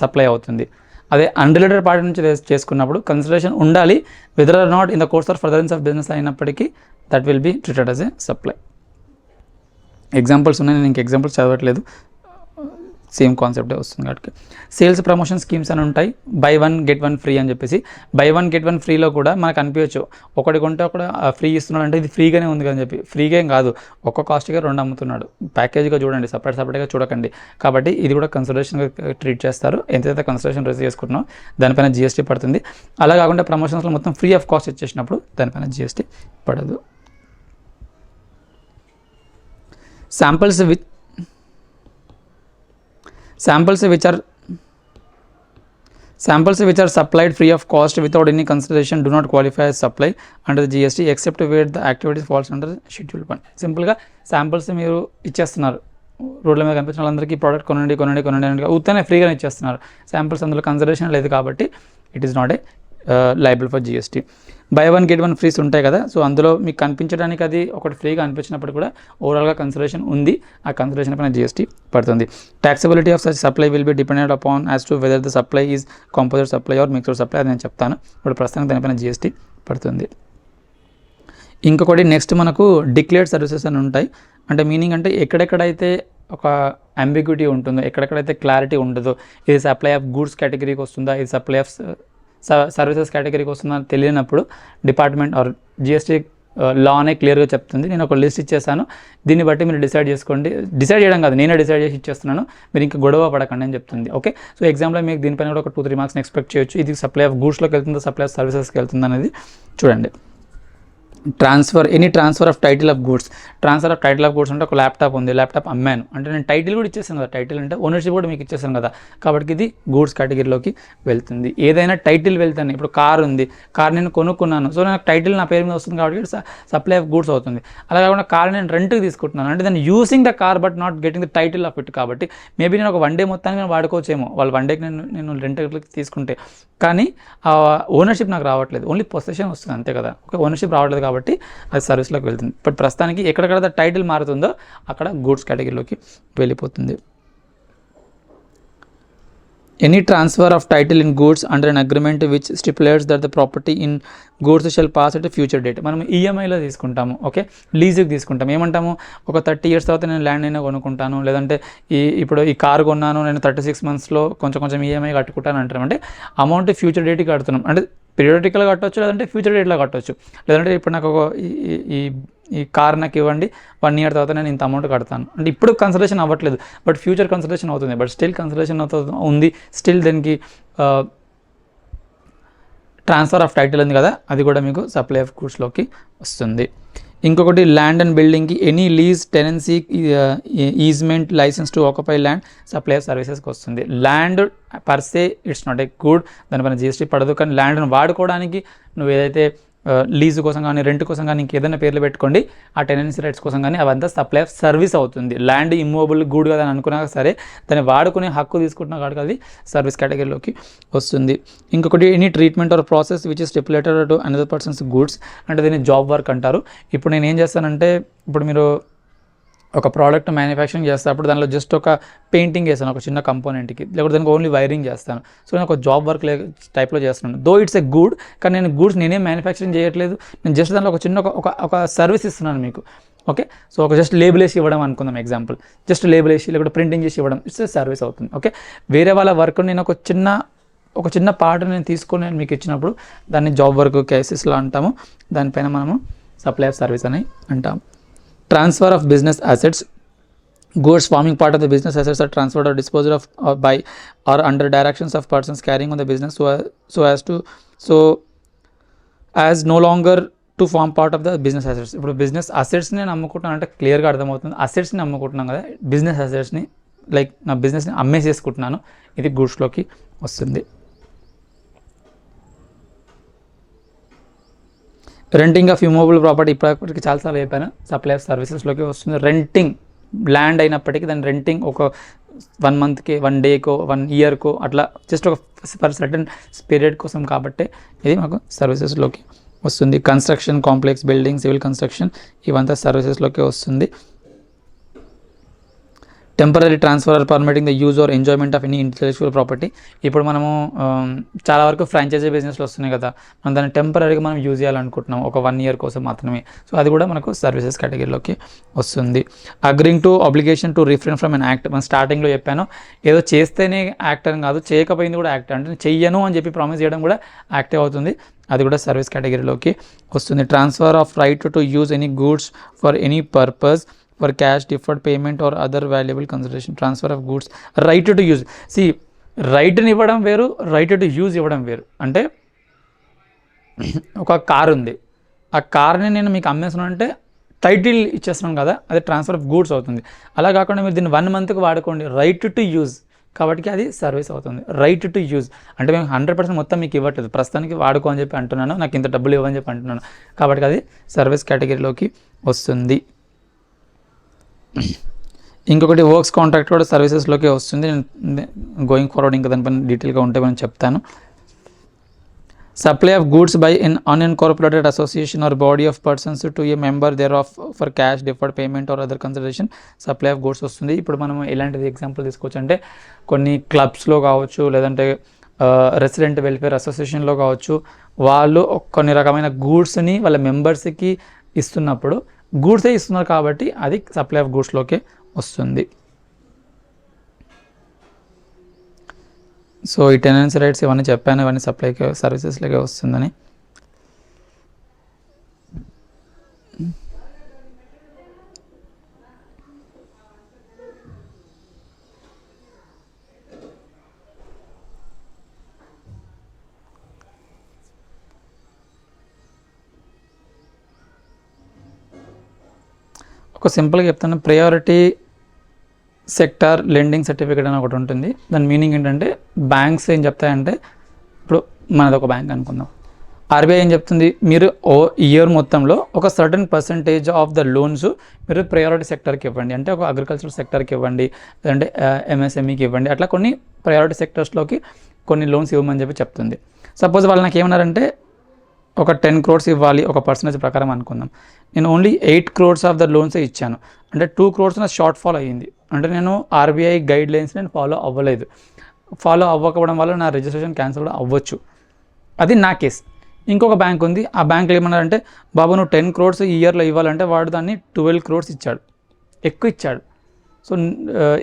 సప్లై అవుతుంది. అదే అన్రిలేటెడ్ పార్టీ నుంచి చేసుకున్నప్పుడు కన్సిడరేషన్ ఉండాలి, whether or not in the course or furtherance of business అయినప్పటికీ that will be treated as a supply. Examples ఉన్నాయి, నేను ఇంక ఎగ్జాంపుల్స్ చదవట్లేదు, సేమ్ కాన్సెప్టే వస్తుంది కాబట్టి. సేల్స్ ప్రమోషన్ స్కీమ్స్ అని ఉంటాయి, బై 1 get 1 ఫ్రీ అని చెప్పేసి. బై 1 get 1 ఫ్రీలో కూడా మనకు అనిపించచ్చు, ఒకటి కొంటే ఒకటి ఫ్రీ ఇస్తున్నాడు అంటే ఇది ఫ్రీగానే ఉంది అని చెప్పి. ఫ్రీగా ఏం కాదు, ఒక్క కాస్ట్గా 2 అమ్ముతున్నాడు. ప్యాకేజ్గా చూడండి, సపరేట్గా చూడకండి. కాబట్టి ఇది కూడా కన్సిడరేషన్గా ట్రీట్ చేస్తారు. ఎంతైతే కన్సిడరేషన్ రిసీవ్ చేసుకుంటున్నాం దానిపైన GST పడుతుంది. అలా కాకుండా ప్రమోషన్స్లో మొత్తం ఫ్రీ ఆఫ్ కాస్ట్ ఇచ్చేసినప్పుడు దానిపైన GST పడదు. Samples which are supplied free of cost without any consideration do not qualify as supply under the GST except where the activity falls under Schedule 1. సింపుల్గా samples మీరు ఇచ్చేస్తున్నారు, రోడ్ల మీద కనిపించిన వాళ్ళందరికీ ప్రోడక్ట్ కొనండి అని ఉత్తనే ఫ్రీగా ఇచ్చేస్తున్నారు. శాంపిల్స్ అందులో కన్సిడరేషన్ లేదు కాబట్టి it is not A liable for GST. By 1 get 1 frees ఉంటాయి కదా, సో అందులో మీకు కనిపించడానికి అది ఒకటి ఫ్రీగా అనిపించినప్పుడు కూడా ఓవరాల్గా కన్సిడరేషన్ ఉంది, ఆ కన్సిడరేషన్ పైన GST పడుతుంది. Taxability of such supply will be dependent upon as to whether the supply is composite supply or mixed supply. అది నేను చెప్తాను, ఇప్పుడు ప్రస్తుతానికి దానిపైన GST పడుతుంది. ఇంకొకటి నెక్స్ట్ మనకు డిక్లేర్డ్ సర్వీసెస్ అని ఉంటాయి. అంటే మీనింగ్ అంటే ఎక్కడెక్కడైతే ఒక అంబిగ్యూటీ ఉంటుందో, ఎక్కడెక్కడైతే క్లారిటీ ఉండదో, ఇది సప్లై ఆఫ్ గూడ్స్ కేటగిరీకి వస్తుందా, ఇది సప్లై ఆఫ్ సర్వీసెస్ కేటగిరీకి వస్తుందని తెలియనప్పుడు డిపార్ట్మెంట్ ఆర్ GST లానే క్లియర్గా చెప్తుంది. నేను ఒక లిస్ట్ ఇచ్చేసాను, దీన్ని బట్టి మీరు డిసైడ్ చేసుకోండి. డిసైడ్ చేయడం కాదు, నేనే డిసైడ్ చేసి ఇచ్చేస్తున్నాను, మీరు ఇంకా గొడవ పడకండి అని చెప్తుంది. ఓకే, సో ఎగ్జాంపుల్ మీకు దీనిపైన కూడా ఒక 2-3 మార్క్స్ని ఎక్స్పెక్ట్ చేయొచ్చు. ఇది సప్లై ఆఫ్ గూడ్స్లోకి వెళ్తుందా, సప్లై ఆఫ్ సర్వీసెస్కి వెళ్తుందా అనేది చూడండి. Any transfer of title of goods. Transfer of title of goods అంటే ఒక ల్యాప్టాప్ ఉంది, ల్యాప్టాప్ అమ్మాను అంటే నేను టైటిల్ కూడా ఇచ్చేసాను కదా, టైటిల్ అంటే ఓనర్షిప్ కూడా మీకు ఇచ్చేసాను కదా, కాబట్టి ఇది గూడ్స్ కేటగిరీలోకి వెళ్తుంది. ఏదైనా టైటిల్ వెళ్తాను, ఇప్పుడు కార్ ఉంది, కార్ నేను కొనుక్కున్నాను, సో నాకు టైటిల్ నా పేరు మీద వస్తుంది కాబట్టి సప్లై ఆఫ్ గూడ్స్ అవుతుంది. అలా కాకుండా కార్ నేను రెంట్కి తీసుకుంటున్నాను అంటే దాన్ని using the car but not getting the title of it. కాబట్టి మేబీ నేను ఒక 1 day మొత్తానికి నేను వాడుకోవచ్చేమో, వాళ్ళు 1 dayకి నేను రెంట్కి తీసుకుంటే, కానీ ఓనర్షిప్ నాకు రావట్లేదు, ఓన్లీ పొసెషన్ వస్తుంది అంతే కదా. ఓకే, ఓనర్షిప్ రావట్లేదు కాబట్టి అది సర్వీస్లోకి వెళ్తుంది. బట్ ప్రస్తుతానికి ఎక్కడెక్కడ టైటిల్ మారుతుందో అక్కడ గూడ్స్ కేటగిరీలోకి వెళ్ళిపోతుంది. Any transfer of title in goods under an agreement which stipulates that the property in goods shall pass at future date. మనం EMIలో తీసుకుంటాము, ఓకే, లీజుకి తీసుకుంటాము. ఏమంటాము, ఒక 30 years తర్వాత నేను ల్యాండ్ అయినా కొనుక్కుంటాను, లేదంటే ఇప్పుడు ఈ కారు కొన్నాను నేను 36 monthsలో కొంచెం EMI కట్టుకుంటాను అంటాం. అంటే అమౌంట్ ఫ్యూచర్ డేట్కి కడుతున్నాం, అంటే పీరియాడికల్గా కట్టవచ్చు, లేదంటే ఫ్యూచర్ డేట్లో కట్టవచ్చు. లేదంటే ఇప్పుడు నాకు ఒక ఈ కార్ నాకు ఇవ్వండి, 1 year తర్వాత నేను ఇంత అమౌంట్ కడతాను అంటే ఇప్పుడు కన్సిడరేషన్ అవ్వట్లేదు, బట్ ఫ్యూచర్ కన్సిడరేషన్ అవుతుంది. బట్ స్టిల్ కన్సిడరేషన్ ఉంది, స్టిల్ దానికి ట్రాన్స్ఫర్ ఆఫ్ టైటిల్ ఉంది కదా, అది కూడా మీకు సప్లై ఆఫ్ గూడ్స్లోకి వస్తుంది. ఇంకొకటి ల్యాండ్ అండ్ బిల్డింగ్కి any lease, tenancy, easement, licence to occupy land, supply of సర్వీసెస్కి వస్తుంది. Land per se it's not a good, దానిపైన GST పడదు. కానీ ల్యాండ్ను వాడుకోవడానికి నువ్వు ఏదైతే లీజు కోసం కానీ రెంట్ కోసం కానీ ఇంకేదైనా పేర్లు పెట్టుకోండి, ఆ టెనెన్సీ రైట్స్ కోసం కానీ అవంతా సప్లై ఆఫ్ సర్వీస్ అవుతుంది. ల్యాండ్ ఇమ్మూవబుల్ గుడ్ కదా అని అనుకున్నా సరే దాన్ని వాడుకునే హక్కు తీసుకుంటున్నా కాబట్టి అది సర్వీస్ కేటగిరీలోకి వస్తుంది. ఇంకొకటి any treatment or process which is stipulated to another persons goods, అంటే దీన్ని జాబ్ వర్క్ అంటారు. ఇప్పుడు నేను ఏం చేస్తానంటే, ఇప్పుడు మీరు ఒక ప్రోడక్ట్ మ్యానుఫ్యాక్చరింగ్ చేసేటప్పుడు దానిలో జస్ట్ ఒక పెయింటింగ్ వేస్తాను ఒక చిన్న కంపోనెంట్కి, లేకపోతే దానికి ఓన్లీ వైరింగ్ చేస్తాను. సో నేను ఒక జాబ్ వర్క్ టైప్లో చేస్తున్నాను. దో ఇట్స్ ఎ గుడ్, కానీ నేను గూడ్స్ నేనేం మ్యానుఫ్యాక్చరింగ్ చేయట్లేదు, నేను జస్ట్ దాంట్లో ఒక చిన్న ఒక సర్వీస్ ఇస్తున్నాను మీకు. ఓకే, సో ఒక జస్ట్ లేబుల్ వేసి ఇవ్వడం అనుకుందాం ఎగ్జాంపుల్, జస్ట్ లేబుల్ వేసి లేకపోతే ప్రింటింగ్ చేసి ఇవ్వడం, ఇట్స్ ఎ సర్వీస్ అవుతుంది. ఓకే, వేరే వాళ్ళ వర్క్ నేను ఒక చిన్న పార్ట్ నేను తీసుకొని నేను మీకు ఇచ్చినప్పుడు దాన్ని జాబ్ వర్క్ కేసెస్లో అంటాము, దానిపైన మనము సప్లై ఆఫ్ సర్వీస్ అని అంటాము. Transfer of business assets, goods forming part of the business assets are transferred or disposed of by or under directions of persons carrying on the business as no longer to form part of the business assets. ఇప్పుడు business అసెట్స్ని నేను అమ్ముకుంటున్నాను అంటే క్లియర్గా అర్థమవుతుంది, అసెట్స్ని అమ్ముకుంటున్నాం కదా, business అసెట్స్ని like నా బిజినెస్ని అమ్మేసేసుకుంటున్నాను, ఇది గూడ్స్లోకి వస్తుంది. రెంటింగ్ ఆఫ్ ఇమూవబుల్ ప్రాపర్టీ ఇప్పటికి చాలాసార్లు చెప్పాను, సప్లై ఆఫ్ సర్వీసెస్లోకి వస్తుంది. రెంటింగ్ ల్యాండ్ అయినప్పటికీ దాని రెంటింగ్ ఒక 1 monthకి 1 dayకో 1 yearకో అట్లా జస్ట్ ఒక ఫర్ సర్టన్ పీరియడ్ కోసం కాబట్టి ఇది మాకు సర్వీసెస్లోకి వస్తుంది. Construction, complex building, civil construction ఇవంతా సర్వీసెస్లోకి వస్తుంది. Temporary transfer or permitting the use or enjoyment of any intellectual property. ఇప్పుడు మనము చాలా వరకు ఫ్రాంచైజీ బిజినెస్లో వస్తున్నాయి కదా, మనం దాన్ని టెంపరీగా మనం యూజ్ చేయాలనుకుంటున్నాం ఒక 1 year కోసం మాత్రమే, సో అది కూడా మనకు సర్వీసెస్ కేటగిరీలోకి వస్తుంది. Agreeing to obligation to refrain from an act. మనం స్టార్టింగ్లో చెప్పాను, ఏదో చేస్తేనే యాక్ట్ అని కాదు, చేయకపోయింది కూడా యాక్ట్, అంటే చెయ్యను అని చెప్పి ప్రామిస్ చేయడం కూడా యాక్టే అవుతుంది, అది కూడా సర్వీస్ కేటగిరీలోకి వస్తుంది. Transfer of right to use any goods for any purpose for cash, deferred payment or other valuable consideration. Transfer of goods, right to use. రైట్ని ఇవ్వడం వేరు, రైట్ టు యూజ్ ఇవ్వడం వేరు. అంటే ఒక కార్ ఉంది, ఆ కార్ని నేను మీకు అమ్మేస్తున్నాను అంటే టైటిల్ ఇచ్చేస్తున్నాను కదా, అది ట్రాన్స్ఫర్ ఆఫ్ గూడ్స్ అవుతుంది. అలా కాకుండా మీరు దీన్ని 1 monthకి వాడుకోండి, రైట్ టు యూజ్, కాబట్టి అది సర్వీస్ అవుతుంది. రైట్ టు యూజ్ అంటే మేము 100% మొత్తం మీకు ఇవ్వట్లేదు, ప్రస్తుతానికి వాడుకో అని చెప్పి అంటున్నాను, నాకు ఇంత డబ్బులు ఇవ్వని చెప్పి అంటున్నాను, కాబట్టి అది సర్వీస్ కేటగిరీలోకి వస్తుంది. ఇంకొకటి వర్క్స్ కాంట్రాక్ట్ కూడా సర్వీసెస్లోకి వస్తుంది. నేను గోయింగ్ ఫార్వర్డ్ ఇంకా దానిపైన డీటెయిల్గా ఉంటే మనం చెప్తాను. Supply of goods by an unincorporated association or body of persons to a member thereof for cash, deferred payment or other consideration, supply of goods వస్తుంది. ఇప్పుడు మనం ఎలాంటిది ఎగ్జాంపుల్ తీసుకోవచ్చు అంటే కొన్ని క్లబ్స్లో కావచ్చు, లేదంటే రెసిడెంట్ వెల్ఫేర్ అసోసియేషన్లో కావచ్చు, వాళ్ళు కొన్ని రకమైన గూడ్స్ని వాళ్ళ మెంబర్స్కి ఇస్తున్నప్పుడు గూడ్సే ఇస్తున్నారు కాబట్టి అది సప్లై ఆఫ్ గూడ్స్లోకే వస్తుంది. సో ఈ టెనెన్సీ రైట్స్ ఇవన్నీ చెప్పాను, ఇవన్నీ సప్లైకి సర్వీసెస్లోకే వస్తుందని. ఒక సింపుల్గా చెప్తాను, ప్రయారిటీ సెక్టార్ లెండింగ్ సర్టిఫికేట్ అని ఒకటి ఉంటుంది. దాని మీనింగ్ ఏంటంటే బ్యాంక్స్ ఏం చెప్తాయంటే, ఇప్పుడు మనది ఒక బ్యాంక్ అనుకుందాం, ఆర్బీఐ ఏం చెప్తుంది, మీరు ఇయర్ మొత్తంలో ఒక certain percentage of the loans మీరు ప్రయారిటీ సెక్టర్కి ఇవ్వండి, అంటే ఒక అగ్రికల్చర్ సెక్టర్కి ఇవ్వండి, లేదంటే ఎంఎస్ఎంఈకి ఇవ్వండి, అట్లా కొన్ని ప్రయారిటీ సెక్టర్స్లోకి కొన్ని లోన్స్ ఇవ్వమని చెప్పి చెప్తుంది. సపోజ్ వాళ్ళు నాకు ఏమన్నారంటే ఒక 10 crores ఇవ్వాలి ఒక పర్సంటేజ్ ప్రకారం అనుకుందాం, నేను ఓన్లీ 8 crores ఆఫ్ ద లోన్సే ఇచ్చాను, అంటే 2 crores నా షార్ట్ ఫాల్ అయ్యింది, అంటే నేను ఆర్బీఐ గైడ్ లైన్స్ నేను ఫాలో అవ్వలేదు, ఫాలో అవ్వకపోవడం వల్ల నా రిజిస్ట్రేషన్ క్యాన్సిల్ కూడా అవ్వచ్చు, అది నా కేసు. ఇంకొక బ్యాంక్ ఉంది, ఆ బ్యాంకులో ఏమన్నారంటే బాబు నువ్వు 10 crores ఈ ఇయర్లో ఇవ్వాలంటే వాడు దాన్ని 12 crores ఇచ్చాడు, ఎక్కువ ఇచ్చాడు. సో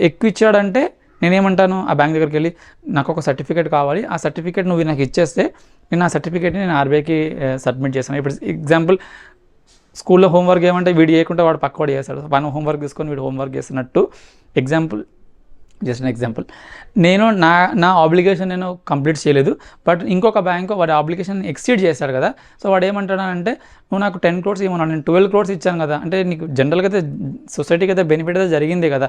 ఎక్కువ ఇచ్చాడంటే నేనేమంటాను, ఆ బ్యాంక్ దగ్గరికి వెళ్ళి నాకు ఒక సర్టిఫికేట్ కావాలి, ఆ సర్టిఫికేట్ నువ్వు నాకు ఇచ్చేస్తే నేను ఆ సర్టిఫికేట్ని నేను ఆర్బీఐకి సబ్మిట్ చేస్తాను. ఇప్పుడు ఎగ్జాంపుల్ స్కూల్లో హోంవర్క్ ఏమంటే వీడు చేయకుంటే వాడు పక్కవాడు చేస్తాడు, వాడు హోంవర్క్ తీసుకొని వీడు హోంవర్క్ చేస్తున్నట్టు ఎగ్జాంపుల్, జస్ట్ అన్ ఎగ్జాంపుల్. నేను నా ఆబ్లిగేషన్ నేను కంప్లీట్ చేయలేదు, బట్ ఇంకొక బ్యాంకు వాడి ఆబ్లిగేషన్ ఎక్సీడ్ చేశాడు కదా, సో వాడు ఏమంటాడంటే నువ్వు నాకు 10 crores ఇవ్వమన్నాడు, నేను 12 crores ఇచ్చాను కదా, అంటే నీకు జనరల్గా అయితే సొసైటీకి అయితే బెనిఫిట్ అయితే జరిగింది కదా,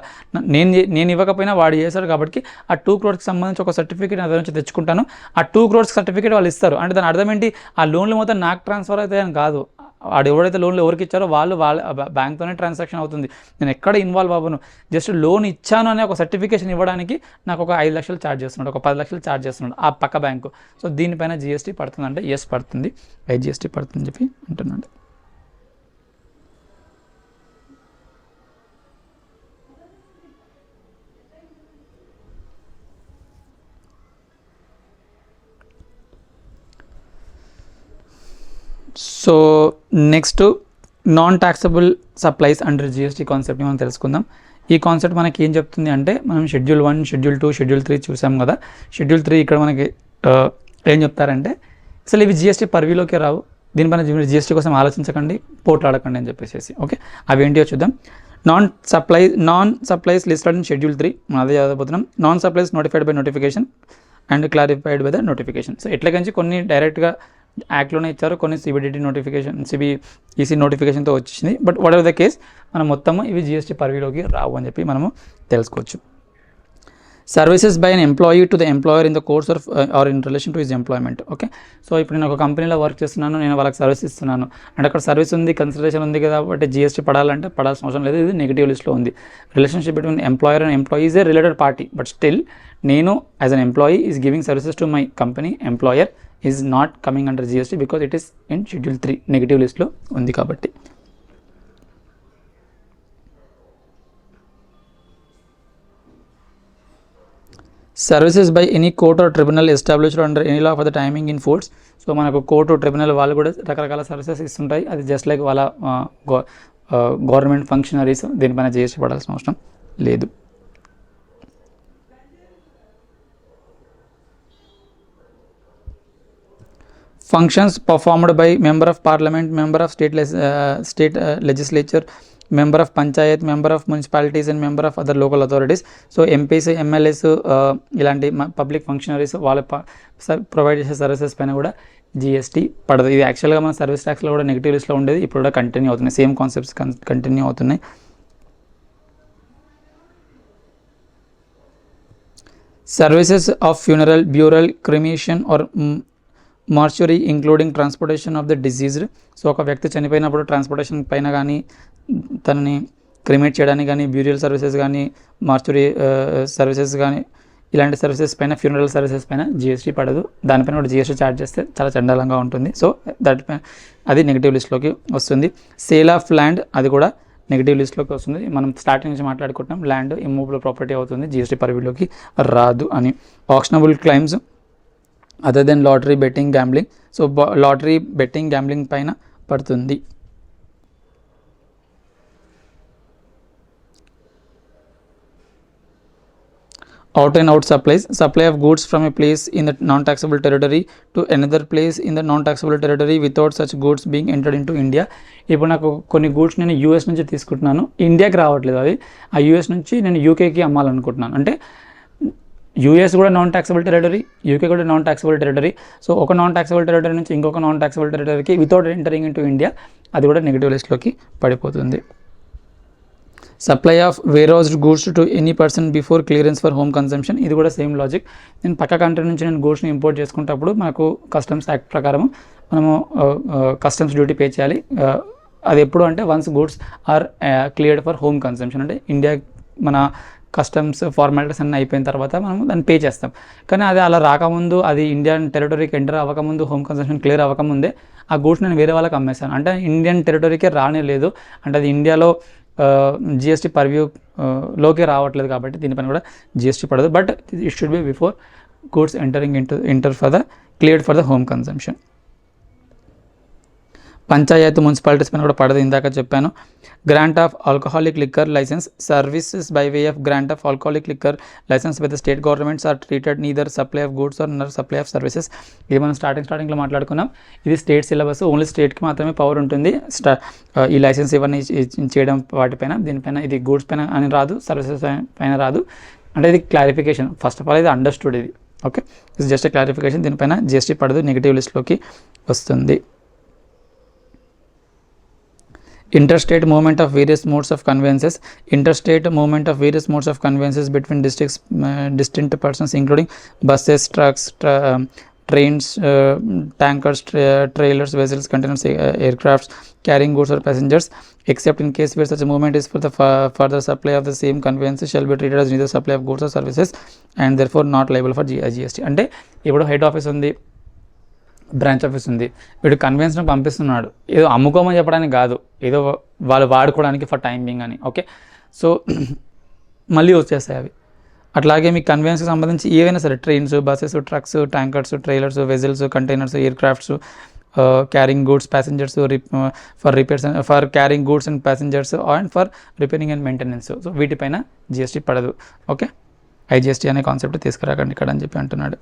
నేను ఇవ్వకపోయినా వాడు చేశాడు కాబట్టి ఆ 2 crores సంబంధించి ఒక సర్టిఫికేట్ అదే నుంచి తెచ్చుకుంటాను, ఆ 2 crores సర్టిఫికేట్ వాళ్ళు ఇస్తారు, అంటే దాని అర్థం ఏంటి, ఆ లోన్లు మొత్తం నాకు ట్రాన్స్ఫర్ అవుతాయని కాదు, వాడు ఎవరైతే లోన్లు ఎవరికి ఇచ్చారో వాళ్ళ బ్యాంక్తోనే ట్రాన్సాక్షన్ అవుతుంది, నేను ఎక్కడ ఇన్వాల్వ్ అవ్వను, జస్ట్ లోన్ ఇచ్చాను అనే ఒక సర్టిఫికేషన్ ఇవ్వడానికి నాకు ఒక 5 లక్షలు ఛార్జ్ చేస్తున్నాడు, ఒక 10 లక్షలు ఛార్జ్ చేస్తున్నాడు ఆ పక్క బ్యాంకు. సో దీనిపైన జిఎస్టీ పడుతుంది అంటే ఎస్ పడుతుంది, జిఎస్టీ పడుతుంది అని చెప్పి అంటున్నాడు. So next non taxable supplies under GST కాన్సెప్ట్ని మనం తెలుసుకుందాం. ఈ కాన్సెప్ట్ మనకి ఏం చెప్తుంది అంటే, మనం షెడ్యూల్ 1, షెడ్యూల్ 2, షెడ్యూల్ 3 చూసాం కదా. షెడ్యూల్ 3 ఇక్కడ మనకి ఏం చెప్తారంటే అసలు ఇవి జిఎస్టీ పర్వీలోకి రావు, దీనిపైన జిఎస్టీ కోసం ఆలోచించకండి, పోట్లాడకండి అని చెప్పేసి. ఓకే, అవి ఏంటియో చూద్దాం. Non supplies listed in schedule 3 మనం అదే చదవబోతున్నాం. Non supplies notified by notification and clarified by the notification. So ఎట్లకంచి కొన్ని డైరెక్ట్గా యాక్ట్లోనే ఇచ్చారు, కొన్ని సిబిడిటీ నోటిఫికేషన్ ఈసీ నోటిఫికేషన్తో వచ్చింది. But what ever the case మనం మొత్తము ఇవి జిఎస్టీ పరిధిలోకి రావు అని చెప్పి మనము తెలుసుకోవచ్చు. Services by an employee to the employer in the course or in relation to his employment. Okay, so ఇప్పుడు నేను ఒక కంపెనీలో వర్క్ చేస్తున్నాను, నేను వాళ్ళకి సర్వీస్ ఇస్తున్నాను అంటే అక్కడ సర్వీస్ ఉంది, కన్సిడరేషన్ ఉంది కాబట్టి జిఎస్టీ పడాలంటే పడాల్సిన అవసరం లేదు. ఇది నెగిటివ్ లిస్ట్లో ఉంది. Relationship between employer and employee is a related party, but still నేను as an employee is giving services to my company, employer is not coming under GST because it is in schedule 3 negative లిస్ట్లో ఉంది కాబట్టి. Services by any court or tribunal established under any law for the time being in force. So మనకు court tribunal వాళ్ళు కూడా రకరకాల services ఇస్తుంటాయి. అది just like వాళ్ళ గవర్నమెంట్ ఫంక్షనరీస్, దీనిపైన జిఎస్టీ పడాల్సిన అవసరం లేదు. Functions performed by member of parliament, member of state legislature, member of Panchayat, member of municipalities and member of other local authorities. So MPs, MLAs ఇలాంటి పబ్లిక్ ఫంక్షనరీస్ వాళ్ళ provide చేసే services పైన కూడా GST పడదు. ఇది యాక్చువల్గా మన సర్వీస్ ట్యాక్స్లో కూడా నెగిటివ్ లిస్ట్లో ఉండేది, ఇప్పుడు కూడా కంటిన్యూ అవుతున్నాయి, సేమ్ కాన్సెప్ట్స్ కంటిన్యూ అవుతున్నాయి. Services of funeral, burial, cremation or mortuary including transportation of the deceased. So ఒక వ్యక్తి చనిపోయినప్పుడు ట్రాన్స్పోర్టేషన్ పైన కానీ, తనని క్రిమేట్ చేయడానికి కానీ, బ్యూరియల్ సర్వీసెస్ కానీ, మార్చురీ సర్వీసెస్ కానీ, ఇలాంటి సర్వీసెస్ పైన, ఫ్యూనరల్ సర్వీసెస్ పైన జిఎస్టీ పడదు. దానిపైన కూడా జిఎస్టీ ఛార్జ్ చేస్తే చాలా చండాలంగా ఉంటుంది. సో అది నెగిటివ్ లిస్ట్లోకి వస్తుంది. సేల్ ఆఫ్ ల్యాండ్, అది కూడా నెగిటివ్ లిస్ట్లోకి వస్తుంది. మనం స్టార్టింగ్ నుంచి మాట్లాడుకుంటున్నాం, ల్యాండ్ ఇమ్మూవబుల్ ప్రాపర్టీ అవుతుంది, జిఎస్టీ పరిధిలోకి రాదు అని. Actionable claims other than lottery, betting, gambling. So lottery, betting, gambling పైన పడుతుంది. Out and out supplies, supply of goods from a place in the non taxable territory to another place in the non taxable territory without such goods being entered into India. ఇప్పుడు నాకు కొన్ని goods నేను US నుంచి తీసుకుంటున్నాను, ఇండియాకి రావట్లేదు అవి, ఆ యూఎస్ నుంచి నేను యూకేకి అమ్మాలనుకుంటున్నాను అంటే యూఎస్ కూడా నాన్ ట్యాక్సబుల్ టెరిటరీ, యూకే కూడా నాన్ ట్యాక్సబుల్ టెరిటరీ. సో ఒక నాన్ ట్యాక్సబుల్ టెరిటరీ నుంచి ఇంకొక నాన్ ట్యాక్సబుల్ టెరిటరీకి without entering into India, అది కూడా నెగిటివ్ లిస్ట్లోకి పడిపోతుంది. Supply of warehoused goods to any person before clearance for home consumption, ఇది కూడా సేమ్ లాజిక్. నేను పక్క కంట్రీ నుంచి నేను గూడ్స్ని ఇంపోర్ట్ చేసుకున్నప్పుడు మనకు కస్టమ్స్ యాక్ట్ ప్రకారం మనము కస్టమ్స్ డ్యూటీ పే చేయాలి. అది ఎప్పుడు అంటే once goods are cleared for home consumption, అంటే ఇండియా మన కస్టమ్స్ ఫార్మాలిటీస్ అన్నీ అయిపోయిన తర్వాత మనం దాన్ని పే చేస్తాం. కానీ అది అలా రాకముందు, అది ఇండియన్ టెరిటరీకి ఎంటర్ అవ్వకముందు, హోమ్ కన్సంప్షన్ క్లియర్ అవ్వకముందే ఆ గూడ్స్ నేను వేరే వాళ్ళకి అమ్మేస్తాను, అంటే ఇండియన్ టెరిటరీకే రానే లేదు, అంటే అది ఇండియాలో జిఎస్టీ పర్వ్యూలోకి రావట్లేదు కాబట్టి దీనిపైన కూడా జిఎస్టీ పడదు. But it should be before goods enter for the cleared for the home consumption. Panchayat, municipalities పైన కూడా పడదు, ఇందాక చెప్పాను. Grant of alcoholic liquor licence, services by way of grant of alcoholic liquor licence by the state governments are treated neither supply of goods or nor supply of services. ఇది మనం స్టార్టింగ్లో మాట్లాడుకున్నాం, ఇది స్టేట్ సిలబస్, ఓన్లీ స్టేట్కి మాత్రమే power ఉంటుంది ఈ licence ఇవన్నీ చేయడం వాటిపైన. దీనిపైన ఇది గూడ్స్ పైన అని రాదు, సర్వీసెస్ పైన రాదు, అంటే ఇది క్లారిఫికేషన్. ఫస్ట్ ఆఫ్ ఆల్ ఇది అండర్స్టూడ్, ఇది ఓకే, ఇది జస్ట్ క్లారిఫికేషన్. దీనిపైన జిఎస్టీ పడదు, నెగిటివ్ లిస్ట్లోకి వస్తుంది. Interstate movement of various modes of conveyances, interstate movement of various modes of conveyances between districts, distinct persons including buses, trucks, trains, tankers, trailers, vessels, containers, aircrafts carrying goods or passengers, except in case where such a movement is for the further supply of the same conveyances shall be treated as neither supply of goods or services and therefore not liable for GST. అంటే ఇప్పుడు head office ఉంది, branch office ఉంది, వీడు కన్వెన్స్ని పంపిస్తున్నాడు, ఏదో అమ్ముకోమని చెప్పడానికి కాదు, ఏదో వాళ్ళు వాడుకోవడానికి ఫర్ టైం బింగ్ అని. ఓకే, సో మళ్ళీ వచ్చేస్తాయి అవి. అట్లాగే మీ కన్వెన్స్కి సంబంధించి ఏవైనా సరే, trains, buses, trucks, tankers, trailers, vessels, containers, air crafts, carrying goods, passengers, for repairs, for carrying goods and passengers and for repairing and maintenance. So వీటిపైన జిఎస్టీ పడదు. ఓకే, ఐజిఎస్టీ అనే కాన్సెప్ట్ తీసుకురాకండి ఇక్కడ అని చెప్పి అంటున్నాడు.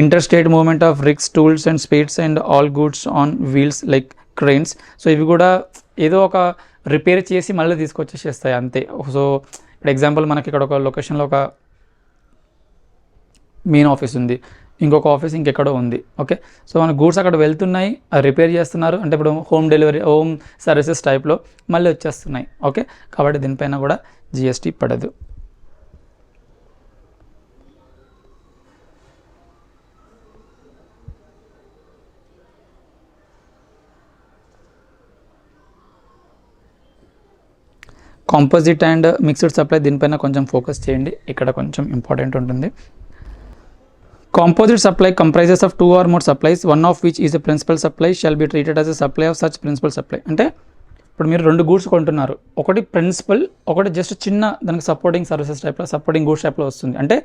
Interstate movement of rigs, tools and spades and all goods on wheels like cranes. So ఇవి కూడా ఏదో ఒక రిపేర్ చేసి మళ్ళీ తీసుకొచ్చేసేస్తాయి అంతే. సో ఇప్పుడు ఎగ్జాంపుల్ మనకి ఇక్కడ ఒక లొకేషన్లో ఒక మెయిన్ ఆఫీస్ ఉంది, ఇంకొక ఆఫీస్ ఇంకెక్కడో ఉంది. ఓకే, సో మన గూడ్స్ అక్కడ వెళ్తున్నాయి, రిపేర్ చేస్తున్నారు అంటే ఇప్పుడు హోమ్ డెలివరీ, హోమ్ సర్వీసెస్ టైప్లో మళ్ళీ వచ్చేస్తున్నాయి. ఓకే, కాబట్టి దీనిపైన కూడా జిఎస్టీ పడదు. కాంపోజిట్ అండ్ మిక్స్డ్ సప్లై దీనిపైన కొంచెం ఫోకస్ చేయండి, ఇక్కడ కొంచెం ఇంపార్టెంట్ ఉంటుంది. Composite supply comprises of 2 or more supplies, one of which is a principal supply shall be treated as a supply of such principal supply. అంటే ఇప్పుడు మీరు 2 గూడ్స్ కొంటున్నారు, ఒకటి ప్రిన్సిపల్, ఒకటి జస్ట్ చిన్న దానికి సపోర్టింగ్ సర్వీసెస్ టైప్లో, సపోర్టింగ్ గూడ్స్ టైప్లో వస్తుంది. అంటే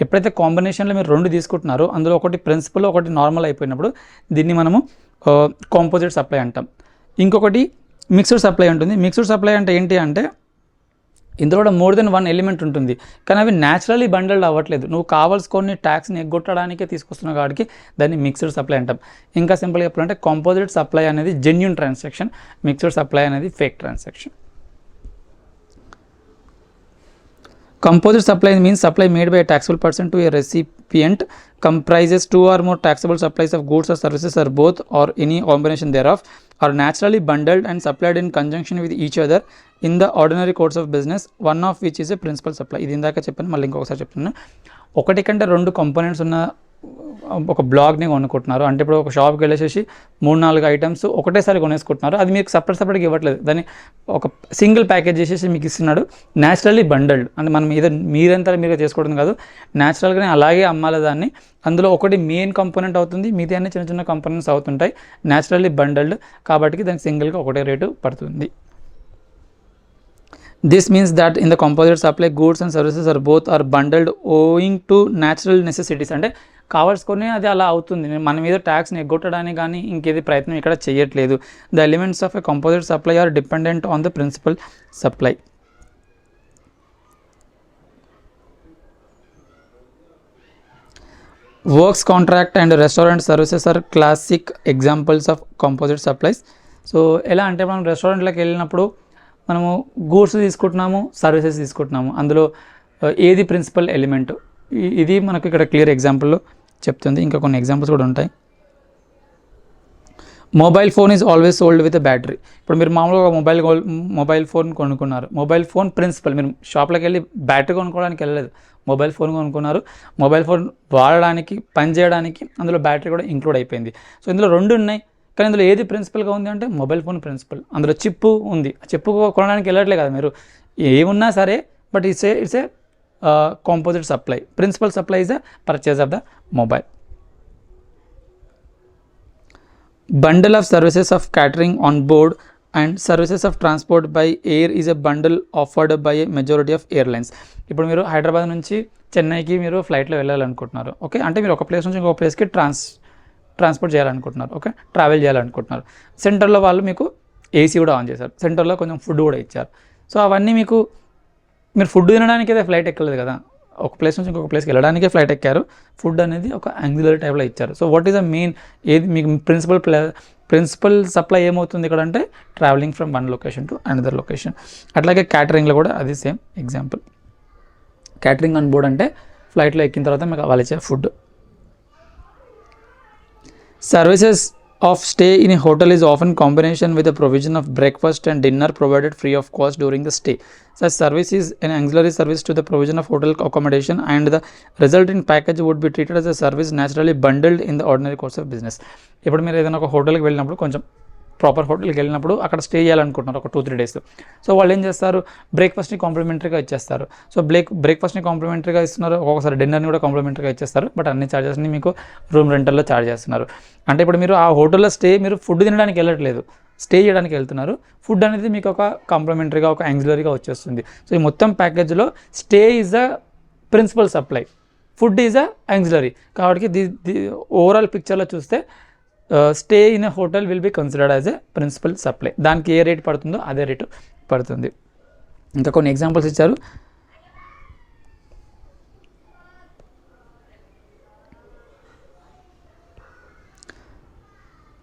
ఎప్పుడైతే కాంబినేషన్లో మీరు 2 తీసుకుంటున్నారో అందులో ఒకటి ప్రిన్సిపల్, ఒకటి నార్మల్ అయిపోయినప్పుడు దీన్ని మనము కాంపోజిట్ సప్లై అంటాం. ఇంకొకటి మిక్స్డ్ సప్లై ఉంటుంది. మిక్స్డ్ సప్లై అంటే ఏంటి అంటే ఇందులో కూడా మోర్ దెన్ 1 ఎలిమెంట్ ఉంటుంది, కానీ అవి న్యాచురలీ బండల్డ్ అవ్వట్లేదు, నువ్వు కావాల్సుకొని ట్యాక్స్ని ఎగ్గొట్టడానికే తీసుకొస్తున్నావు కాబట్టి దాన్ని మిక్స్డ్ సప్లై అంటాం. ఇంకా సింపుల్గా చెప్పాలంటే కాంపోజిట్ సప్లై అనేది జెన్యూన్ ట్రాన్సాక్షన్, మిక్స్డ్ సప్లై అనేది fake transaction. Composite supply means supply made by a taxable person to a recipient, comprises 2 or more taxable supplies of goods or services or both or any combination thereof, are naturally bundled and supplied in conjunction with each other in the ordinary course of business, one of which is a principal supply. ఇది ఇందాక చెప్పాను, మళ్ళీ ఇంకొకసారి చెప్తున్నాను. ఒకటి కంటే 2 components ఉన్న ఒక బ్లాగ్ని కొనుక్కుంటున్నారు అంటే ఇప్పుడు ఒక షాప్కి వెళ్ళేసి 3-4 ఐటమ్స్ ఒకటేసారి కొనేసుకుంటున్నారు, అది మీకు సపరేట్గా ఇవ్వట్లేదు, దాన్ని ఒక సింగిల్ ప్యాకేజ్ చేసేసి మీకు ఇస్తున్నాడు. న్యాచురల్లీ బండల్డ్ అంటే మనం మీరంతా మీరు చేసుకోవడం కాదు, న్యాచురల్గానే అలాగే అమ్మాలి దాన్ని. అందులో ఒకటి మెయిన్ కంపోనెంట్ అవుతుంది, మిగతా అన్ని చిన్న చిన్న కంపోనెంట్స్ అవుతుంటాయి. న్యాచురల్లీ బండల్డ్ కాబట్టి దానికి సింగిల్గా ఒకటే రేటు పడుతుంది. This means that in the composite supply, goods and services are both are bundled owing to natural necessities. అంటే కావాల్సుకొని అది అలా అవుతుంది, మన మీద ట్యాక్స్ని ఎగ్గొట్టడానికి కానీ ఇంకేది ప్రయత్నం ఇక్కడ చేయట్లేదు. The elements of a composite supply are dependent on the principal supply. Works contract and restaurant services are classic examples of composite supplies. So ఎలా అంటే మనం రెస్టారెంట్లోకి వెళ్ళినప్పుడు మనము గూడ్స్ తీసుకుంటున్నాము, సర్వీసెస్ తీసుకుంటున్నాము, అందులో ఏది ప్రిన్సిపల్ ఎలిమెంట్, ఇది మనకు ఇక్కడ క్లియర్ ఎగ్జాంపుల్లో చెప్తుంది. ఇంకా కొన్ని ఎగ్జాంపుల్స్ కూడా ఉంటాయి. Mobile phone is always sold with battery. ఇప్పుడు మీరు మామూలుగా మొబైల్ ఫోన్ కొనుక్కున్నారు, మొబైల్ ఫోన్ ప్రిన్సిపల్, మీరు షాప్లోకి వెళ్ళి బ్యాటరీ కొనుక్కోవడానికి వెళ్ళలేదు, మొబైల్ ఫోన్ కొనుక్కున్నారు. మొబైల్ ఫోన్ వాడడానికి, పనిచేయడానికి అందులో బ్యాటరీ కూడా ఇంక్లూడ్ అయిపోయింది. సో ఇందులో 2 ఉన్నాయి, కానీ ఇందులో ఏది ప్రిన్సిపల్గా ఉంది అంటే మొబైల్ ఫోన్ ప్రిన్సిపల్. అందులో చిప్పు ఉంది, ఆ చిప్పు కొనడానికి వెళ్ళట్లే కదా మీరు, ఏమున్నా సరే, but it's a composite supply. Principal supply is the purchase of the mobile. Bundle of services of catering on board and services of transport by air is a bundle offered by a majority of airlines. ఇప్పుడు మీరు హైదరాబాద్ నుంచి చెన్నైకి మీరు ఫ్లైట్లో వెళ్ళాలనుకుంటున్నారు. Okay, అంటే మీరు ఒక place నుంచి ఇంకొక ప్లేస్కి ట్రాన్స్పోర్ట్ చేయాలనుకుంటున్నారు. ఓకే, ట్రావెల్ చేయాలనుకుంటున్నారు. సెంటర్లో వాళ్ళు మీకు ఏసీ కూడా ఆన్ చేశారు, సెంటర్లో కొంచెం ఫుడ్ కూడా ఇచ్చారు. సో అవన్నీ మీరు ఫుడ్ తినడానికి అయితే ఫ్లైట్ ఎక్కలేదు కదా, ఒక ప్లేస్ నుంచి ఇంకొక ప్లేస్కి వెళ్ళడానికే ఫ్లైట్ ఎక్కారు. ఫుడ్ అనేది ఒక యాంగులర్ టైప్లో ఇచ్చారు. So what is the main, ఏది మీకు ప్రిన్సిపల్ సప్లై ఏమవుతుంది ఇక్కడ అంటే travelling from one location to another location. అట్లాగే క్యాటరింగ్లో కూడా అది same example. Catering on board అంటే ఫ్లైట్లో ఎక్కిన తర్వాత మీకు వాళ్ళు ఇచ్చే food. Services of stay in a hotel is often combination with the provision of breakfast and dinner provided free of cost during the stay. Such service is an auxiliary service to the provision of hotel accommodation, and the resulting package would be treated as a service naturally bundled in the ordinary course of business. ఇప్పుడు మీరు ఏదైనా ఒక హోటల్కి వెళ్ళినప్పుడు, కొంచెం proper హోటల్కి వెళ్ళినప్పుడు అక్కడ స్టే చేయాలనుకుంటున్నారు ఒక 2-3 డేస్. సో వాళ్ళు ఏం చేస్తారు, బ్రేక్ఫాస్ట్ని కాంప్లిమెంటరీగా ఇచ్చేస్తారు. సో బ్రేక్ఫాస్ట్ని కాంప్లిమెంటరీగా ఇస్తున్నారు, ఒక్కొక్కసారి డిన్నర్ని కూడా కాంప్లిమెంటరీగా ఇచ్చేస్తారు, బట్ అన్ని ఛార్జెస్ని మీకు రూమ్ రెంటల్లో ఛార్జ్ చేస్తున్నారు. అంటే ఇప్పుడు మీరు ఆ హోటల్లో మీరు ఫుడ్ తినడానికి వెళ్ళట్లేదు, స్టే చేయడానికి వెళ్తున్నారు. ఫుడ్ అనేది మీకు ఒక కాంప్లిమెంటరీగా, ఒక యాంగ్జిలరీగా వచ్చేస్తుంది. సో ఈ మొత్తం ప్యాకేజ్లో stay is the principal supply, food is the ancillary. కాబట్టి ది ఓవరాల్ పిక్చర్లో చూస్తే stay in a hotel will be considered as a principal supply. దానికి ఏ రేట్ పడుతుందో అదే రేటు పడుతుంది. ఇంకా కొన్ని ఎగ్జాంపుల్స్ ఇచ్చారు.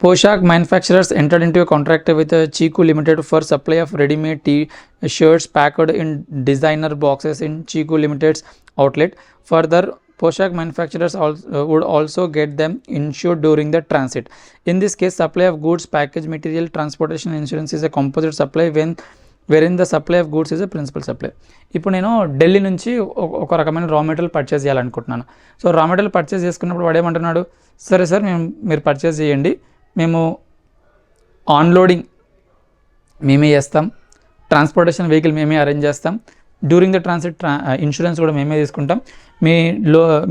Poshak manufacturers entered into a contract with Chiku Limited for supply of ready-made T-shirts packed in designer boxes in Chiku Limited's outlet. Further, Poshak manufacturers would also get them insured during the transit. In this case, supply of goods, package material, transportation insurance is a composite supply wherein the supply of goods is a principal supply. ఇప్పుడు నేను ఢిల్లీ నుంచి ఒక రకమైన raw material purchase చేయాలనుకుంటున్నాను. So raw material purchase చేసుకున్నప్పుడు వాడు ఏమంటున్నాడు, సరే సార్ మీరు పర్చేస్ చేయండి, మేము ఆన్లోడింగ్ మేమే చేస్తాం, ట్రాన్స్పోర్టేషన్ వెహికల్ మేమే అరేంజ్ చేస్తాం, డ్యూరింగ్ ద ట్రాన్సిట్ ఇన్సూరెన్స్ కూడా మేమే తీసుకుంటాం,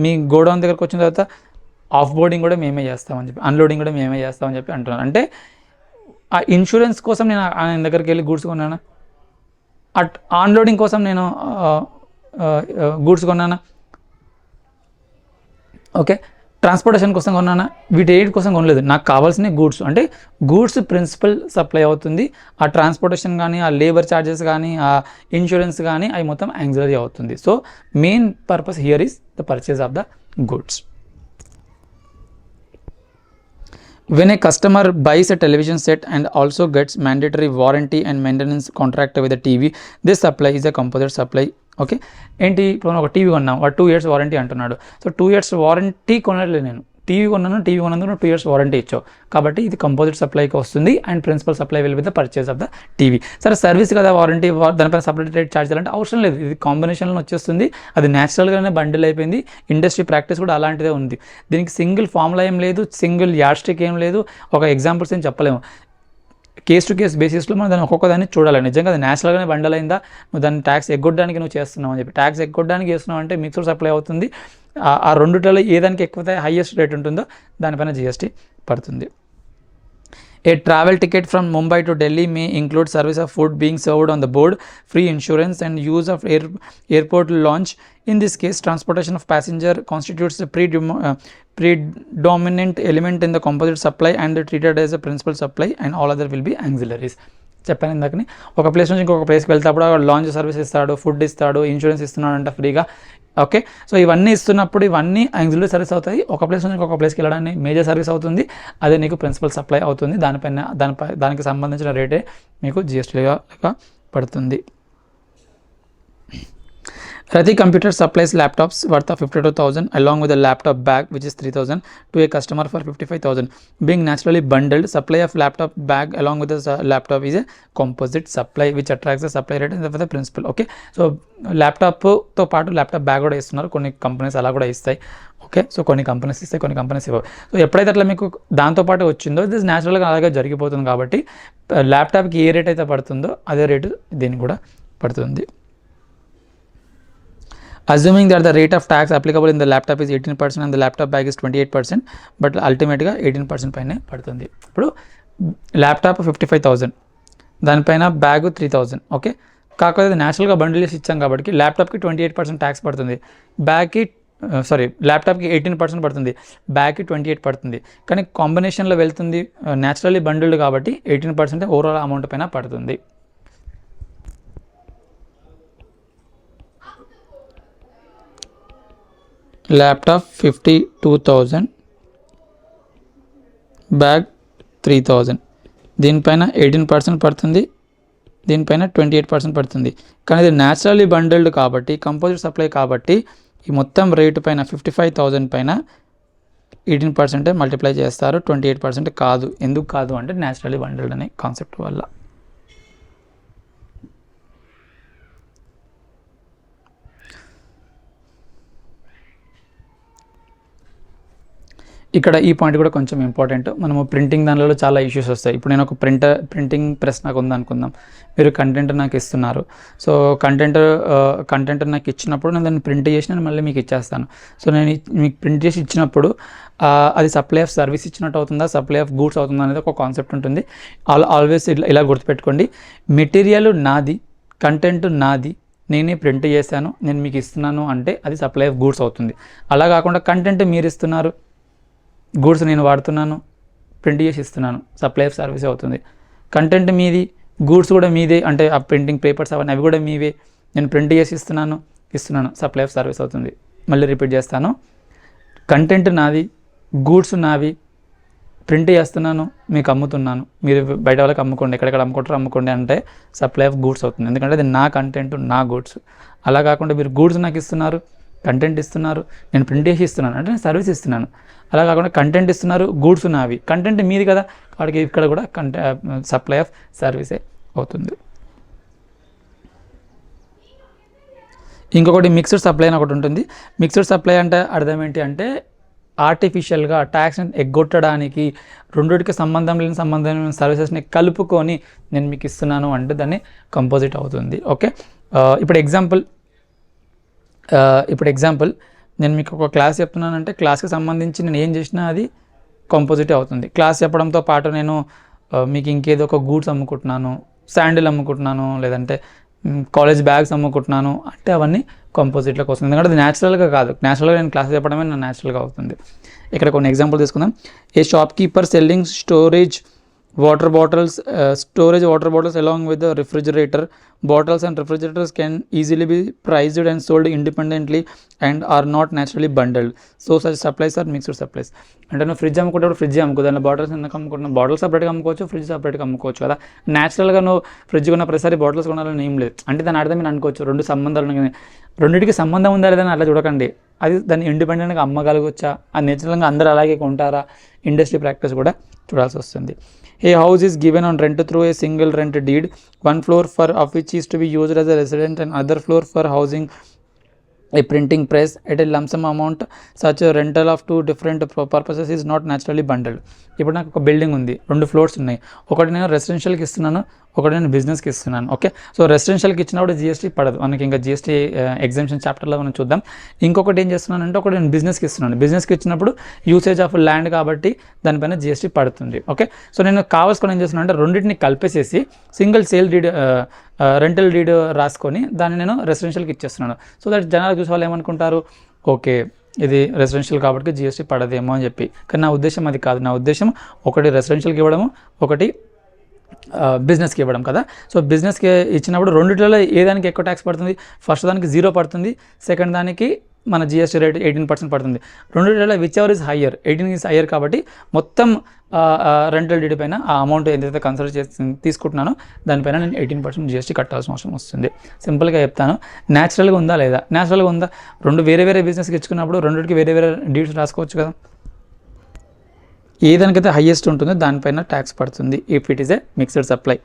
మీ గోడౌన్ దగ్గరకు వచ్చిన తర్వాత ఆఫ్ బోర్డింగ్ కూడా మేమే చేస్తామని చెప్పి, అన్లోడింగ్ కూడా మేమే చేస్తామని చెప్పి అంటున్నారు. అంటే ఆ ఇన్సూరెన్స్ కోసం నేను ఆయన దగ్గరికి వెళ్ళి గూడ్స్ కొన్నాను, ఆన్లోడింగ్ కోసం నేను గూడ్స్ కొన్నాను, ఓకే, ట్రాన్స్పోర్టేషన్ కోసం కొన్నానా, వీటి ఎయిట్ కోసం కొనలేదు. నాకు కావాల్సిన గూడ్స్, అంటే గూడ్స్ ప్రిన్సిపల్ సప్లై అవుతుంది, ఆ ట్రాన్స్పోర్టేషన్ కానీ, ఆ లేబర్ ఛార్జెస్ కానీ, ఆ ఇన్సూరెన్స్ కానీ అవి మొత్తం యాంగ్జరీ అవుతుంది. So main purpose here is the purchase of the goods. When a customer buys a television set and also gets mandatory warranty and maintenance contract with the TV, this supply is a composite supply. Okay, ఏంటి ఇప్పుడు ఒక TV కొన్నాం, 2 years warranty అంటున్నాడు. So 2 years warranty కొనలేదు, నేను TV కొన్నందుకు 2 years warranty ఇచ్చావు, కాబట్టి ఇది కంపోజిట్ సప్లైకి వస్తుంది and principal supply will be the purchase of the TV. సరే సర్వీస్ కదా వారంటీ, దానిపైన సపరేట్ రేట్ ఛార్జ్ చేయాలంటే అవసరం లేదు, ఇది కాంబినేషన్లో వచ్చేస్తుంది, అది న్యాచురల్గానే బండిల్ అయిపోయింది. ఇండస్ట్రీ ప్రాక్టీస్ కూడా అలాంటిదే ఉంది, దీనికి సింగిల్ ఫార్ములా ఏం లేదు, సింగిల్ యాడ్స్టిక్ ఏం లేదు, ఒక ఎగ్జాంపుల్స్ ఏం చెప్పలేము. కేస్ టు కేస్ బేసిస్లో మనం దాన్ని ఒక్కొక్క దాన్ని చూడాలి. నిజంగా అది న్యాచురల్గానే బండల్ అయిందా, నువ్వు దాన్ని ట్యాక్స్ ఎగ్గొట్టడానికి నువ్వు చేస్తున్నావు అని చెప్పి, ట్యాక్స్ ఎగ్గొట్టడానికి చేస్తున్నావు అంటే మిక్స్డ్ సప్లై అవుతుంది. ఆ రెండుటలో ఏదానికి ఎక్కువ హైయెస్ట్ రేట్ ఉంటుందో దానిపైన GST పడుతుంది. A travel ticket from Mumbai to Delhi may include service of food being served on the board, free insurance and use of airport lounge. In this case, transportation of passenger constitutes the predominant element in the composite supply and treated as a principal supply, and all other will be auxiliaries. చెప్పాను ఇందాకని, ఒక place నుంచి ఇంకొక ప్లేస్కి వెళ్తాప్పుడు launch service ఇస్తాడు, food ఇస్తాడు, insurance ఇస్తున్నాడు అంట ఫ్రీగా. ఓకే, సో ఇవన్నీ ఇస్తున్నప్పుడు ఇవన్నీ యాక్సిలరీ సర్వీస్ అవుతాయి. ఒక ప్లేస్ నుంచి ఇంకొక ప్లేస్కి వెళ్ళడానికి మేజర్ సర్వీస్ అవుతుంది, అదే నీకు ప్రిన్సిపల్ సప్లై అవుతుంది. దానికి సంబంధించిన రేటే మీకు GSTగా పడుతుంది. Rati Computer supplies laptops worth of 52,000 along with a laptop bag which is 3,000 to a customer for 55,000. Being naturally bundled, supply of laptop bag along with the laptop is a composite supply which attracts the supply rate for the principal. Okay, so ల్యాప్టాప్తో పాటు laptop bag కూడా ఇస్తున్నారు, కొన్ని companies అలా కూడా ఇస్తాయి. Okay, so కొన్ని companies ఇస్తాయి, కొన్ని కంపెనీస్ ఇవ్వవు. సో ఎప్పుడైతే అట్లా మీకు దాంతోపాటు వచ్చిందో ఇది న్యాచురల్గా అలాగే జరిగిపోతుంది. కాబట్టి ల్యాప్టాప్కి ఏ రేట్ అయితే పడుతుందో అదే రేటు దీనికి కూడా పడుతుంది. Assuming that the rate of tax applicable in the laptop is 18% and the laptop bag is 28%, but అల్టిమేట్గా 18% పైనే పడుతుంది. ఇప్పుడు ల్యాప్టాప్ 55,000, దానిపైన బ్యాగ్ 3,000. ఓకే, కాకపోతే న్యాచురల్గా బండిల్ చేసి ఇచ్చాం కాబట్టి ల్యాప్టాప్కి 28% ట్యాక్స్ పడుతుంది, ల్యాప్టాప్కి 18% పడుతుంది, బ్యాగ్కి 28 పడుతుంది. కానీ కాంబినేషన్లో వెళ్తుంది, న్యాచురల్లీ బండిల్డ్ కాబట్టి 18% ఓవరాల్ అమౌంట్ పైన పడుతుంది. ల్యాప్టాప్ 52,000, బ్యాగ్ 3,000, దీనిపైన 18% పడుతుంది, దీనిపైన 28% పడుతుంది. కానీ ఇది న్యాచురల్లీ బండిల్డ్ కాబట్టి, కంపోజిట్ సప్లై కాబట్టి ఈ మొత్తం రేటు పైన 55,000 పైన 18% మల్టిప్లై చేస్తారు, 28% కాదు. ఎందుకు కాదు అంటే న్యాచురల్లీ బండిల్డ్ అనే కాన్సెప్ట్ వల్ల. ఇక్కడ ఈ పాయింట్ కూడా కొంచెం ఇంపార్టెంట్. మనము ప్రింటింగ్ దానిలో చాలా ఇష్యూస్ వస్తాయి. ఇప్పుడు నేను ఒక ప్రింటింగ్ ప్రెస్ నాకు ఉందనుకుందాం, మీరు కంటెంట్ నాకు ఇస్తున్నారు. సో కంటెంట్ నాకు ఇచ్చినప్పుడు నేను దాన్ని ప్రింట్ చేసి నేను మళ్ళీ మీకు ఇచ్చేస్తాను. సో నేను మీకు ప్రింట్ చేసి ఇచ్చినప్పుడు అది సప్లై ఆఫ్ సర్వీస్ ఇచ్చినట్టు అవుతుందా, సప్లై ఆఫ్ గూడ్స్ అవుతుందా అనేది ఒక కాన్సెప్ట్ ఉంటుంది. ఆల్వేస్ ఇలా గుర్తుపెట్టుకోండి, మెటీరియల్ నాది, కంటెంట్ నాది, నేనే ప్రింట్ చేశాను, నేను మీకు ఇస్తున్నాను అంటే అది సప్లై ఆఫ్ గూడ్స్ అవుతుంది. అలా కాకుండా కంటెంట్ మీరు ఇస్తున్నారు, గూడ్స్ నేను వాడుతున్నాను, ప్రింట్ చేసి ఇస్తున్నాను, సప్లై ఆఫ్ సర్వీస్ అవుతుంది. కంటెంట్ మీది, గూడ్స్ కూడా మీదే, అంటే ఆ ప్రింటింగ్ పేపర్స్ అవన్నీ అవి కూడా మీవే, నేను ప్రింట్ చేసి ఇస్తున్నాను, సప్లై ఆఫ్ సర్వీస్ అవుతుంది. మళ్ళీ రిపీట్ చేస్తాను, కంటెంట్ నాది, గూడ్స్ నావి, ప్రింట్ చేస్తున్నాను, మీకు అమ్ముతున్నాను, మీరు బయట వాళ్ళకి అమ్ముకోండి, ఎక్కడెక్కడ అమ్ముకుంటారో అమ్ముకోండి అంటే సప్లై ఆఫ్ గూడ్స్ అవుతుంది. ఎందుకంటే అది నా కంటెంట్, నా గూడ్స్. అలా కాకుండా మీరు గూడ్స్ నాకు ఇస్తున్నారు, కంటెంట్ ఇస్తున్నారు, నేను ప్రింట్ చేసి ఇస్తున్నాను అంటే నేను సర్వీస్ ఇస్తున్నాను. అలా కాకుండా కంటెంట్ ఇస్తున్నారు, గూడ్స్ నావి, కంటెంట్ మీది కదా, వాడికి ఇక్కడ కూడా సప్లై ఆఫ్ సర్వీసే అవుతుంది. ఇంకొకటి మిక్స్డ్ సప్లై అని ఒకటి ఉంటుంది. మిక్స్డ్ సప్లై అంటే అర్థం ఏంటి అంటే ఆర్టిఫిషియల్గా ట్యాక్స్ని ఎగ్గొట్టడానికి రెండిటికి సంబంధం లేని సర్వీసెస్ని కలుపుకొని నేను మీకు ఇస్తున్నాను అంటే దాన్ని కంపోజిట్ అవుతుంది. ఓకే, ఇప్పుడు ఎగ్జాంపుల్ నేను మీకు ఒక క్లాస్ చెప్తున్నానంటే క్లాస్కి సంబంధించి నేను ఏం చేసినా అది కంపోజిట్ అవుతుంది. క్లాస్ చెప్పడంతో పాటు నేను మీకు ఇంకేదో ఒక గూడ్స్ అమ్ముకుంటున్నాను, శాండిల్ అమ్ముకుంటున్నాను, లేదంటే కాలేజ్ బ్యాగ్స్ అమ్ముకుంటున్నాను అంటే అవన్నీ కంపోజిట్లోకి వస్తుంది. ఎందుకంటే అది న్యాచురల్గా కాదు, న్యాచురల్గా నేను క్లాస్ చెప్పడమే నా న్యాచురల్గా అవుతుంది. ఇక్కడ కొన్ని ఎగ్జాంపుల్ తీసుకుందాం. A shopkeeper selling storage water bottles along with the refrigerator. Bottles and refrigerators can easily be priced and sold independently and are not naturally bundled. So such supplies are mixed supplies. అంటే నువ్వు fridge అమ్ముకుంటే fridge అమ్ముకో, దాంట్లో bottles ఎందుకు అమ్ముకుంటున్నావు? Bottles సపరేట్గా అమ్ముకోవచ్చు, fridge సపరేట్గా అమ్ముకోవచ్చు కదా. న్యాచురల్గా నువ్వు ఫ్రిడ్జ్ కొన్న ప్రతిసారి బాటిల్స్ కొనాలని ఏం లేదు. అంటే దాని అర్థం నేను అనుకోవచ్చు రెండు సంబంధాలు ఉన్నాయి, రెండింటికి సంబంధం ఉందా లేదని అట్లా చూడకండి. అది దాన్ని ఇండిపెండెంట్గా అమ్మగలగొచ్చా, అది నేచురల్గా అందరూ అలాగే కొంటారా, ఇండస్ట్రీ ప్రాక్టీస్ కూడా చూడాల్సి వస్తుంది. A house is given on rent through a single rent deed. One floor of which is to be used as a residence and other floor for housing a printing press at a lump sum amount. Such a rental of two different purposes is not naturally bundled. ఇప్పుడు నాకు ఒక building ఉంది, 2 floors ఉన్నాయి. ఒకటి నేను రెసిడెన్షియల్కి ఇస్తున్నాను, ఒకటి నేను బిజినెస్కి ఇస్తున్నాను. ఓకే, సో రెసిడెన్షియల్కి ఇచ్చినప్పుడు జిఎస్టీ పడదు, మనకి ఇంకా జిఎస్టీ ఎగ్జామ్షన్ చాప్టర్లో మనం చూద్దాం. ఇంకొకటి ఏం చేస్తున్నానంటే ఒకటి నేను బిజినెస్కి ఇస్తున్నాను. బిజినెస్కి ఇచ్చినప్పుడు యూసేజ్ ఆఫ్ ల్యాండ్ కాబట్టి దానిపైన జిఎస్టీ పడుతుంది. ఓకే, సో నేను కావాల్సుకొని ఏం చేస్తున్నాను అంటే రెండింటిని కలిపేసేసి single sale deed rental deed రాసుకొని దాన్ని నేను రెసిడెన్షియల్కి ఇచ్చేస్తున్నాను. సో దట్ జనాలు చూసే వాళ్ళు ఏమనుకుంటారు, ఓకే ఇది రెసిడెన్షియల్ కాబట్టి జిఎస్టీ పడదేమో అని చెప్పి. కానీ నా ఉద్దేశం అది కాదు. నా ఉద్దేశం ఒకటి రెసిడెన్షియల్కి ఇవ్వడము, ఒకటి బిజినెస్కి ఇవ్వడం కదా. సో బిజినెస్కి ఇచ్చినప్పుడు రెండిట్లలో ఏ దానికి ఎక్కువ ట్యాక్స్ పడుతుంది? ఫస్ట్ దానికి 0 పడుతుంది, సెకండ్ దానికి మన జిఎస్టీ రేట్ 18% పడుతుంది. రెండిట్లలో whichever is higher, 18 is higher కాబట్టి మొత్తం రెంటల్ డీడీ పైన ఆ అమౌంట్ ఏదైతే కన్సిడర్ చేసి తీసుకుంటున్నానో దానిపైన నేను 18% జిఎస్టీ కట్టాల్సిన అవసరం వస్తుంది. సింపుల్గా చెప్తాను, న్యాచురల్గా ఉందా లేదా? న్యాచురల్గా ఉందా? రెండు వేరే బిజినెస్కి ఇచ్చుకున్నప్పుడు రెండింటికి వేరే డీడ్స్ రాసుకోవచ్చు కదా. ఏదానికైతే హైయెస్ట్ ఉంటుందో దానిపైన ట్యాక్స్ పడుతుంది if it is a mixed supply.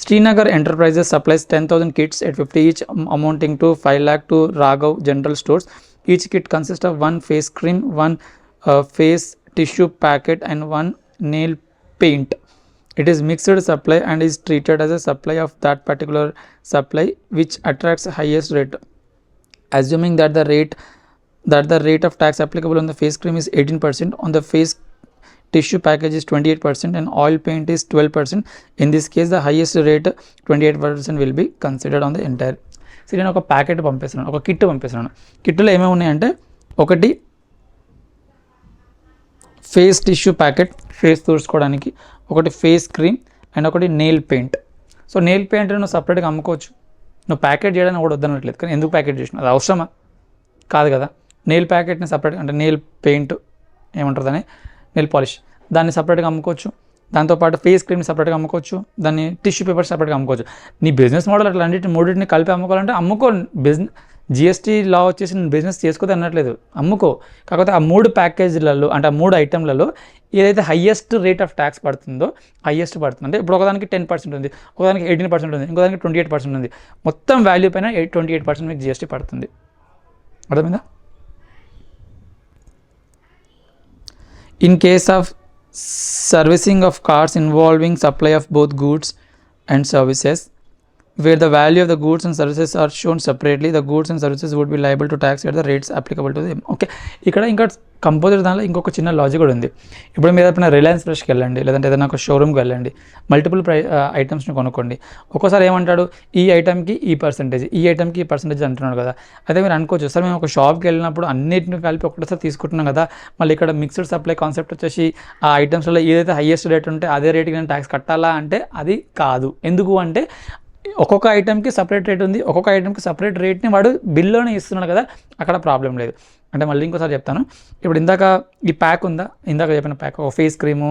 Srinagar enterprises supplies 10,000 kits at 50 each amounting to 5 lakh to Raghav General Stores. Each kit consists of 1 face cream, 1 face tissue packet and 1 nail paint. It is mixed supply and is treated as a supply of that particular supply which attracts highest rate. Assuming that the rate of tax applicable on the face cream is 18%, on the face tissue package is 28% and oil paint is 12%. In this case the highest rate 28% will be considered on the entire. So నేను ఒక packet పంపిస్తున్నాను, ఒక kit పంపిస్తున్నాను. కిట్లో ఏమేమి ఉన్నాయంటే ఒకటి face tissue packet face తుడుచుకోవడానికి, ఒకటి face cream and ఒకటి nail paint. So nail paint నువ్వు సపరేట్గా అమ్ముకోవచ్చు, నువ్వు ప్యాకెట్ చేయడానికి కూడా వద్దనట్లేదు. కానీ ఎందుకు ప్యాకెట్ చేసినావు? అది అవసరమా? కాదు కదా. నెయిల్ ప్యాకెట్ని సపరేట్గా అంటే నెయిల్ పెయింట్ ఏమంటారు దాన్ని, నెయిల్ పాలిష్, దాన్ని సపరేట్గా అమ్ముకోవచ్చు. దాంతోపాటు ఫేస్ క్రీమ్ని సపరేట్గా అమ్ముకోవచ్చు, దాన్ని టిష్యూ పేపర్ సపరేట్గా అమ్ముకోవచ్చు. నీ బిజినెస్ మోడల్ అట్లా మూడింటిని కలిపి అమ్ముకోవాలంటే అమ్ముకో. జిఎస్టీ లా వచ్చేసి నేను బిజినెస్ చేసుకోదు అనట్లేదు, అమ్ముకో. కాకపోతే ఆ 3 ప్యాకేజీలలో అంటే ఆ 3 ఐటెంలలో ఏదైతే హయ్యెస్ట్ రేట్ ఆఫ్ ట్యాక్స్ పడుతుందో హయ్యెస్ట్ పడుతుంది. అంటే ఇప్పుడు ఒకదానికి 10% ఉంది, ఒకదానికి 18% ఉంది, ఇంకోదానికి 28% ఉంది. మొత్తం వాల్యూ పైన 28% మీకు జిఎస్టీ పడుతుంది. అర్థమైందా? In case of servicing of cars involving supply of both goods and services, where the value of the goods and services are shown separately, the goods and services would be liable to tax at the rates applicable to them. Okay, ఇక్కడ ఇంకా composer దానిలో ఇంకొక చిన్న logic కూడా ఉంది. ఇప్పుడు మీరు ఏదైనా రిలయన్స్ ఫ్రెష్కి వెళ్ళండి, లేదంటే ఏదైనా ఒక షోరూమ్కి వెళ్ళండి, మల్టిపుల్ ఐటమ్స్ని కొనుక్కోండి. ఒక్కోసారి ఏమంటాడు, ఈ ఐటమ్కి ఈ పర్సెంటేజ్, ఈ ఐటమ్కి ఈ పర్సెంటేజ్ అంటున్నాడు కదా. అయితే మీరు అనుకోవచ్చు, సార్ మేము ఒక షాప్కి వెళ్ళినప్పుడు అన్నిటిని కలిపి ఒకటేసారి తీసుకుంటున్నాం కదా, మళ్ళీ ఇక్కడ మిక్స్డ్ సప్లై కాన్సెప్ట్ వచ్చేసి ఆ ఐటమ్స్లో ఏదైతే హైయెస్ట్ రేట్ ఉంటే అదే రేట్కి నేను ట్యాక్స్ కట్టాలా అంటే అది కాదు. ఎందుకు అంటే ఒక్కొక్క ఐటెంకి సపరేట్ రేట్ ఉంది, ఒక్కొక్క ఐటెంకి సపరేట్ రేట్ని వాడు బిల్లోనే ఇస్తున్నాడు కదా, అక్కడ ప్రాబ్లం లేదు. అంటే మళ్ళీ ఇంకోసారి చెప్తాను, ఇప్పుడు ఇందాక ఈ ప్యాక్ ఉందా, ఇందాక చెప్పిన ప్యాక్, ఒక ఫేస్ క్రీము,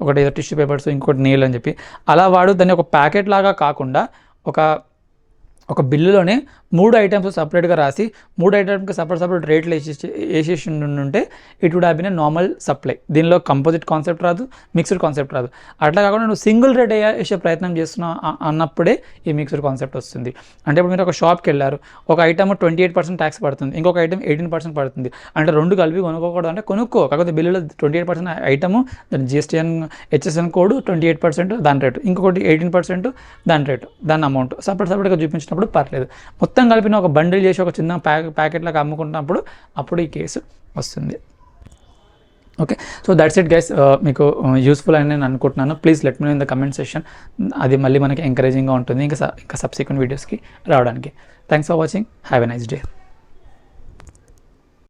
ఒకటి ఏదో టిష్యూ పేపర్స్, ఇంకోటి నీళ్ళు అని చెప్పి, అలా వాడు దాన్ని ఒక ప్యాకెట్ లాగా కాకుండా ఒక బిల్లులోనే 3 ఐటమ్స్ సపరేట్గా రాసి 3 ఐటమ్కి సపరేట్ రేట్లు వేసేసి ఉంటే it would have been a normal supply. దీనిలో కంపోజిట్ కాన్సెప్ట్ రాదు, మిక్స్డ్ కాన్సెప్ట్ రాదు. అట్లా కాకుండా నువ్వు సింగిల్ రేట్ వేసే ప్రయత్నం చేస్తున్నావు అన్నప్పుడే ఈ మిక్స్డ్ కాన్సెప్ట్ వస్తుంది. అంటే ఇప్పుడు మీరు ఒక షాప్కి వెళ్ళారు, ఒక ఐటమ్ 28% ట్యాక్స్ పడుతుంది, ఇంకొక ఐటమ్ 18% పడుతుంది. అంటే 2 కలిపి కొనుక్కోకూడదు అంటే కొనుక్కో, కాకపోతే బిల్లులో 28% ఐటము, దాని GST HSN కోడ్ 28% దాని రేటు, ఇంకొకటి 18% దాని రేటు, దాని అమౌంట్ సపరేట్గా చూపించినప్పుడు పర్లేదు. మొత్తం కలిపిన ఒక బండిల్ చేసి ఒక చిన్న ప్యాకెట్లాగా అమ్ముకుంటున్నప్పుడు అప్పుడు ఈ కేసు వస్తుంది. Okay, so that's it guys. మీకు యూస్ఫుల్ అని నేను అనుకుంటున్నాను. Please let me know in the comment section. అది మళ్ళీ మనకి ఎంకరేజింగ్గా ఉంటుంది ఇంకా సబ్సిక్వెంట్ వీడియోస్కి రావడానికి. Thanks for watching. Have a nice day.